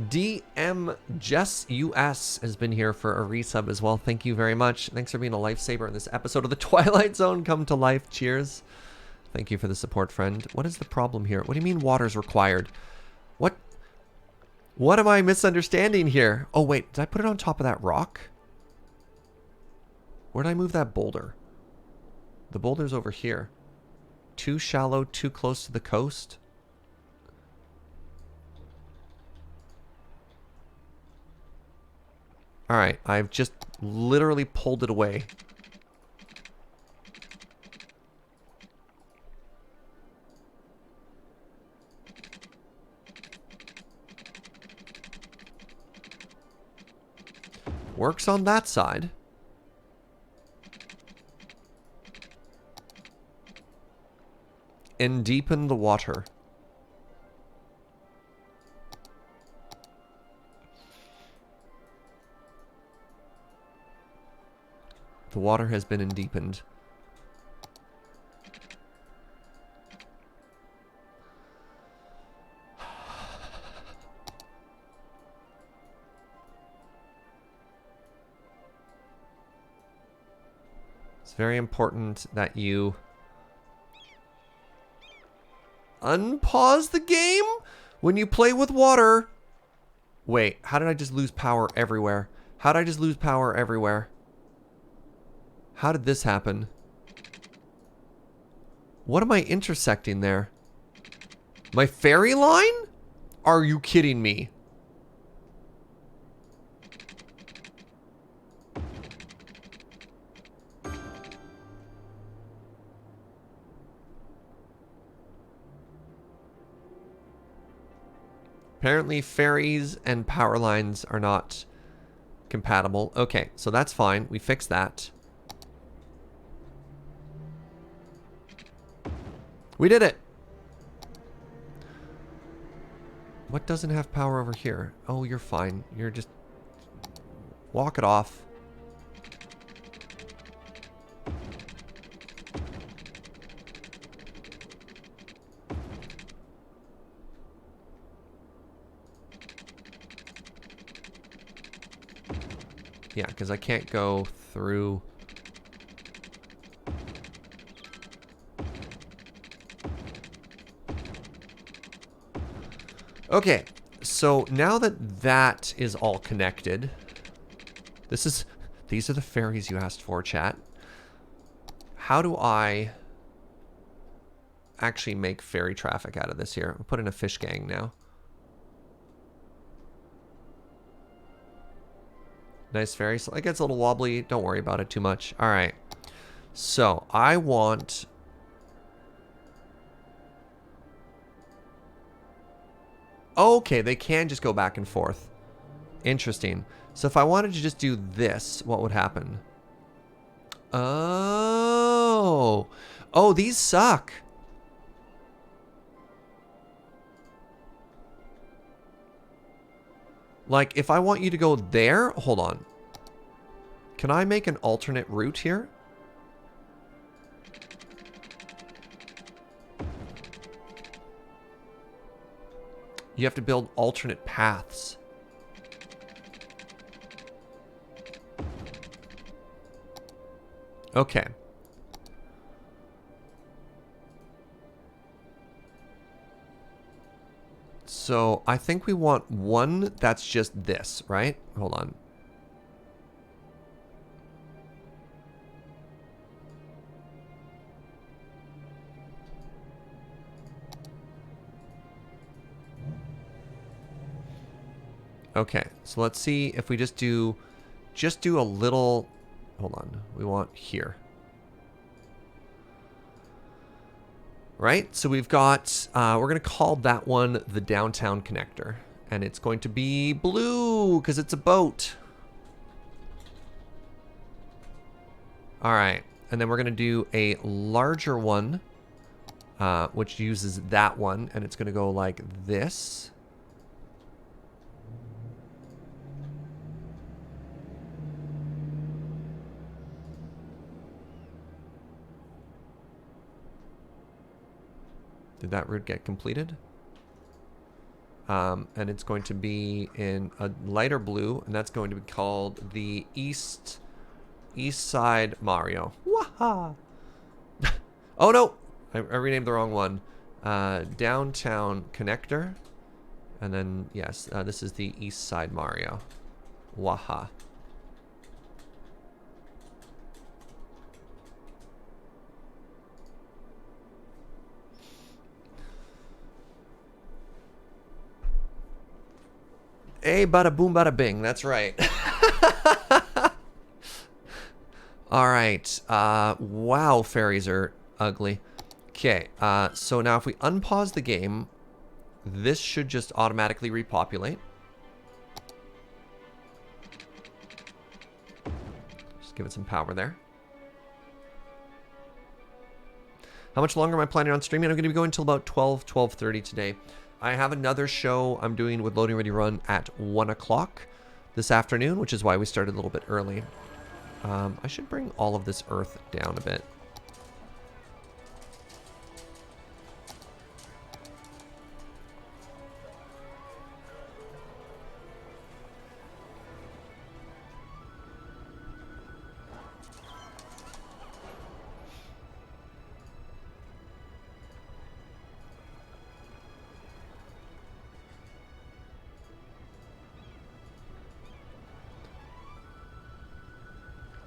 DM Jess US has been here for a resub as well. Thank you very much. Thanks for being a lifesaver in this episode of the Twilight Zone come to life. Cheers. Thank you for the support, friend. What is the problem here? What do you mean water is required? What am I misunderstanding here? Oh, wait. Did I put it on top of that rock? Where did I move that boulder? The boulder's over here. Too shallow, too close to the coast. Alright, I've just literally pulled it away. Works on that side. And deepen the water. The water has been deepened. It's very important that you unpause the game when you play with water. Wait, how did I just lose power everywhere? How did I just lose power everywhere? How did this happen? What am I intersecting there? My ferry line? Are you kidding me? Apparently ferries and power lines are not compatible. Okay, so that's fine. We fixed that. We did it! What doesn't have power over here? Oh, you're fine. You're just... walk it off. Yeah, because I can't go through... Okay, so now that that is all connected, these are the ferries you asked for, chat. How do I actually make ferry traffic out of this here? I'll put in a fish gang now. Nice ferry. So it gets a little wobbly. Don't worry about it too much. All right. So I want... Okay, they can just go back and forth. Interesting. So if I wanted to just do this, what would happen? Oh. Oh, these suck. Like, if I want you to go there, hold on. Can I make an alternate route here? You have to build alternate paths. Okay. So I think we want one that's just this, right? Hold on. Okay, so let's see if we just do a little, hold on, we want here. Right, so we've got, we're gonna call that one the downtown connector. And it's going to be blue, because it's a boat. All right, and then we're gonna do a larger one, which uses that one, and it's gonna go like this. Did that route get completed? And it's going to be in a lighter blue, and that's going to be called the East Side Mario. Waha! Oh no! I renamed the wrong one. Downtown Connector. And then, yes, this is the East Side Mario. Waha. Hey, bada boom, bada bing. That's right. All right. Wow, fairies are ugly. Okay. So now if we unpause the game, this should just automatically repopulate. Just give it some power there. How much longer am I planning on streaming? I'm going to be going until about 12:30 today. I have another show I'm doing with Loading Ready Run at 1 o'clock this afternoon, which is why we started a little bit early. I should bring all of this earth down a bit.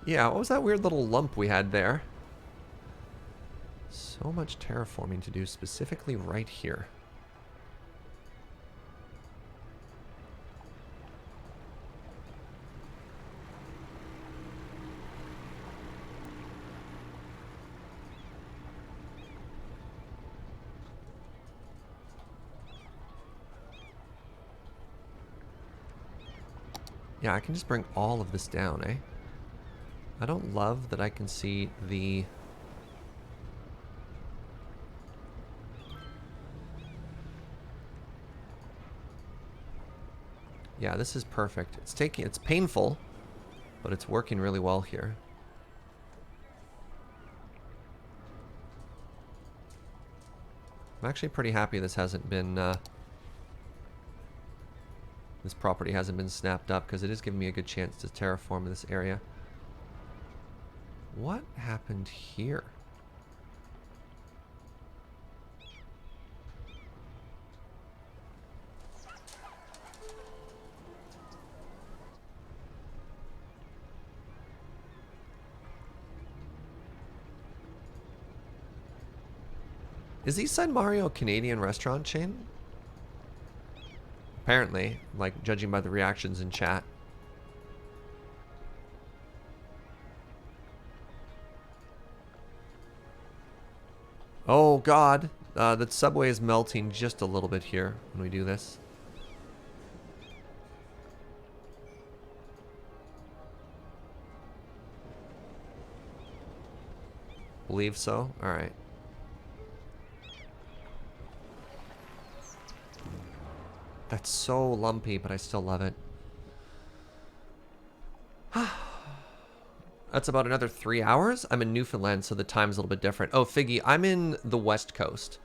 Yeah, what was that weird little lump we had there? So much terraforming to do specifically right here. Yeah, I can just bring all of this down, eh? I don't love that I can see the... Yeah, this is perfect. It's painful, but it's working really well here. I'm actually pretty happy this hasn't been, this property hasn't been snapped up, because it is giving me a good chance to terraform this area. What happened here? Is Eastside Mario a Canadian restaurant chain? Apparently, like judging by the reactions in chat. Oh god, the subway is melting just a little bit here when we do this. Believe so? Alright. That's so lumpy, but I still love it. That's about another 3 hours. I'm in Newfoundland, so the time's a little bit different. Oh, Figgy, I'm in the West Coast.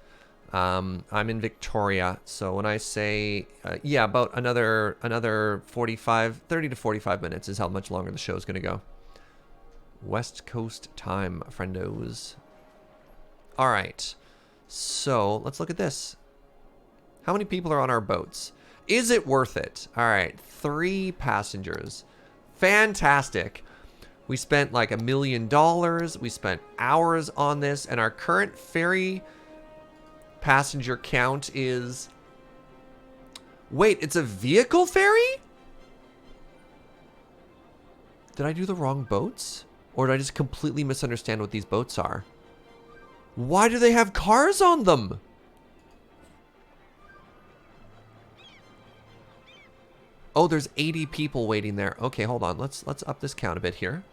I'm in Victoria, so when I say, yeah, about another 30 to 45 minutes is how much longer the show's gonna go. West Coast time, friendos. All right, so let's look at this. How many people are on our boats? Is it worth it? All right, 3 passengers. Fantastic. We spent like $1 million. We spent hours on this, and our current ferry passenger count is... Wait, it's a vehicle ferry? Did I do the wrong boats? Or did I just completely misunderstand what these boats are? Why do they have cars on them? Oh, there's 80 people waiting there. Okay, hold on. Let's up this count a bit here.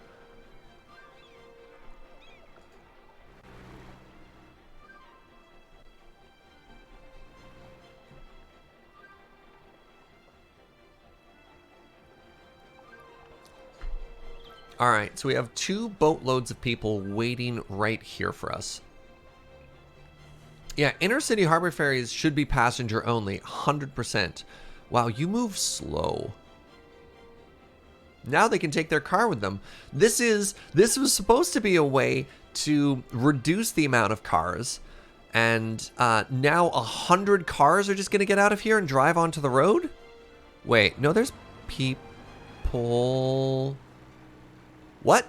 All right, so we have 2 boatloads of people waiting right here for us. Yeah, inner city harbor ferries should be passenger only, 100%. Wow, you move slow. Now they can take their car with them. This was supposed to be a way to reduce the amount of cars, and now 100 cars are just gonna get out of here and drive onto the road? Wait, no, there's people. What?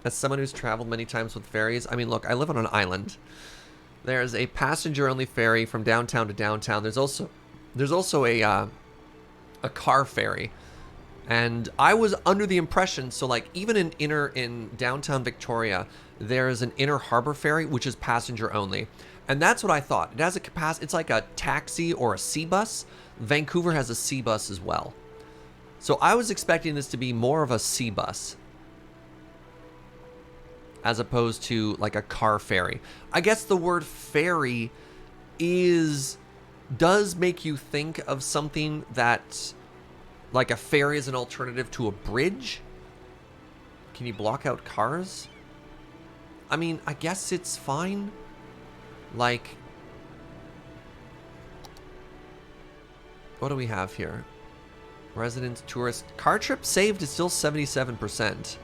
As someone who's traveled many times with ferries, I mean, look, I live on an island. There's a passenger-only ferry from downtown to downtown. There's also a car ferry, and I was under the impression, so like even in downtown Victoria, there is an inner harbor ferry which is passenger only, and that's what I thought. It has a capacity. It's like a taxi or a sea bus. Vancouver has a sea bus as well, so I was expecting this to be more of a sea bus as opposed to like a car ferry. I guess the word ferry does make you think of something that, like a ferry is an alternative to a bridge. Can you block out cars? I mean, I guess it's fine. Like, what do we have here? Residents, tourists. Car trip saved is still 77%.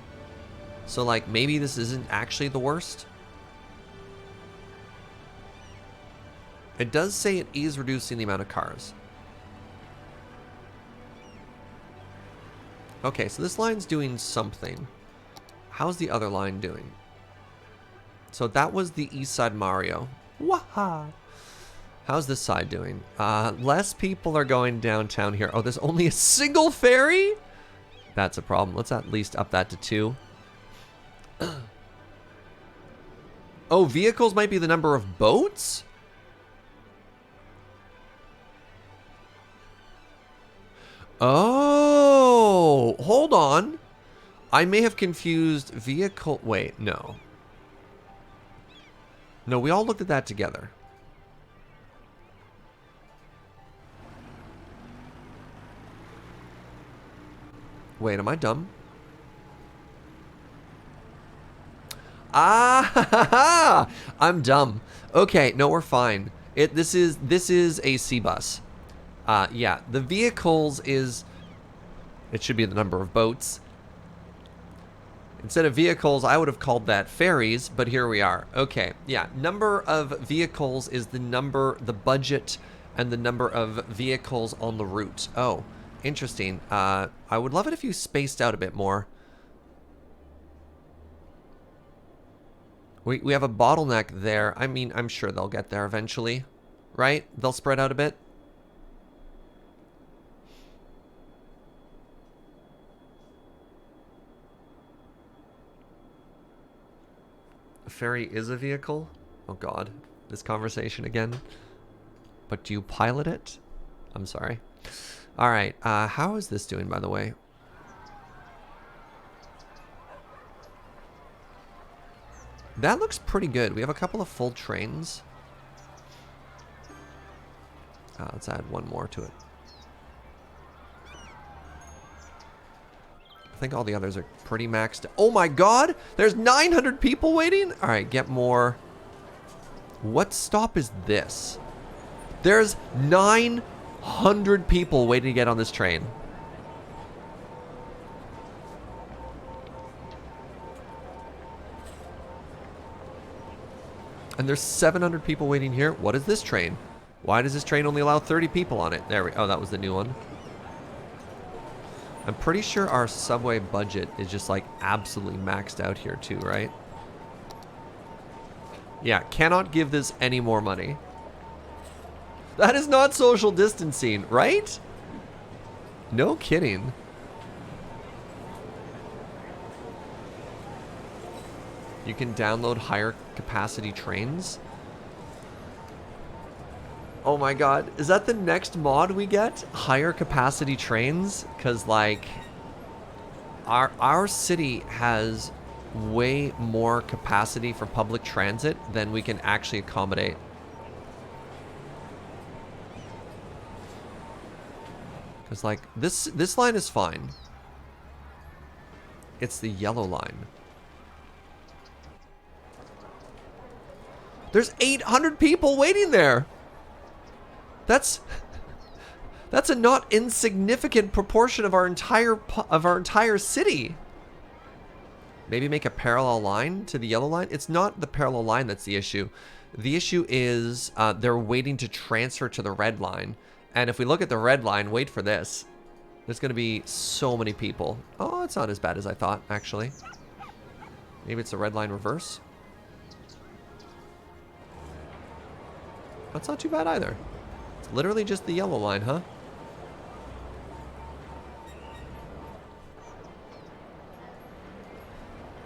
So like maybe this isn't actually the worst. It does say it is reducing the amount of cars. Okay, so this line's doing something. How's the other line doing? So that was the East Side Mario. Waha! How's this side doing? Less people are going downtown here. Oh, there's only a single ferry? That's a problem. Let's at least up that to 2. Oh, vehicles might be the number of boats? Oh, hold on. I may have confused vehicle. Wait, no. No, we all looked at that together. Wait, am I dumb? Ah, I'm dumb. Okay, no, we're fine. This is a sea bus. Yeah, the vehicles is, it should be the number of boats. Instead of vehicles, I would have called that ferries, but here we are. Okay, yeah, number of vehicles is the budget, and the number of vehicles on the route. Oh, interesting. I would love it if you spaced out a bit more. We have a bottleneck there. I mean, I'm sure they'll get there eventually, right? They'll spread out a bit. A ferry is a vehicle? Oh God, this conversation again. But do you pilot it? I'm sorry. All right, how is this doing, by the way? That looks pretty good. We have a couple of full trains. Let's add one more to it. I think all the others are pretty maxed. Oh my God! There's 900 people waiting? All right, get more. What stop is this? There's 900 people waiting to get on this train. And there's 700 people waiting here. What is this train? Why does this train only allow 30 people on it? There we, oh, that was the new one. I'm pretty sure our subway budget is just like absolutely maxed out here too, right? Yeah, cannot give this any more money. That is not social distancing, right? No kidding. You can download higher capacity trains. Oh my God, is that the next mod we get? Higher capacity trains? Because like, our city has way more capacity for public transit than we can actually accommodate. Because like, this line is fine. It's the yellow line. There's 800 people waiting there. That's a not insignificant proportion of our entire city. Maybe make a parallel line to the yellow line. It's not the parallel line that's the issue. The issue is they're waiting to transfer to the red line. And if we look at the red line, wait for this. There's going to be so many people. Oh, it's not as bad as I thought, actually. Maybe it's the red line reverse. That's not too bad either. It's literally just the yellow line, huh?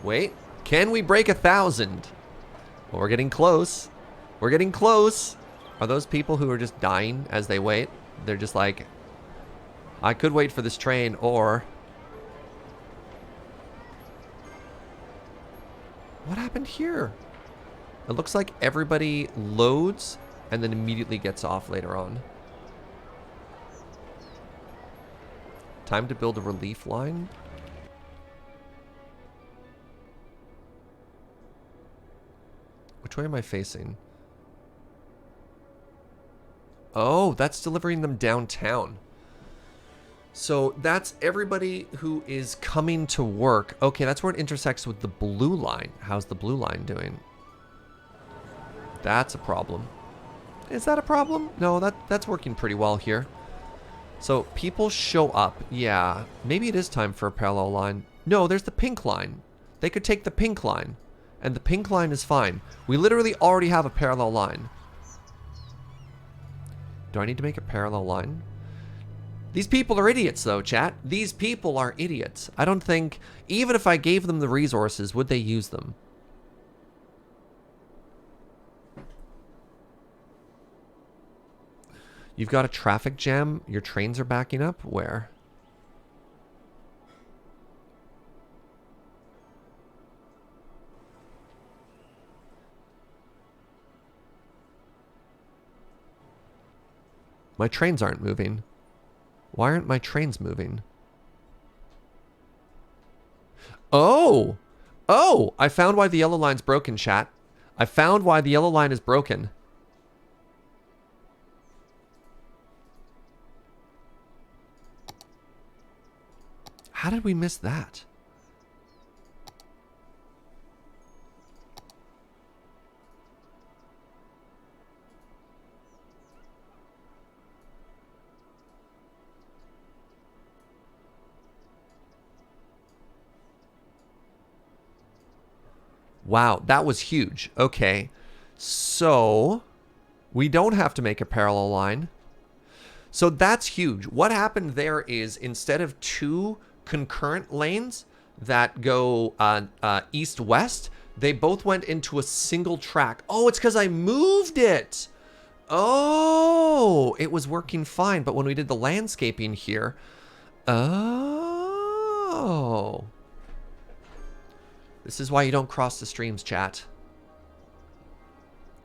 Wait, can we break 1,000? Well, we're getting close. We're getting close. Are those people who are just dying as they wait? They're just like, I could wait for this train, or... What happened here? It looks like everybody loads and then immediately gets off later on. Time to build a relief line. Which way am I facing? Oh, that's delivering them downtown. So that's everybody who is coming to work. Okay, that's where it intersects with the blue line. How's the blue line doing? That's a problem. Is that a problem? No, that's working pretty well here. So people show up. Yeah, maybe it is time for a parallel line. No, there's the pink line. They could take the pink line. And the pink line is fine. We literally already have a parallel line. Do I need to make a parallel line? These people are idiots, though, chat. These people are idiots. I don't think, even if I gave them the resources, would they use them? You've got a traffic jam. Your trains are backing up. Where? My trains aren't moving. Why aren't my trains moving? Oh! Oh! I found why the yellow line's broken, chat. I found why the yellow line is broken. How did we miss that? Wow, that was huge. Okay, so we don't have to make a parallel line. So that's huge. What happened there is instead of two concurrent lanes that go east-west, they both went into a single track. Oh, it's because I moved it. Oh, it was working fine. But when we did the landscaping here, oh. This is why you don't cross the streams, chat.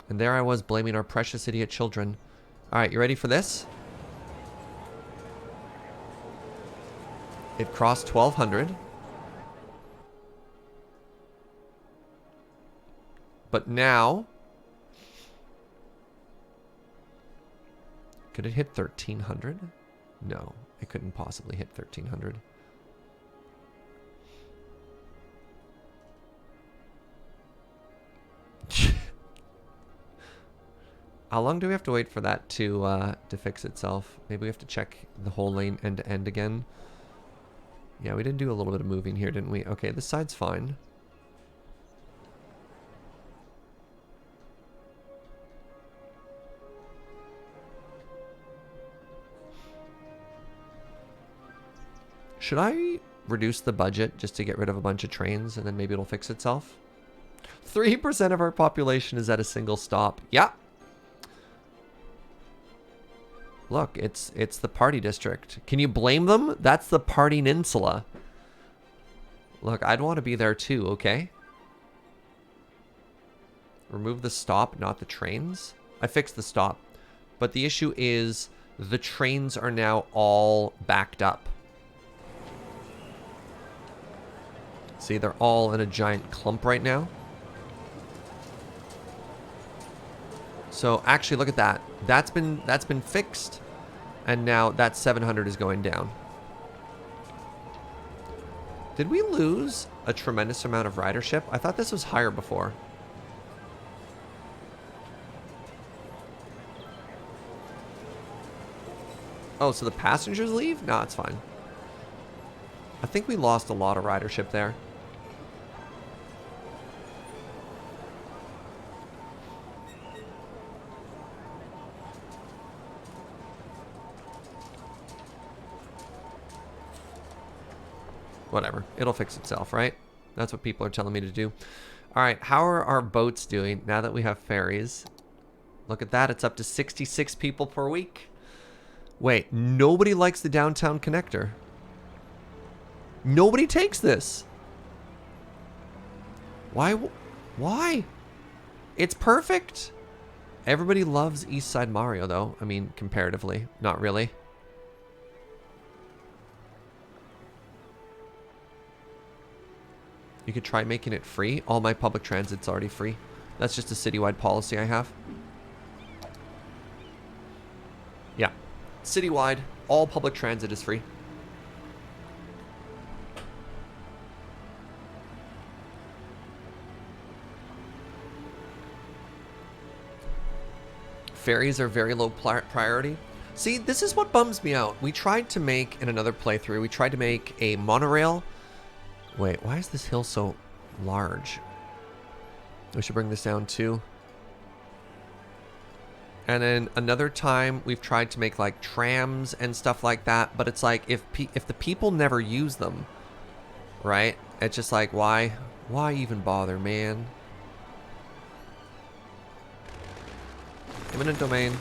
And there I was blaming our precious idiot children. All right, you ready for this? It crossed 1,200. But now... Could it hit 1,300? No, it couldn't possibly hit 1,300. How long do we have to wait for that to fix itself? Maybe we have to check the whole lane end to end again. Yeah, we did do a little bit of moving here, didn't we? Okay, this side's fine. Should I reduce the budget just to get rid of a bunch of trains and then maybe it'll fix itself? 3% of our population is at a single stop. Yeah. Look, it's the party district. Can you blame them? That's the party peninsula. Look, I'd want to be there too, okay? Remove the stop, not the trains. I fixed the stop. But the issue is the trains are now all backed up. See, they're all in a giant clump right now. So actually, look at that. That's been fixed, and now that 700 is going down. Did we lose a tremendous amount of ridership? I thought this was higher before. Oh, so the passengers leave? No, it's fine. I think we lost a lot of ridership there. Whatever. It'll fix itself, right? That's what people are telling me to do. All right, how are our boats doing now that we have ferries? Look at that. It's up to 66 people per week. Wait, nobody likes the downtown connector. Nobody takes this. Why? Why? It's perfect. Everybody loves East Side Mario, though. I mean, comparatively. Not really. You could try making it free. All my public transit's already free. That's just a citywide policy I have. Yeah. Citywide, all public transit is free. Ferries are very low priority. See, this is what bums me out. We tried to make, in another playthrough, we tried to make a monorail. Wait, why is this hill so large? We should bring this down too. And then another time we've tried to make like trams and stuff like that, but it's like if the people never use them, right? It's just like why even bother, man? Eminent domain.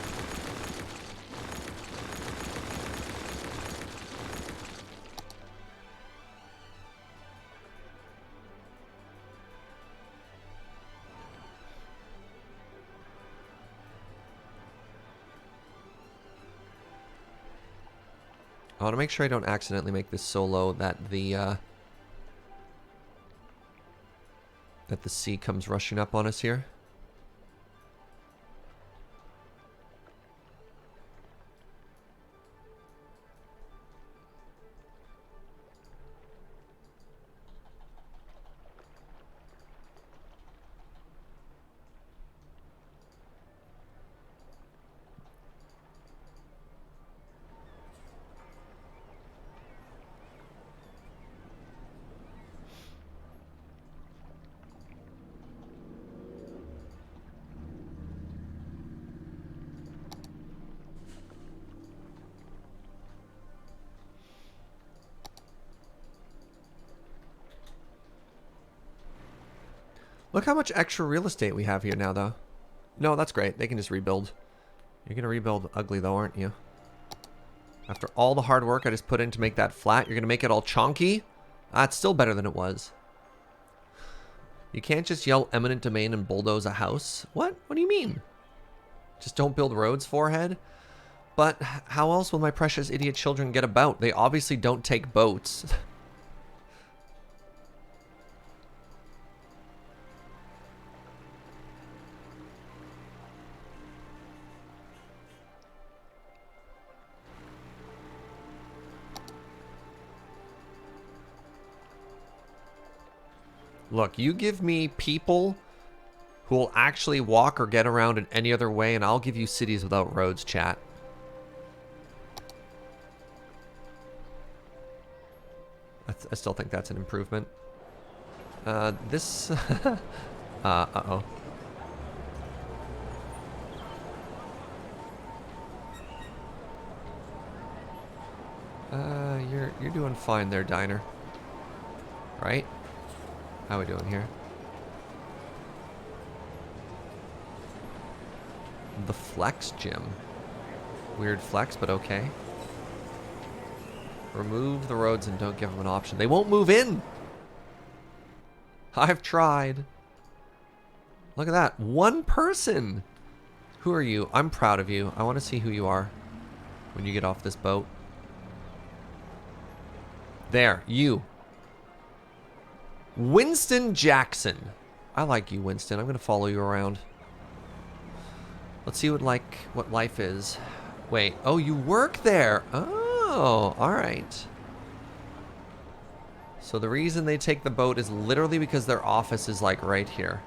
I want to make sure I don't accidentally make this so low that the sea comes rushing up on us here. Look how much extra real estate we have here now, though. No, that's great. They can just rebuild. You're going to rebuild ugly, though, aren't you? After all the hard work I just put in to make that flat, you're going to make it all chonky? That's still better than it was. You can't just yell eminent domain and bulldoze a house. What? What do you mean? Just don't build roads, forehead? But how else will my precious idiot children get about? They obviously don't take boats. Look, you give me people who will actually walk or get around in any other way, and I'll give you cities without roads, chat. I still think that's an improvement. This... uh-oh. You're doing fine there, Diner. Right? How are we doing here? The Flex Gym. Weird flex, but okay. Remove the roads and don't give them an option. They won't move in! I've tried. Look at that. One person! Who are you? I'm proud of you. I want to see who you are when you get off this boat. There, you. Winston Jackson. I like you, Winston. I'm going to follow you around. Let's see what life is. Wait. Oh, you work there. Oh, all right. So the reason they take the boat is literally because their office is like right here.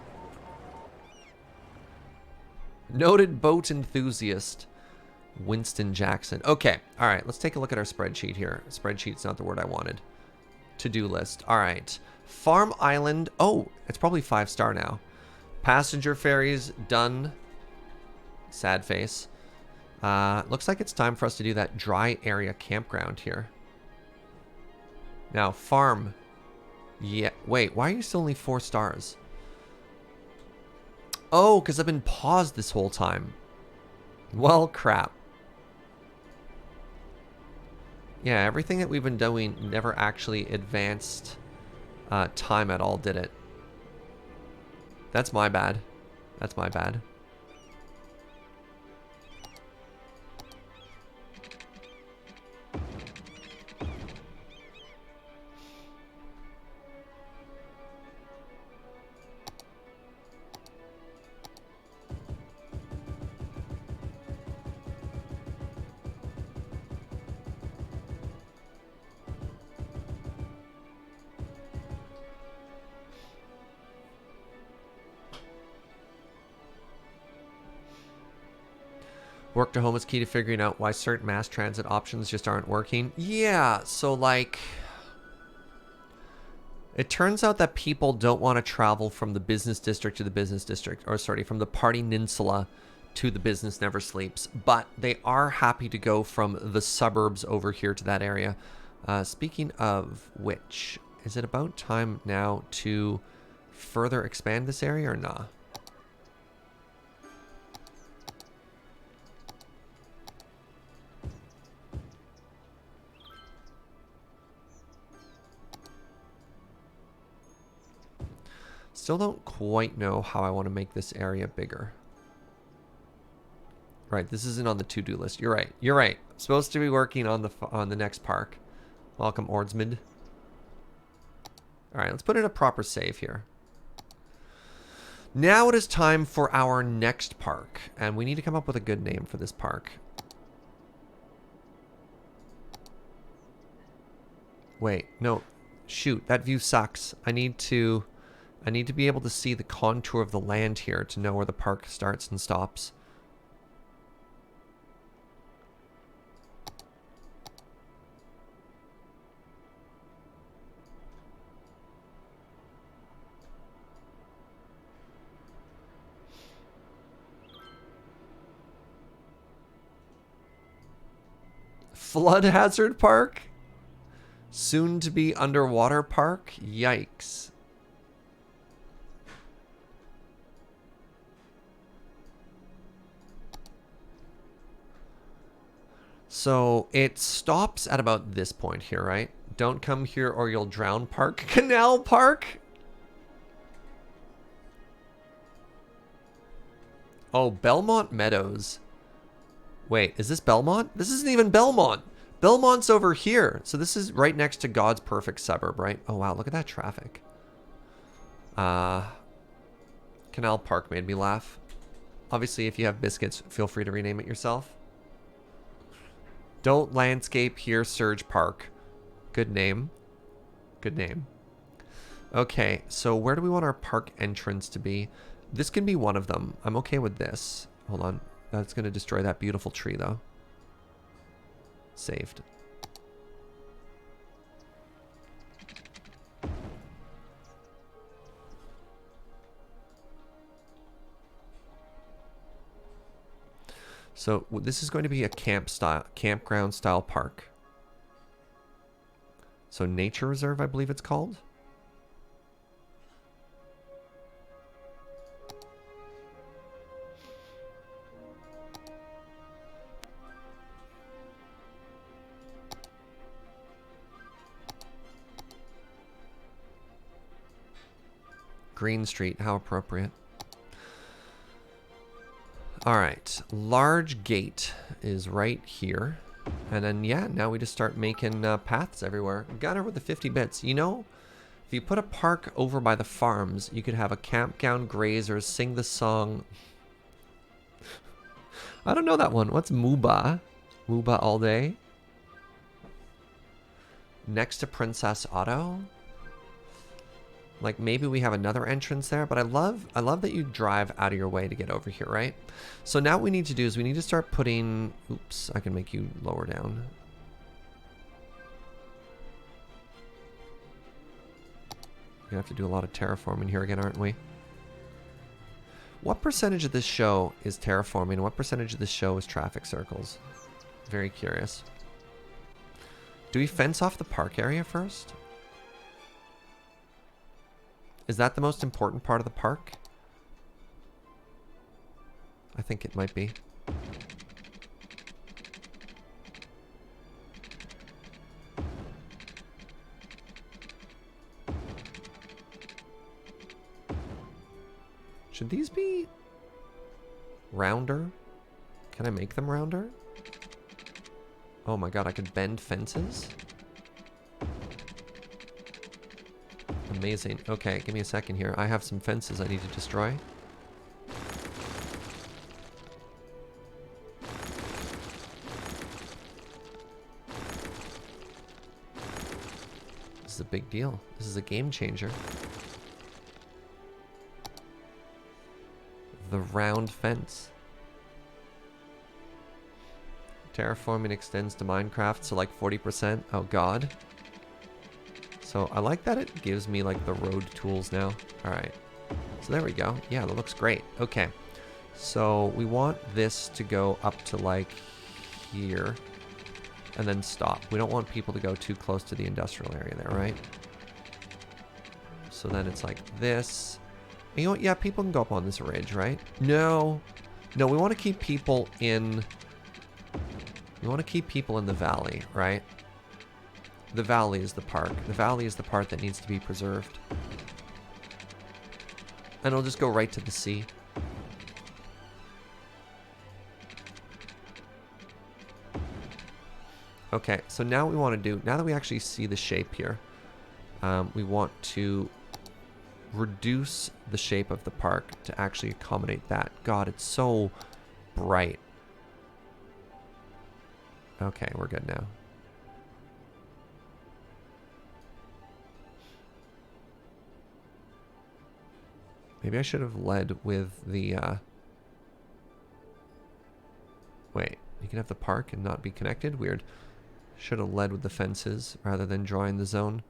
Noted boat enthusiast, Winston Jackson. Okay, all right, let's take a look at our spreadsheet here. Spreadsheet's not the word I wanted. To-do list. All right. Farm Island. Oh, it's probably 5-star now. Passenger ferries, done. Sad face. Looks like it's time for us to do that dry area campground here. Now, farm. Yeah, wait, why are you still only 4 stars? Oh, because I've been paused this whole time. Well, crap. Yeah, everything that we've been doing never actually advanced time at all, did it? That's my bad. That's my bad. Work to home is key to figuring out why certain mass transit options just aren't working. Yeah, so like... It turns out that people don't want to travel from the business district to the business district. Or sorry, from the Party Peninsula to the business never sleeps. But they are happy to go from the suburbs over here to that area. Speaking of which, is it about time now to further expand this area or nah? Still don't quite know how I want to make this area bigger. Right, this isn't on the to-do list. You're right. You're right. I'm supposed to be working on the next park. Welcome, Ordsmid. All right, let's put in a proper save here. Now it is time for our next park, and we need to come up with a good name for this park. Wait, no. Shoot, that view sucks. I need to be able to see the contour of the land here to know where the park starts and stops. Flood hazard park? Soon to be underwater park? Yikes. So it stops at about this point here, right? Don't come here or you'll drown park. Canal park? Oh, Belmont Meadows. Wait, is this Belmont? This isn't even Belmont. Belmont's over here. So this is right next to God's perfect suburb, right? Oh, wow. Look at that traffic. Canal Park made me laugh. Obviously, if you have biscuits, feel free to rename it yourself. Don't landscape here, Surge Park. Good name. Good name. Okay, so where do we want our park entrance to be? This can be one of them. I'm okay with this. Hold on. That's going to destroy that beautiful tree, though. Saved. So this is going to be a campground style park. So nature reserve, I believe it's called. Green Street, how appropriate. All right, large gate is right here. And then, yeah, now we just start making paths everywhere. Got her with the 50 bits. You know, if you put a park over by the farms, you could have a campground grazers sing the song. I don't know that one. What's Muba? Muba all day? Next to Princess Auto? Like maybe we have another entrance there, but I love that you drive out of your way to get over here, right? So now what we need to do is we need to start putting, oops, I can make you lower down. We have to do a lot of terraforming here again, aren't we? What percentage of this show is terraforming and what percentage of this show is traffic circles? Very curious. Do we fence off the park area first? Is that the most important part of the park? I think it might be. Should these be rounder? Can I make them rounder? Oh my god, I could bend fences? Amazing. Okay, give me a second here. I have some fences I need to destroy. This is a big deal. This is a game changer. The round fence. Terraforming extends to Minecraft, so like 40%. Oh god. So I like that it gives me like the road tools now. Alright. So there we go. Yeah, that looks great. Okay. So we want this to go up to like here. And then stop. We don't want people to go too close to the industrial area there, right? So then it's like this. And you know what? Yeah, people can go up on this ridge, right? No. No, we want to keep people in... We want to keep people in the valley, right? The valley is the park. The valley is the part that needs to be preserved. And it'll just go right to the sea. Okay, so now what we want to do, now that we actually see the shape here, we want to reduce the shape of the park to actually accommodate that. God, it's so bright. Okay, we're good now. Maybe I should have led with the, Wait, you can have the park and not be connected? Weird. Should have led with the fences rather than drawing the zone.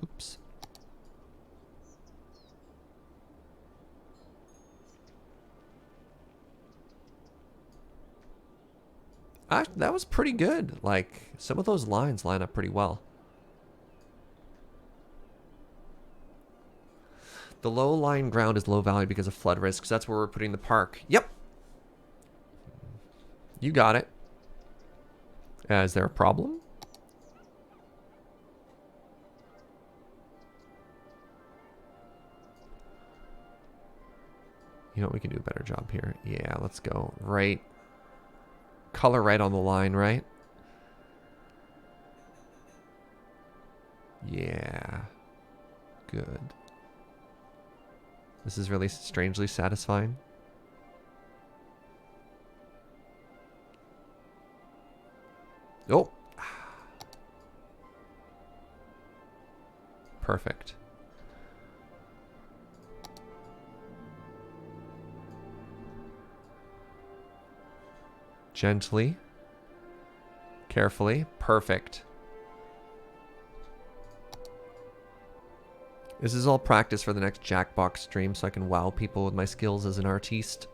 Oops. That was pretty good. Like, some of those lines line up pretty well. The low-lying ground is low value because of flood risks. That's where we're putting the park. Yep. You got it. Is there a problem? You know what? We can do a better job here. Yeah, let's go. Right. Color right on the line, right? Yeah. Good. This is really strangely satisfying. Oh. Perfect. Gently. Carefully. Perfect. This is all practice for the next Jackbox stream so I can wow people with my skills as an artiste.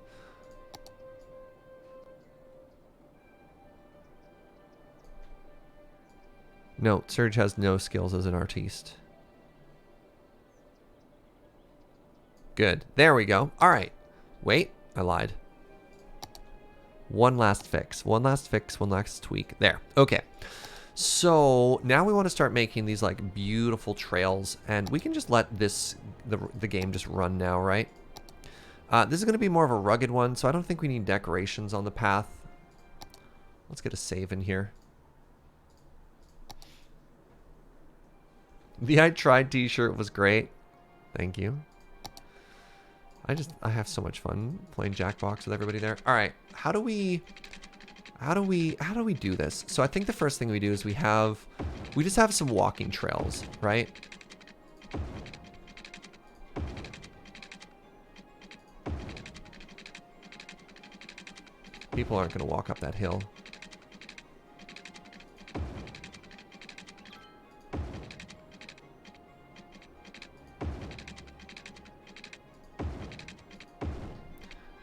No, Serge has no skills as an artiste. Good. There we go. All right. Wait, I lied. One last fix. One last fix, one last tweak. There. Okay. So now we want to start making these like beautiful trails, and we can just let this the game just run now, right? This is going to be more of a rugged one, so I don't think we need decorations on the path. Let's get a save in here. The I Tried t-shirt was great. Thank you. I have so much fun playing Jackbox with everybody there. All right, how do we do this? So I think the first thing we do is we just have some walking trails, right? People aren't going to walk up that hill.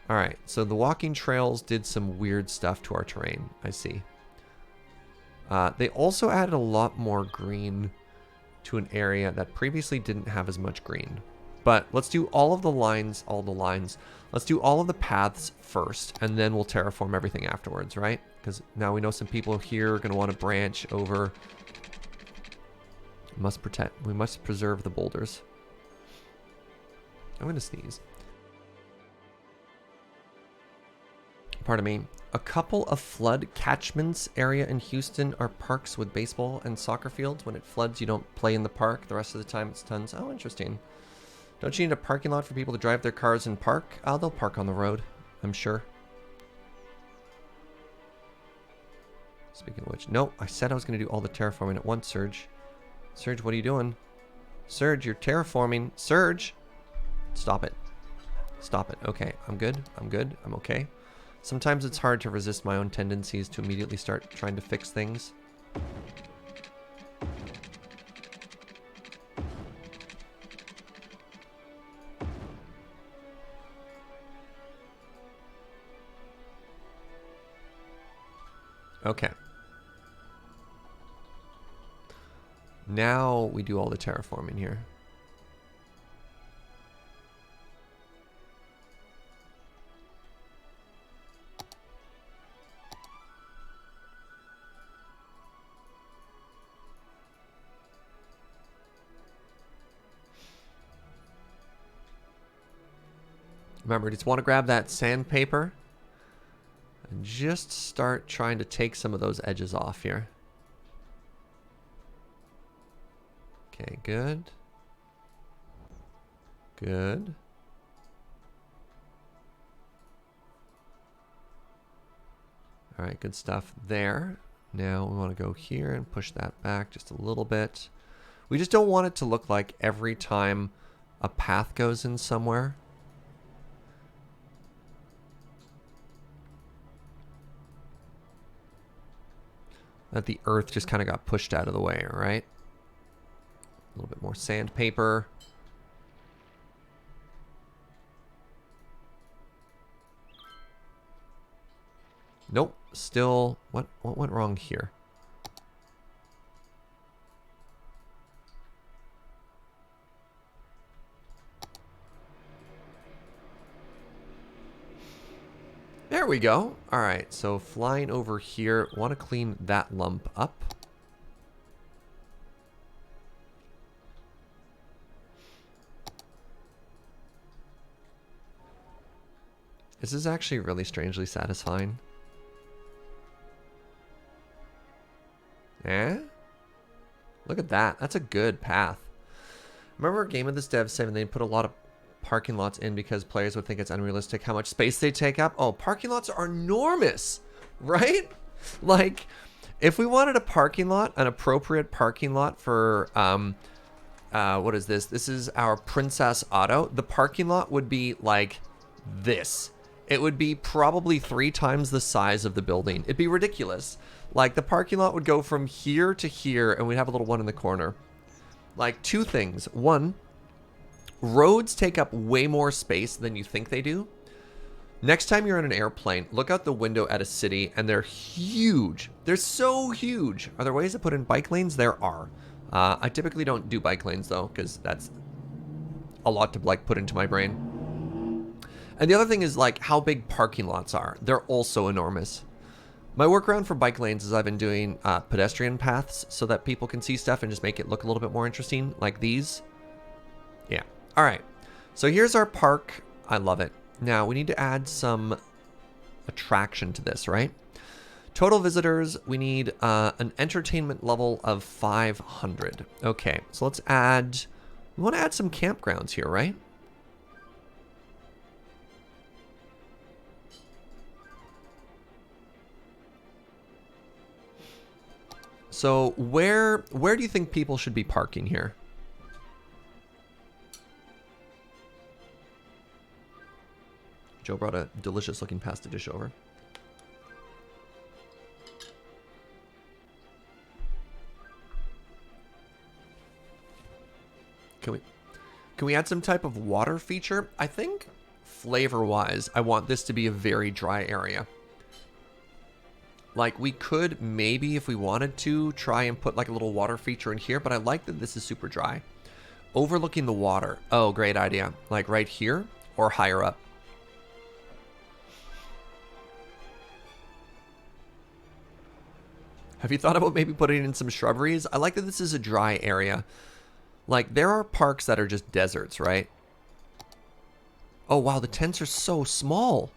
All right, so the walking trails did some weird stuff to our terrain, I see. They also added a lot more green to an area that previously didn't have as much green. But let's do all of the lines, Let's do all of the paths first, and then we'll terraform everything afterwards, right? Because now we know some people here are going to want to branch over. We must preserve the boulders. I'm going to sneeze. Pardon me. A couple of flood catchments area in Houston are parks with baseball and soccer fields. When it floods, you don't play in the park. The rest of the time, it's tons. Oh, interesting. Don't you need a parking lot for people to drive their cars and park? Oh, they'll park on the road, I'm sure. Speaking of which, no, I said I was going to do all the terraforming at once, Serge. Serge, what are you doing? Serge, you're terraforming. Serge! Stop it. Stop it. Okay, I'm good. I'm good. I'm okay. Sometimes it's hard to resist my own tendencies to immediately start trying to fix things. Okay. Now we do all the terraforming here. Remember, just want to grab that sandpaper and just start trying to take some of those edges off here. Okay, good. Good. All right, good stuff there. Now we want to go here and push that back just a little bit. We just don't want it to look like every time a path goes in somewhere, that the earth just kind of got pushed out of the way, all right? A little bit more sandpaper. Nope, still, what went wrong here? There we go. All right, so flying over here, want to clean that lump up. This is actually really strangely satisfying. Eh? Look at that. That's a good path. Remember a game of this dev saying they put a lot of parking lots in because players would think it's unrealistic how much space they take up? Oh, parking lots are enormous, right? Like, if we wanted a parking lot, an appropriate parking lot for, what is this? This is our Princess Auto. The parking lot would be like this. It would be probably 3 times the size of the building. It'd be ridiculous. Like, the parking lot would go from here to here, and we'd have a little one in the corner. Like, 2 things. 1, roads take up way more space than you think they do. Next time you're in an airplane, look out the window at a city, and they're huge. They're so huge. Are there ways to put in bike lanes? There are. I typically don't do bike lanes, though, because that's a lot to, like, put into my brain. And the other thing is, like, how big parking lots are. They're also enormous. My workaround for bike lanes is I've been doing pedestrian paths so that people can see stuff and just make it look a little bit more interesting, like these. Yeah. All right. So here's our park. I love it. Now, we need to add some attraction to this, right? Total visitors, we need an entertainment level of 500. Okay, so let's add... We want to add some campgrounds here, right? So where do you think people should be parking here? Joe brought a delicious looking pasta dish over. Can we add some type of water feature? I think flavor-wise, I want this to be a very dry area. Like, we could maybe, if we wanted to, try and put like a little water feature in here, but I like that this is super dry. Overlooking the water. Oh, great idea. Like right here or higher up. Have you thought about maybe putting in some shrubberies? I like that this is a dry area. Like, there are parks that are just deserts, right? Oh, wow, the tents are so small.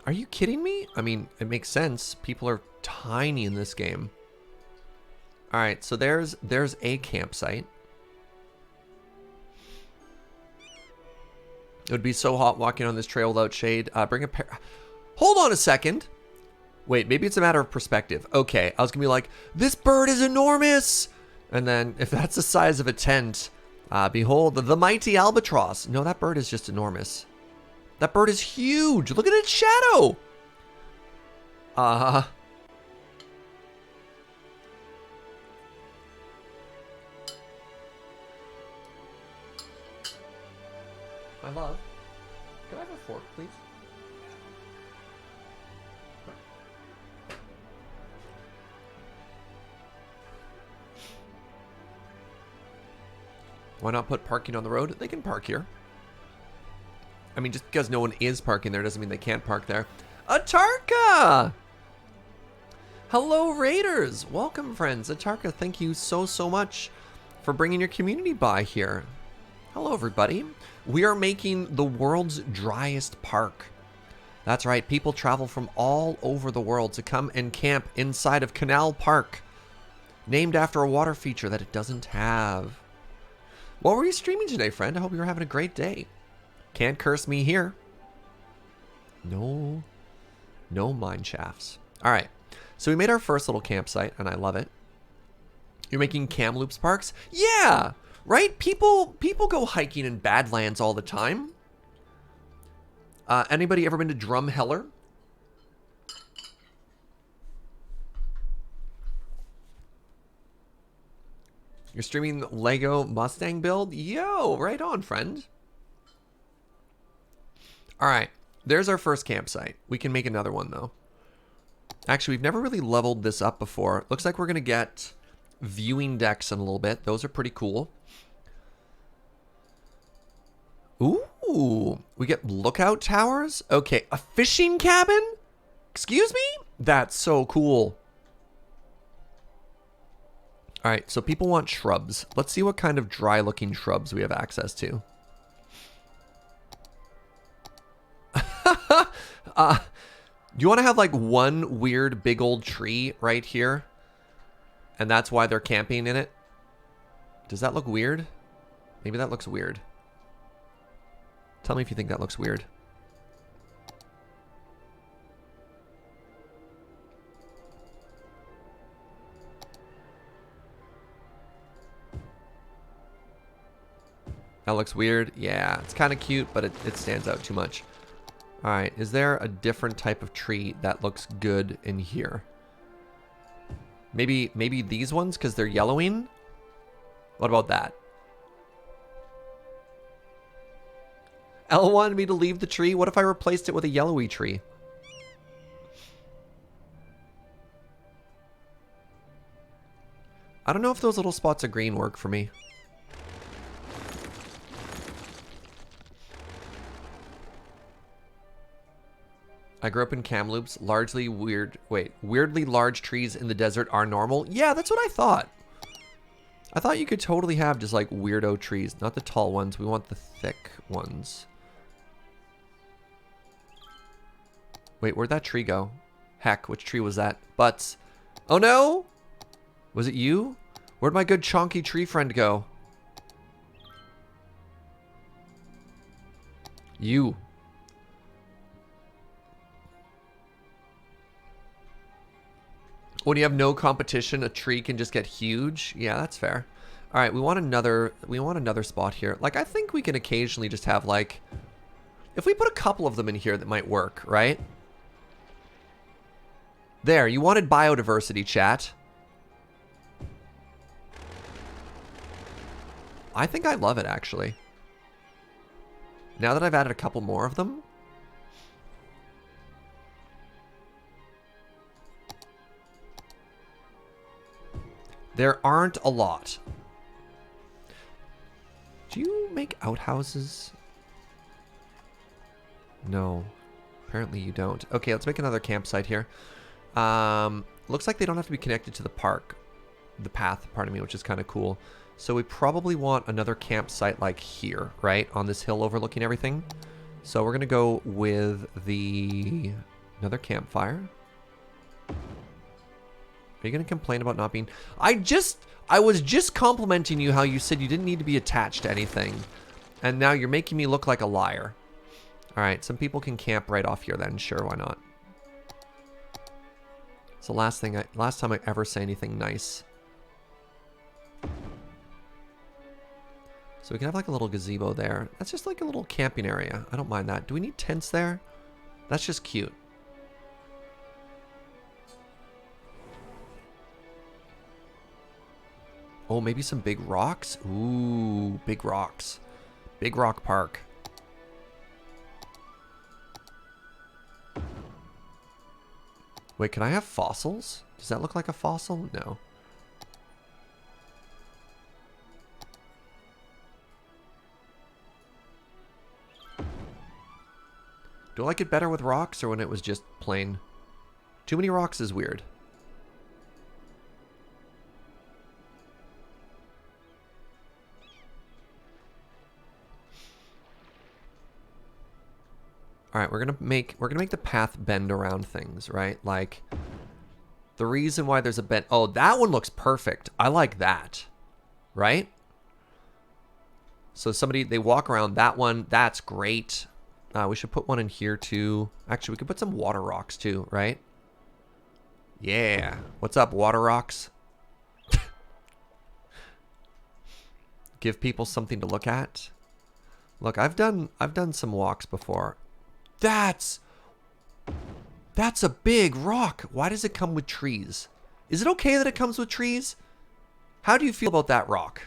Are you kidding me? I mean, it makes sense. People are tiny in this game. All right, so there's a campsite. It would be so hot walking on this trail without shade. Bring a pair. Hold on a second. Wait, maybe it's a matter of perspective. Okay, I was gonna be like, this bird is enormous. And then if that's the size of a tent, behold, the mighty albatross. No, that bird is just enormous. That bird is huge. Look at its shadow. My love, can I have a fork, please? Why not put parking on the road? They can park here. I mean, just because no one is parking there doesn't mean they can't park there. Atarka! Hello, Raiders! Welcome, friends. Atarka, thank you so much for bringing your community by here. Hello, everybody. We are making the world's driest park. That's right, people travel from all over the world to come and camp inside of Canal Park, named after a water feature that it doesn't have. What were you streaming today, friend? I hope you were having a great day. Can't curse me here. No mine shafts. All right, so we made our first little campsite, and I love it. You're making Kamloops parks? Yeah! Right? People go hiking in Badlands all the time. Anybody ever been to Drumheller? You're streaming Lego Mustang build? Yo, right on, friend. All right, there's our first campsite. We can make another one, though. Actually, we've never really leveled this up before. Looks like we're going to get viewing decks in a little bit. Those are pretty cool. Ooh, we get lookout towers? Okay, a fishing cabin? Excuse me? That's so cool. All right, so people want shrubs. Let's see what kind of dry-looking shrubs we have access to. Do you want to have like one weird big old tree right here? And that's why they're camping in it? Does that look weird? Maybe that looks weird. Tell me if you think that looks weird. That looks weird. Yeah, it's kind of cute, but it stands out too much. All right, is there a different type of tree that looks good in here? Maybe these ones because they're yellowing? What about that? Elle wanted me to leave the tree. What if I replaced it with a yellowy tree? I don't know if those little spots of green work for me. I grew up in Kamloops. Weirdly large trees in the desert are normal. Yeah, that's what I thought. I thought you could totally have just like weirdo trees. Not the tall ones. We want the thick ones. Wait, where'd that tree go? Heck, which tree was that? Butts. Oh no! Was it you? Where'd my good chonky tree friend go? You. When you have no competition, a tree can just get huge. Yeah, that's fair. All right, we want another spot here. Like, I think we can occasionally just have, like, if we put a couple of them in here that might work, right? There, you wanted biodiversity, chat. I think I love it, actually. Now that I've added a couple more of them. There aren't a lot. Do you make outhouses? No. Apparently you don't. Okay, let's make another campsite here. Looks like they don't have to be connected to the park. The path, pardon me, which is kind of cool. So we probably want another campsite like here, right? On this hill overlooking everything. So we're going to go with another campfire. Are you going to complain about not being... I was just complimenting you how you said you didn't need to be attached to anything. And now you're making me look like a liar. All right, some people can camp right off here then. Sure, why not? It's the last time I ever say anything nice. So we can have like a little gazebo there. That's just like a little camping area. I don't mind that. Do we need tents there? That's just cute. Oh, maybe some big rocks? Ooh, big rocks. Big Rock Park. Wait, can I have fossils? Does that look like a fossil? No. Do I like it better with rocks or when it was just plain? Too many rocks is weird. All right, we're gonna make the path bend around things, right? Like the reason why there's a bend. Oh, that one looks perfect. I like that, right? So they walk around that one. That's great. We should put one in here too. Actually, we could put some water rocks too, right? Yeah. What's up, water rocks? Give people something to look at. Look, I've done some walks before. That's a big rock. Why does it come with trees? Is it okay that it comes with trees? How do you feel about that rock?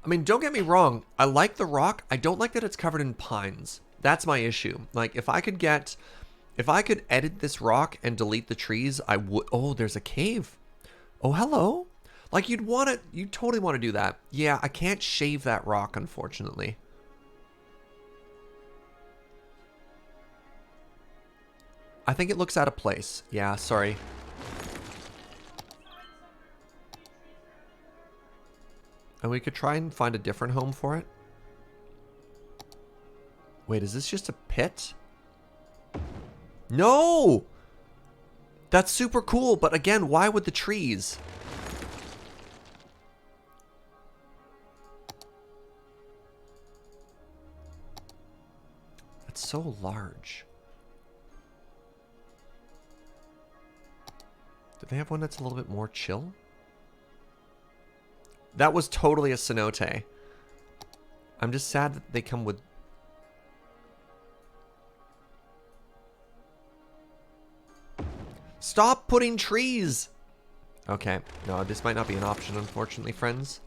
I mean, don't get me wrong. I like the rock. I don't like that it's covered in pines. That's my issue. Like, if I could edit this rock and delete the trees, I would. Oh, there's a cave. Oh, hello. Like, you'd totally want to do that. Yeah, I can't shave that rock, unfortunately. I think it looks out of place. Yeah, sorry. And we could try and find a different home for it. Wait, is this just a pit? No! That's super cool, but again, why would the trees? It's so large. Do they have one that's a little bit more chill? That was totally a cenote. I'm just sad that they come with... Stop putting trees! Okay, no, this might not be an option, unfortunately, friends.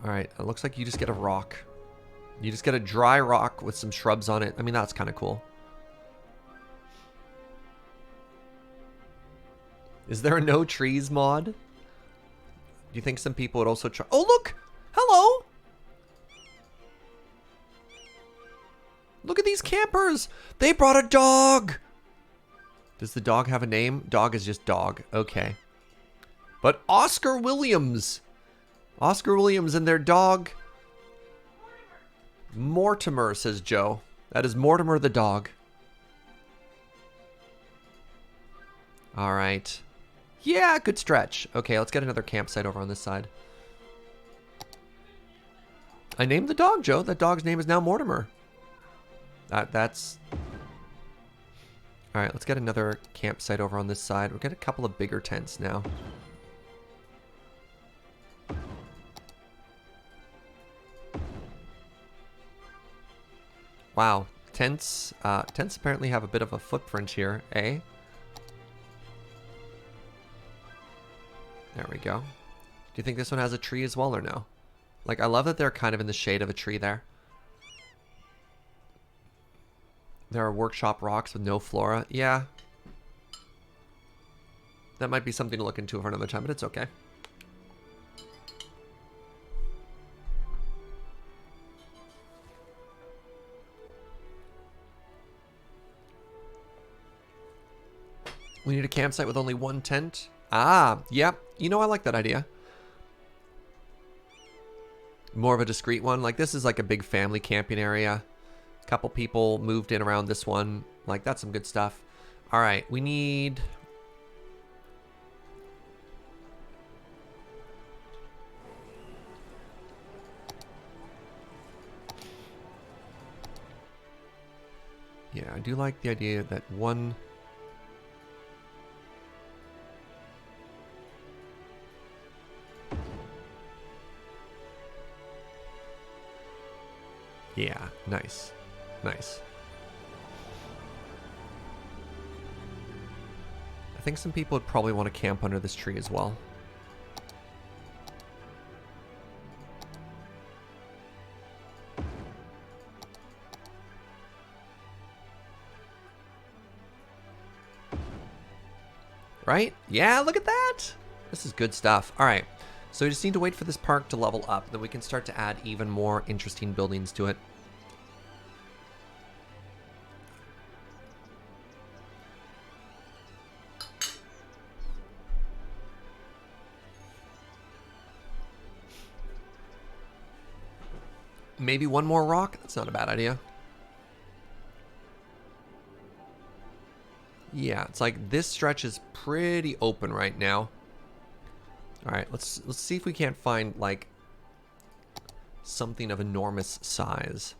Alright, it looks like you just get a rock. You just get a dry rock with some shrubs on it. I mean, that's kind of cool. Is there a no trees mod? Do you think some people would also try? Oh, look! Hello! Look at these campers! They brought a dog! Does the dog have a name? Dog is just dog. Okay. But Oscar Williams. Oscar Williams and their dog. Mortimer, says Joe. That is Mortimer the dog. All right. Yeah, good stretch. Okay, let's get another campsite over on this side. I named the dog, Joe. That dog's name is now Mortimer. That's... All right, let's get another campsite over on this side. We'll get a couple of bigger tents now. Wow, tents apparently have a bit of a footprint here, eh? There we go. Do you think this one has a tree as well or no? Like, I love that they're kind of in the shade of a tree there. There are workshop rocks with no flora. Yeah. That might be something to look into for another time, but it's okay. We need a campsite with only one tent. Ah, yep. You know, I like that idea. More of a discreet one. Like, this is like a big family camping area. A couple people moved in around this one. Like, that's some good stuff. All right, we need... Yeah, I do like the idea that one... Yeah, nice. Nice. I think some people would probably want to camp under this tree as well. Right? Yeah, look at that! This is good stuff. All right. So we just need to wait for this park to level up, then we can start to add even more interesting buildings to it. Maybe one more rock? That's not a bad idea. Yeah, it's like this stretch is pretty open right now. All right, let's see if we can't find like something of enormous size.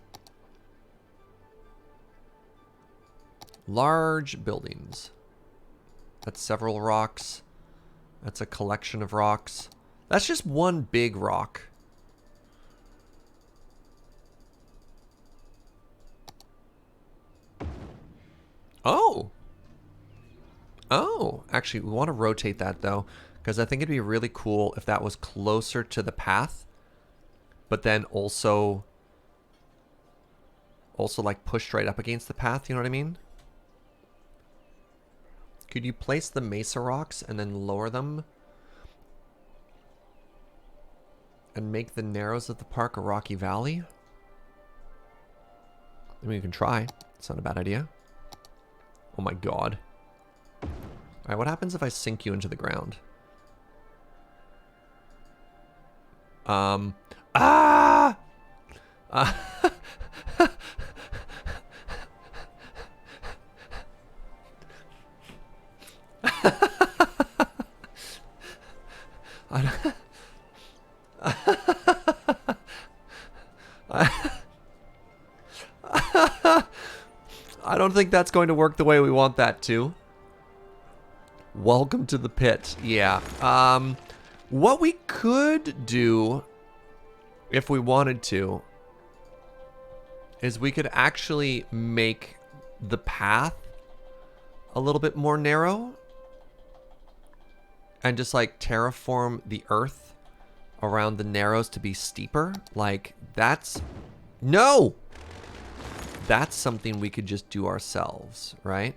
Large buildings. That's several rocks. That's a collection of rocks. That's just one big rock. Oh. Oh, actually, we want to rotate that though, because I think it'd be really cool if that was closer to the path, but then also like pushed right up against the path, you know what I mean? Could you place the mesa rocks and then lower them and make the narrows of the park a rocky valley? I mean, you can try. It's not a bad idea. Oh my god. Alright, what happens if I sink you into the ground? Ah! I don't think that's going to work the way we want that to. Welcome to the pit. Yeah. What we could do, if we wanted to, is we could actually make the path a little bit more narrow and just like terraform the earth around the narrows to be steeper. Like, that's... No! That's something we could just do ourselves, right?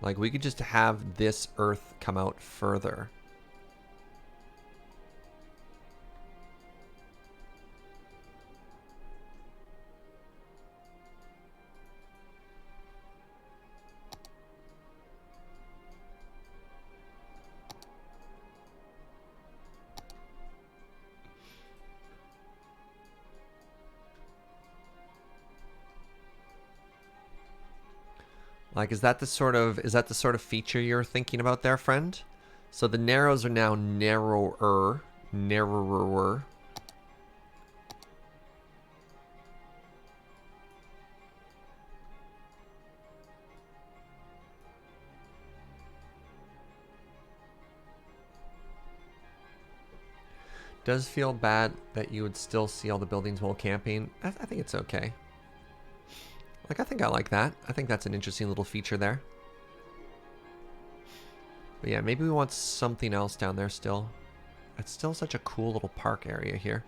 Like, we could just have this earth come out further. Like, is that the sort of feature you're thinking about there, friend? So the narrows are now narrower. Does feel bad that you would still see all the buildings while camping. I think it's okay. Like, I think I like that. I think that's an interesting little feature there. But yeah, maybe we want something else down there still. It's still such a cool little park area here.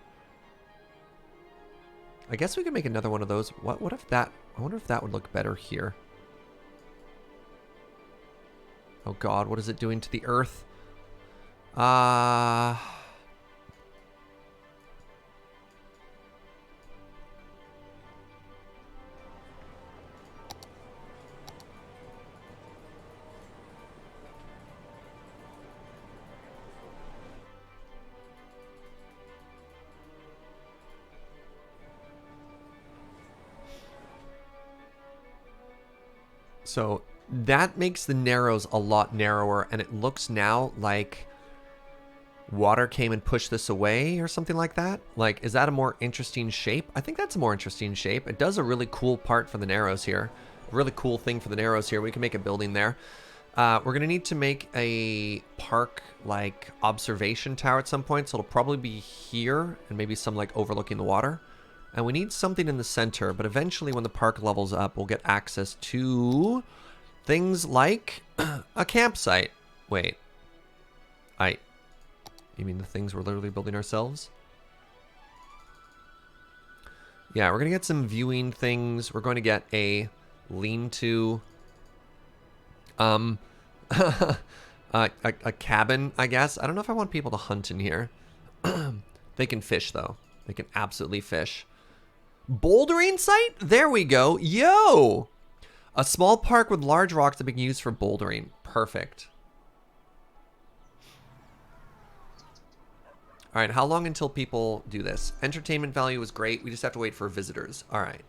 I guess we could make another one of those. What if that... I wonder if that would look better here. Oh god, what is it doing to the earth? So that makes the narrows a lot narrower, and it looks now like water came and pushed this away or something like that. Like, is that a more interesting shape? I think that's a more interesting shape. It does a really cool part for the narrows here. A really cool thing for the narrows here. We can make a building there. We're going to need to make a park, like, observation tower at some point. So it'll probably be here and maybe some, like, overlooking the water. And we need something in the center, but eventually when the park levels up, we'll get access to things like a campsite. Wait. You mean the things we're literally building ourselves? Yeah, we're going to get some viewing things. We're going to get a lean-to, a cabin, I guess. I don't know if I want people to hunt in here. They can fish, though. They can absolutely fish. Bouldering site? There we go. Yo! A small park with large rocks that we can use for bouldering. Perfect. All right, how long until people do this? Entertainment value is great. We just have to wait for visitors. All right.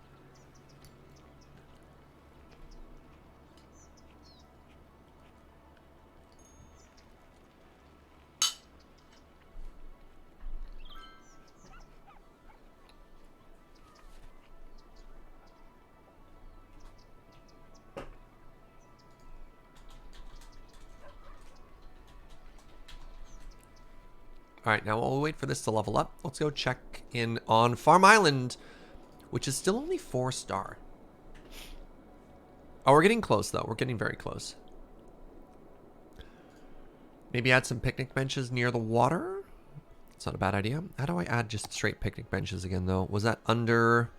All right, now while we wait for this to level up, let's go check in on Farm Island, which is still only 4-star. Oh, we're getting close, though. We're getting very close. Maybe add some picnic benches near the water? It's not a bad idea. How do I add just straight picnic benches again, though? Was that under...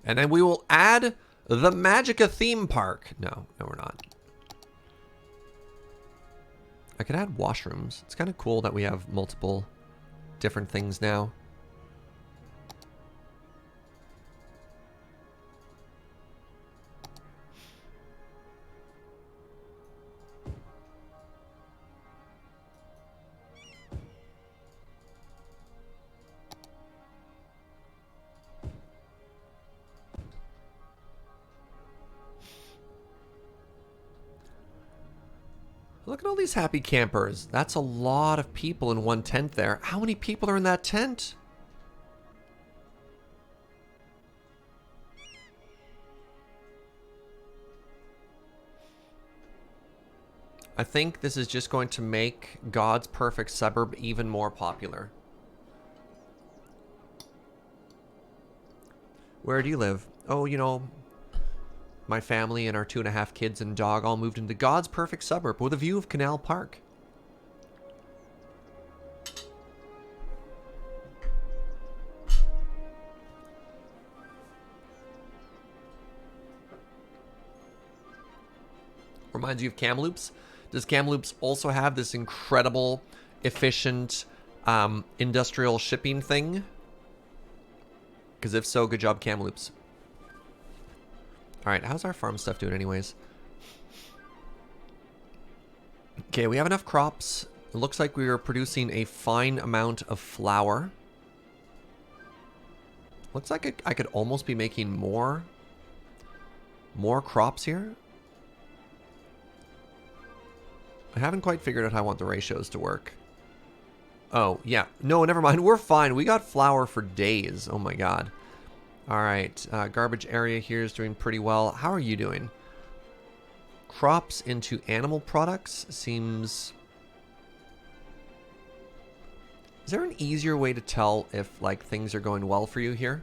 And then we will add... the Magica theme park. No, we're not. I could add washrooms. It's kind of cool that we have multiple different things now. Look at all these happy campers. That's a lot of people in one tent there. How many people are in that tent? I think this is just going to make God's perfect suburb even more popular. Where do you live? Oh, you know, my family and our 2.5 kids and dog all moved into God's perfect suburb with a view of Canal Park. Reminds you of Kamloops. Does Kamloops also have this incredible, efficient, industrial shipping thing? Because if so, good job, Kamloops. All right, how's our farm stuff doing anyways? Okay, we have enough crops. It looks like we are producing a fine amount of flour. Looks like I could almost be making more crops here. I haven't quite figured out how I want the ratios to work. Oh, yeah. No, never mind. We're fine. We got flour for days. Oh my god. Alright. Garbage area here is doing pretty well. How are you doing? Crops into animal products seems... Is there an easier way to tell if, like, things are going well for you here?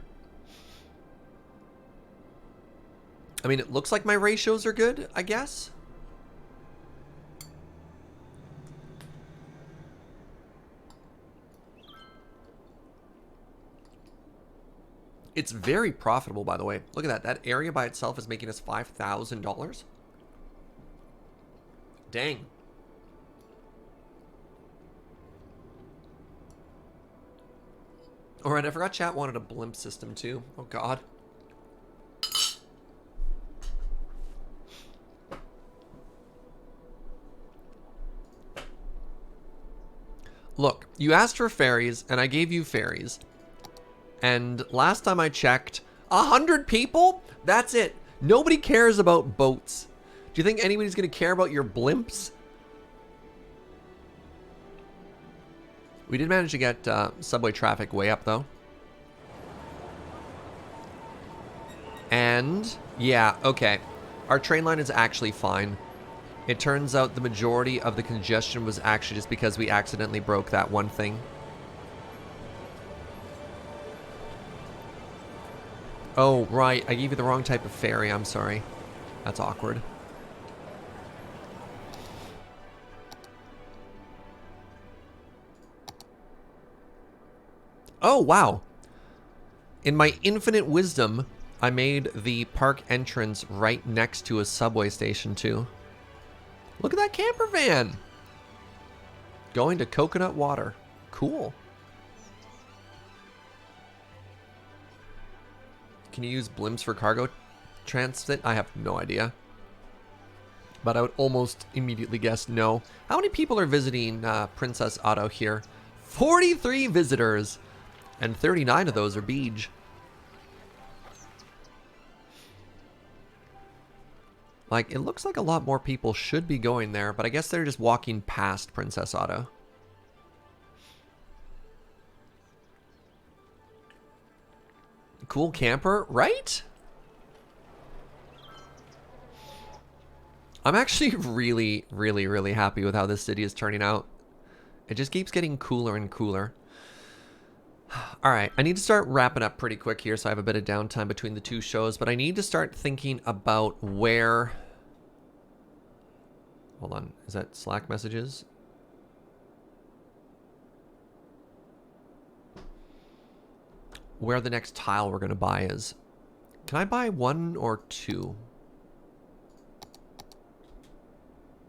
I mean, it looks like my ratios are good, I guess. It's very profitable, by the way. Look at that. That area by itself is making us $5,000. Dang. Alright, I forgot chat wanted a blimp system too. Oh god. Look, you asked for fairies, and I gave you fairies. And last time I checked, 100 people? That's it. Nobody cares about boats. Do you think anybody's going to care about your blimps? We did manage to get subway traffic way up, though. And, yeah, okay. Our train line is actually fine. It turns out the majority of the congestion was actually just because we accidentally broke that one thing. Oh, right. I gave you the wrong type of ferry. I'm sorry. That's awkward. Oh, wow. In my infinite wisdom, I made the park entrance right next to a subway station, too. Look at that camper van. Going to Coconut Water. Cool. Can you use blimps for cargo transit? I have no idea. But I would almost immediately guess no. How many people are visiting Princess Auto here? 43 visitors. And 39 of those are beach. Like, it looks like a lot more people should be going there, but I guess they're just walking past Princess Auto. Cool camper, right? I'm actually really, really, really happy with how this city is turning out. It just keeps getting cooler and cooler. Alright, I need to start wrapping up pretty quick here so I have a bit of downtime between the two shows, but I need to start thinking about where... Hold on, is that Slack messages? Where the next tile we're going to buy is. Can I buy one or two?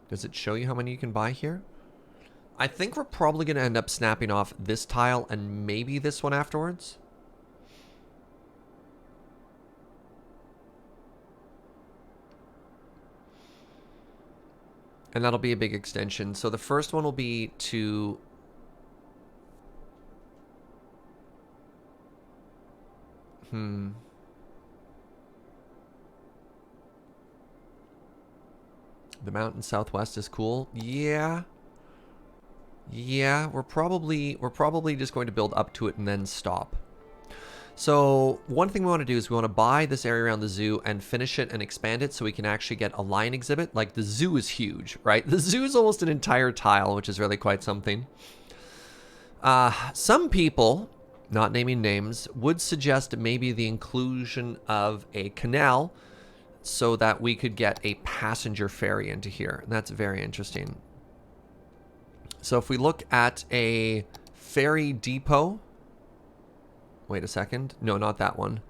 Does it show you how many you can buy here? I think we're probably going to end up snapping off this tile and maybe this one afterwards. And that'll be a big extension. So the first one will be to... The mountain southwest is cool. Yeah. Yeah, we're probably just going to build up to it and then stop. So one thing we want to do is we want to buy this area around the zoo and finish it and expand it so we can actually get a lion exhibit. Like, the zoo is huge, right? The zoo is almost an entire tile, which is really quite something. Some people, not naming names, would suggest maybe the inclusion of a canal so that we could get a passenger ferry into here. And that's very interesting. So if we look at a ferry depot... Wait a second. No, not that one.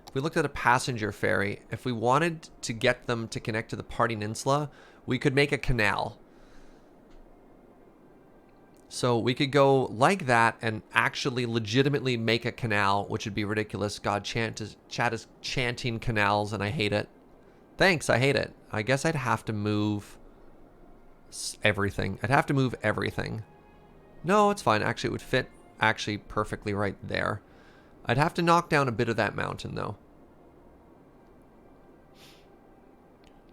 If we looked at a passenger ferry, if we wanted to get them to connect to the Peninsula, we could make a canal. So we could go like that and actually legitimately make a canal, which would be ridiculous. God, chat is chanting canals and I hate it. Thanks, I hate it. I guess I'd have to move everything. I'd have to move everything. No, it's fine. Actually, it would fit actually perfectly right there. I'd have to knock down a bit of that mountain, though.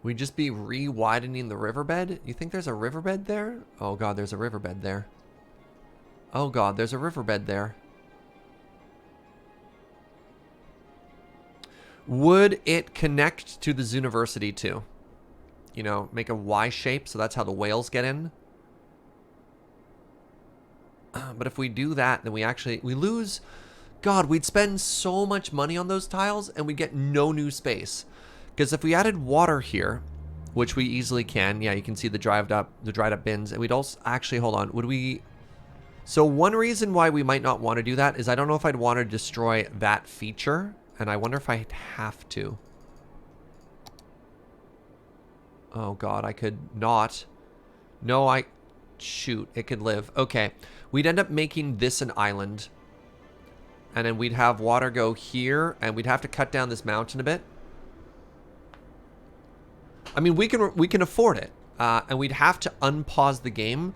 We'd just be re-widening the riverbed? You think there's a riverbed there? Oh god, there's a riverbed there. Oh god, there's a riverbed there. Would it connect to the Zooniversity too? You know, make a Y shape, so that's how the whales get in. But if we do that, then we lose... God, we'd spend so much money on those tiles, and we'd get no new space. Because if we added water here, which we easily can, yeah, you can see the dried up bins, and we'd also... Actually, hold on, would we... So one reason why we might not want to do that is I don't know if I'd want to destroy that feature, and I wonder if I'd have to. Oh god, I could not. No, shoot, it could live. Okay, we'd end up making this an island. And then we'd have water go here, and we'd have to cut down this mountain a bit. I mean, we can afford it. And we'd have to unpause the game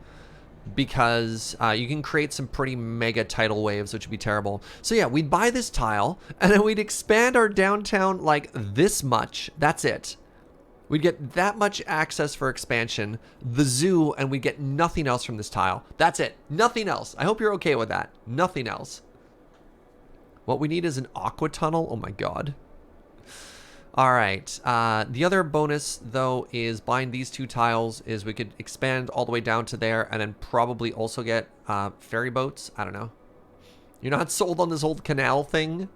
because you can create some pretty mega tidal waves, which would be terrible. So yeah, we'd buy this tile, and then we'd expand our downtown like this much. That's it. We'd get that much access for expansion, the zoo, and we'd get nothing else from this tile. That's it. Nothing else. I hope you're okay with that. Nothing else. What we need is an aqua tunnel. Oh my god. All right. The other bonus, though, is buying these two tiles is we could expand all the way down to there and then probably also get ferry boats. I don't know. You're not sold on this whole canal thing?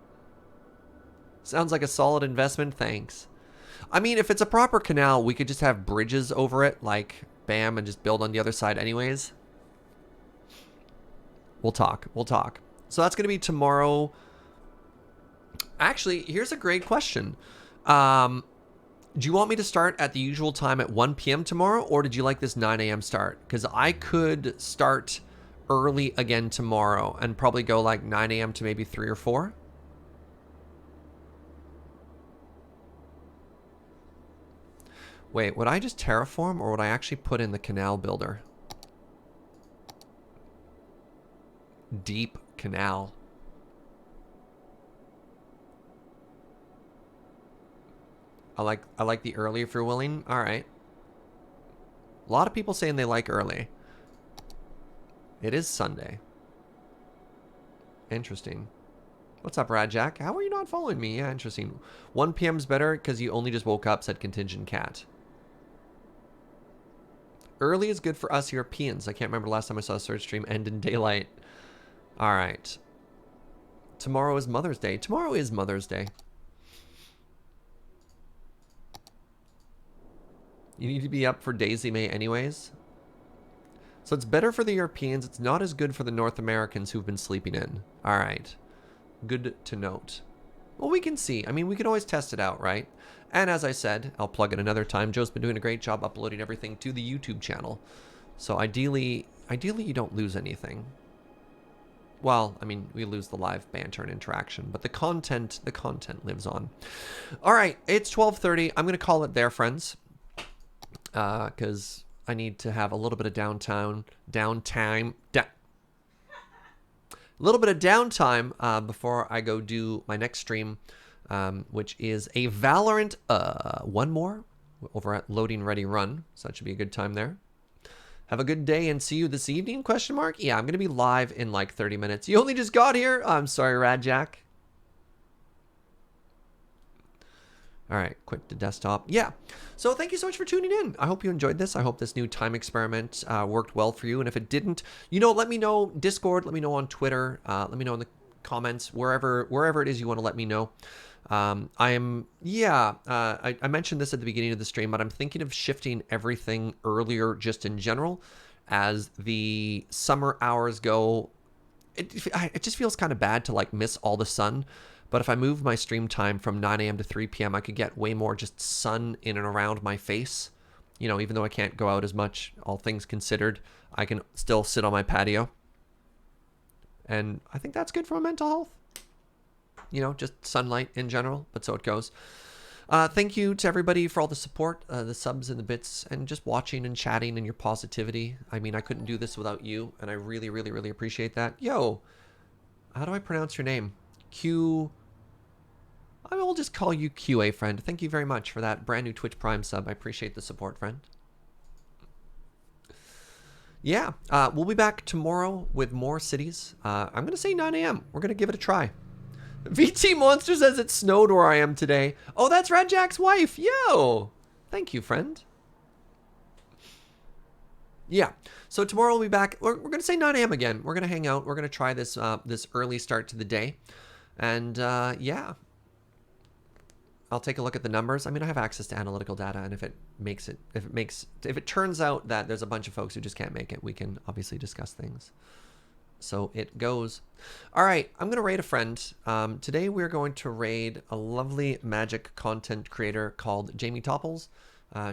Sounds like a solid investment. Thanks. I mean, if it's a proper canal, we could just have bridges over it, like, bam, and just build on the other side anyways. We'll talk. We'll talk. So that's going to be tomorrow. Actually, here's a great question. Do you want me to start at the usual time at 1 p.m. tomorrow, or did you like this 9 a.m. start? Because I could start early again tomorrow and probably go like 9 a.m. to maybe 3 or 4. Wait, would I just terraform, or would I actually put in the canal builder? Deep canal. I like the early if you're willing. All right. A lot of people saying they like early. It is Sunday. Interesting. What's up, Radjack? How are you not following me? Yeah, interesting. 1 p.m.'s better because you only just woke up, said Contingent Cat. Early is good for us Europeans. I can't remember last time I saw a Surge stream end in daylight. All right. Tomorrow is Mother's Day. Tomorrow is Mother's Day. You need to be up for Daisy May anyways. So it's better for the Europeans. It's not as good for the North Americans who've been sleeping in. All right. Good to note. Well, we can see. I mean, we can always test it out, right? And as I said, I'll plug it another time. Joe's been doing a great job uploading everything to the YouTube channel. So ideally you don't lose anything. Well, I mean, we lose the live banter and interaction, but the content lives on. All right, it's 12:30. I'm going to call it there, friends. Because I need to have a little bit of downtime before I go do my next stream, which is a Valorant, one more over at Loading Ready Run. So that should be a good time there. Have a good day and see you this evening, question mark? Yeah, I'm going to be live in like 30 minutes. You only just got here? I'm sorry, Radjack. All right, quick to desktop. Yeah, so thank you so much for tuning in. I hope you enjoyed this. I hope this new time experiment worked well for you. And if it didn't, you know, let me know. Discord, let me know on Twitter. Let me know in the comments, wherever it is you want to let me know. I mentioned this at the beginning of the stream, but I'm thinking of shifting everything earlier just in general. As the summer hours go, it just feels kind of bad to like miss all the sun. But if I move my stream time from 9 a.m. to 3 p.m., I could get way more just sun in and around my face. You know, even though I can't go out as much, all things considered, I can still sit on my patio. And I think that's good for my mental health. You know, just sunlight in general, but so it goes. Thank you to everybody for all the support, the subs and the bits, and just watching and chatting and your positivity. I mean, I couldn't do this without you, and I really, really, really appreciate that. Yo, how do I pronounce your name? I will just call you QA friend. Thank you very much for that brand new Twitch Prime sub. I appreciate the support, friend. Yeah, we'll be back tomorrow with more cities. I'm going to say 9 a.m. We're going to give it a try. VT Monster says it snowed where I am today. Oh, that's Red Jack's wife. Yo! Thank you, friend. Yeah, so tomorrow we'll be back. We're going to say 9 a.m. again. We're going to hang out. We're going to try this this early start to the day. And yeah, I'll take a look at the numbers. I mean, I have access to analytical data, and if it turns out that there's a bunch of folks who just can't make it, we can obviously discuss things. So it goes. All right, I'm going to raid a friend. Today we're going to raid a lovely magic content creator called Jamie Topples.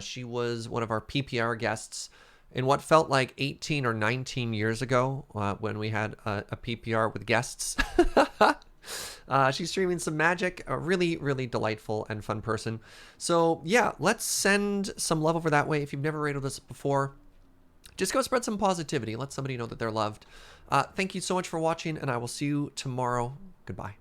She was one of our PPR guests in what felt like 18 or 19 years ago when we had a PPR with guests. She's streaming some magic, a really, really delightful and fun person. So yeah, let's send some love over that way. If you've never rated us before, just go spread some positivity. Let somebody know that they're loved. Thank you so much for watching, and I will see you tomorrow. Goodbye.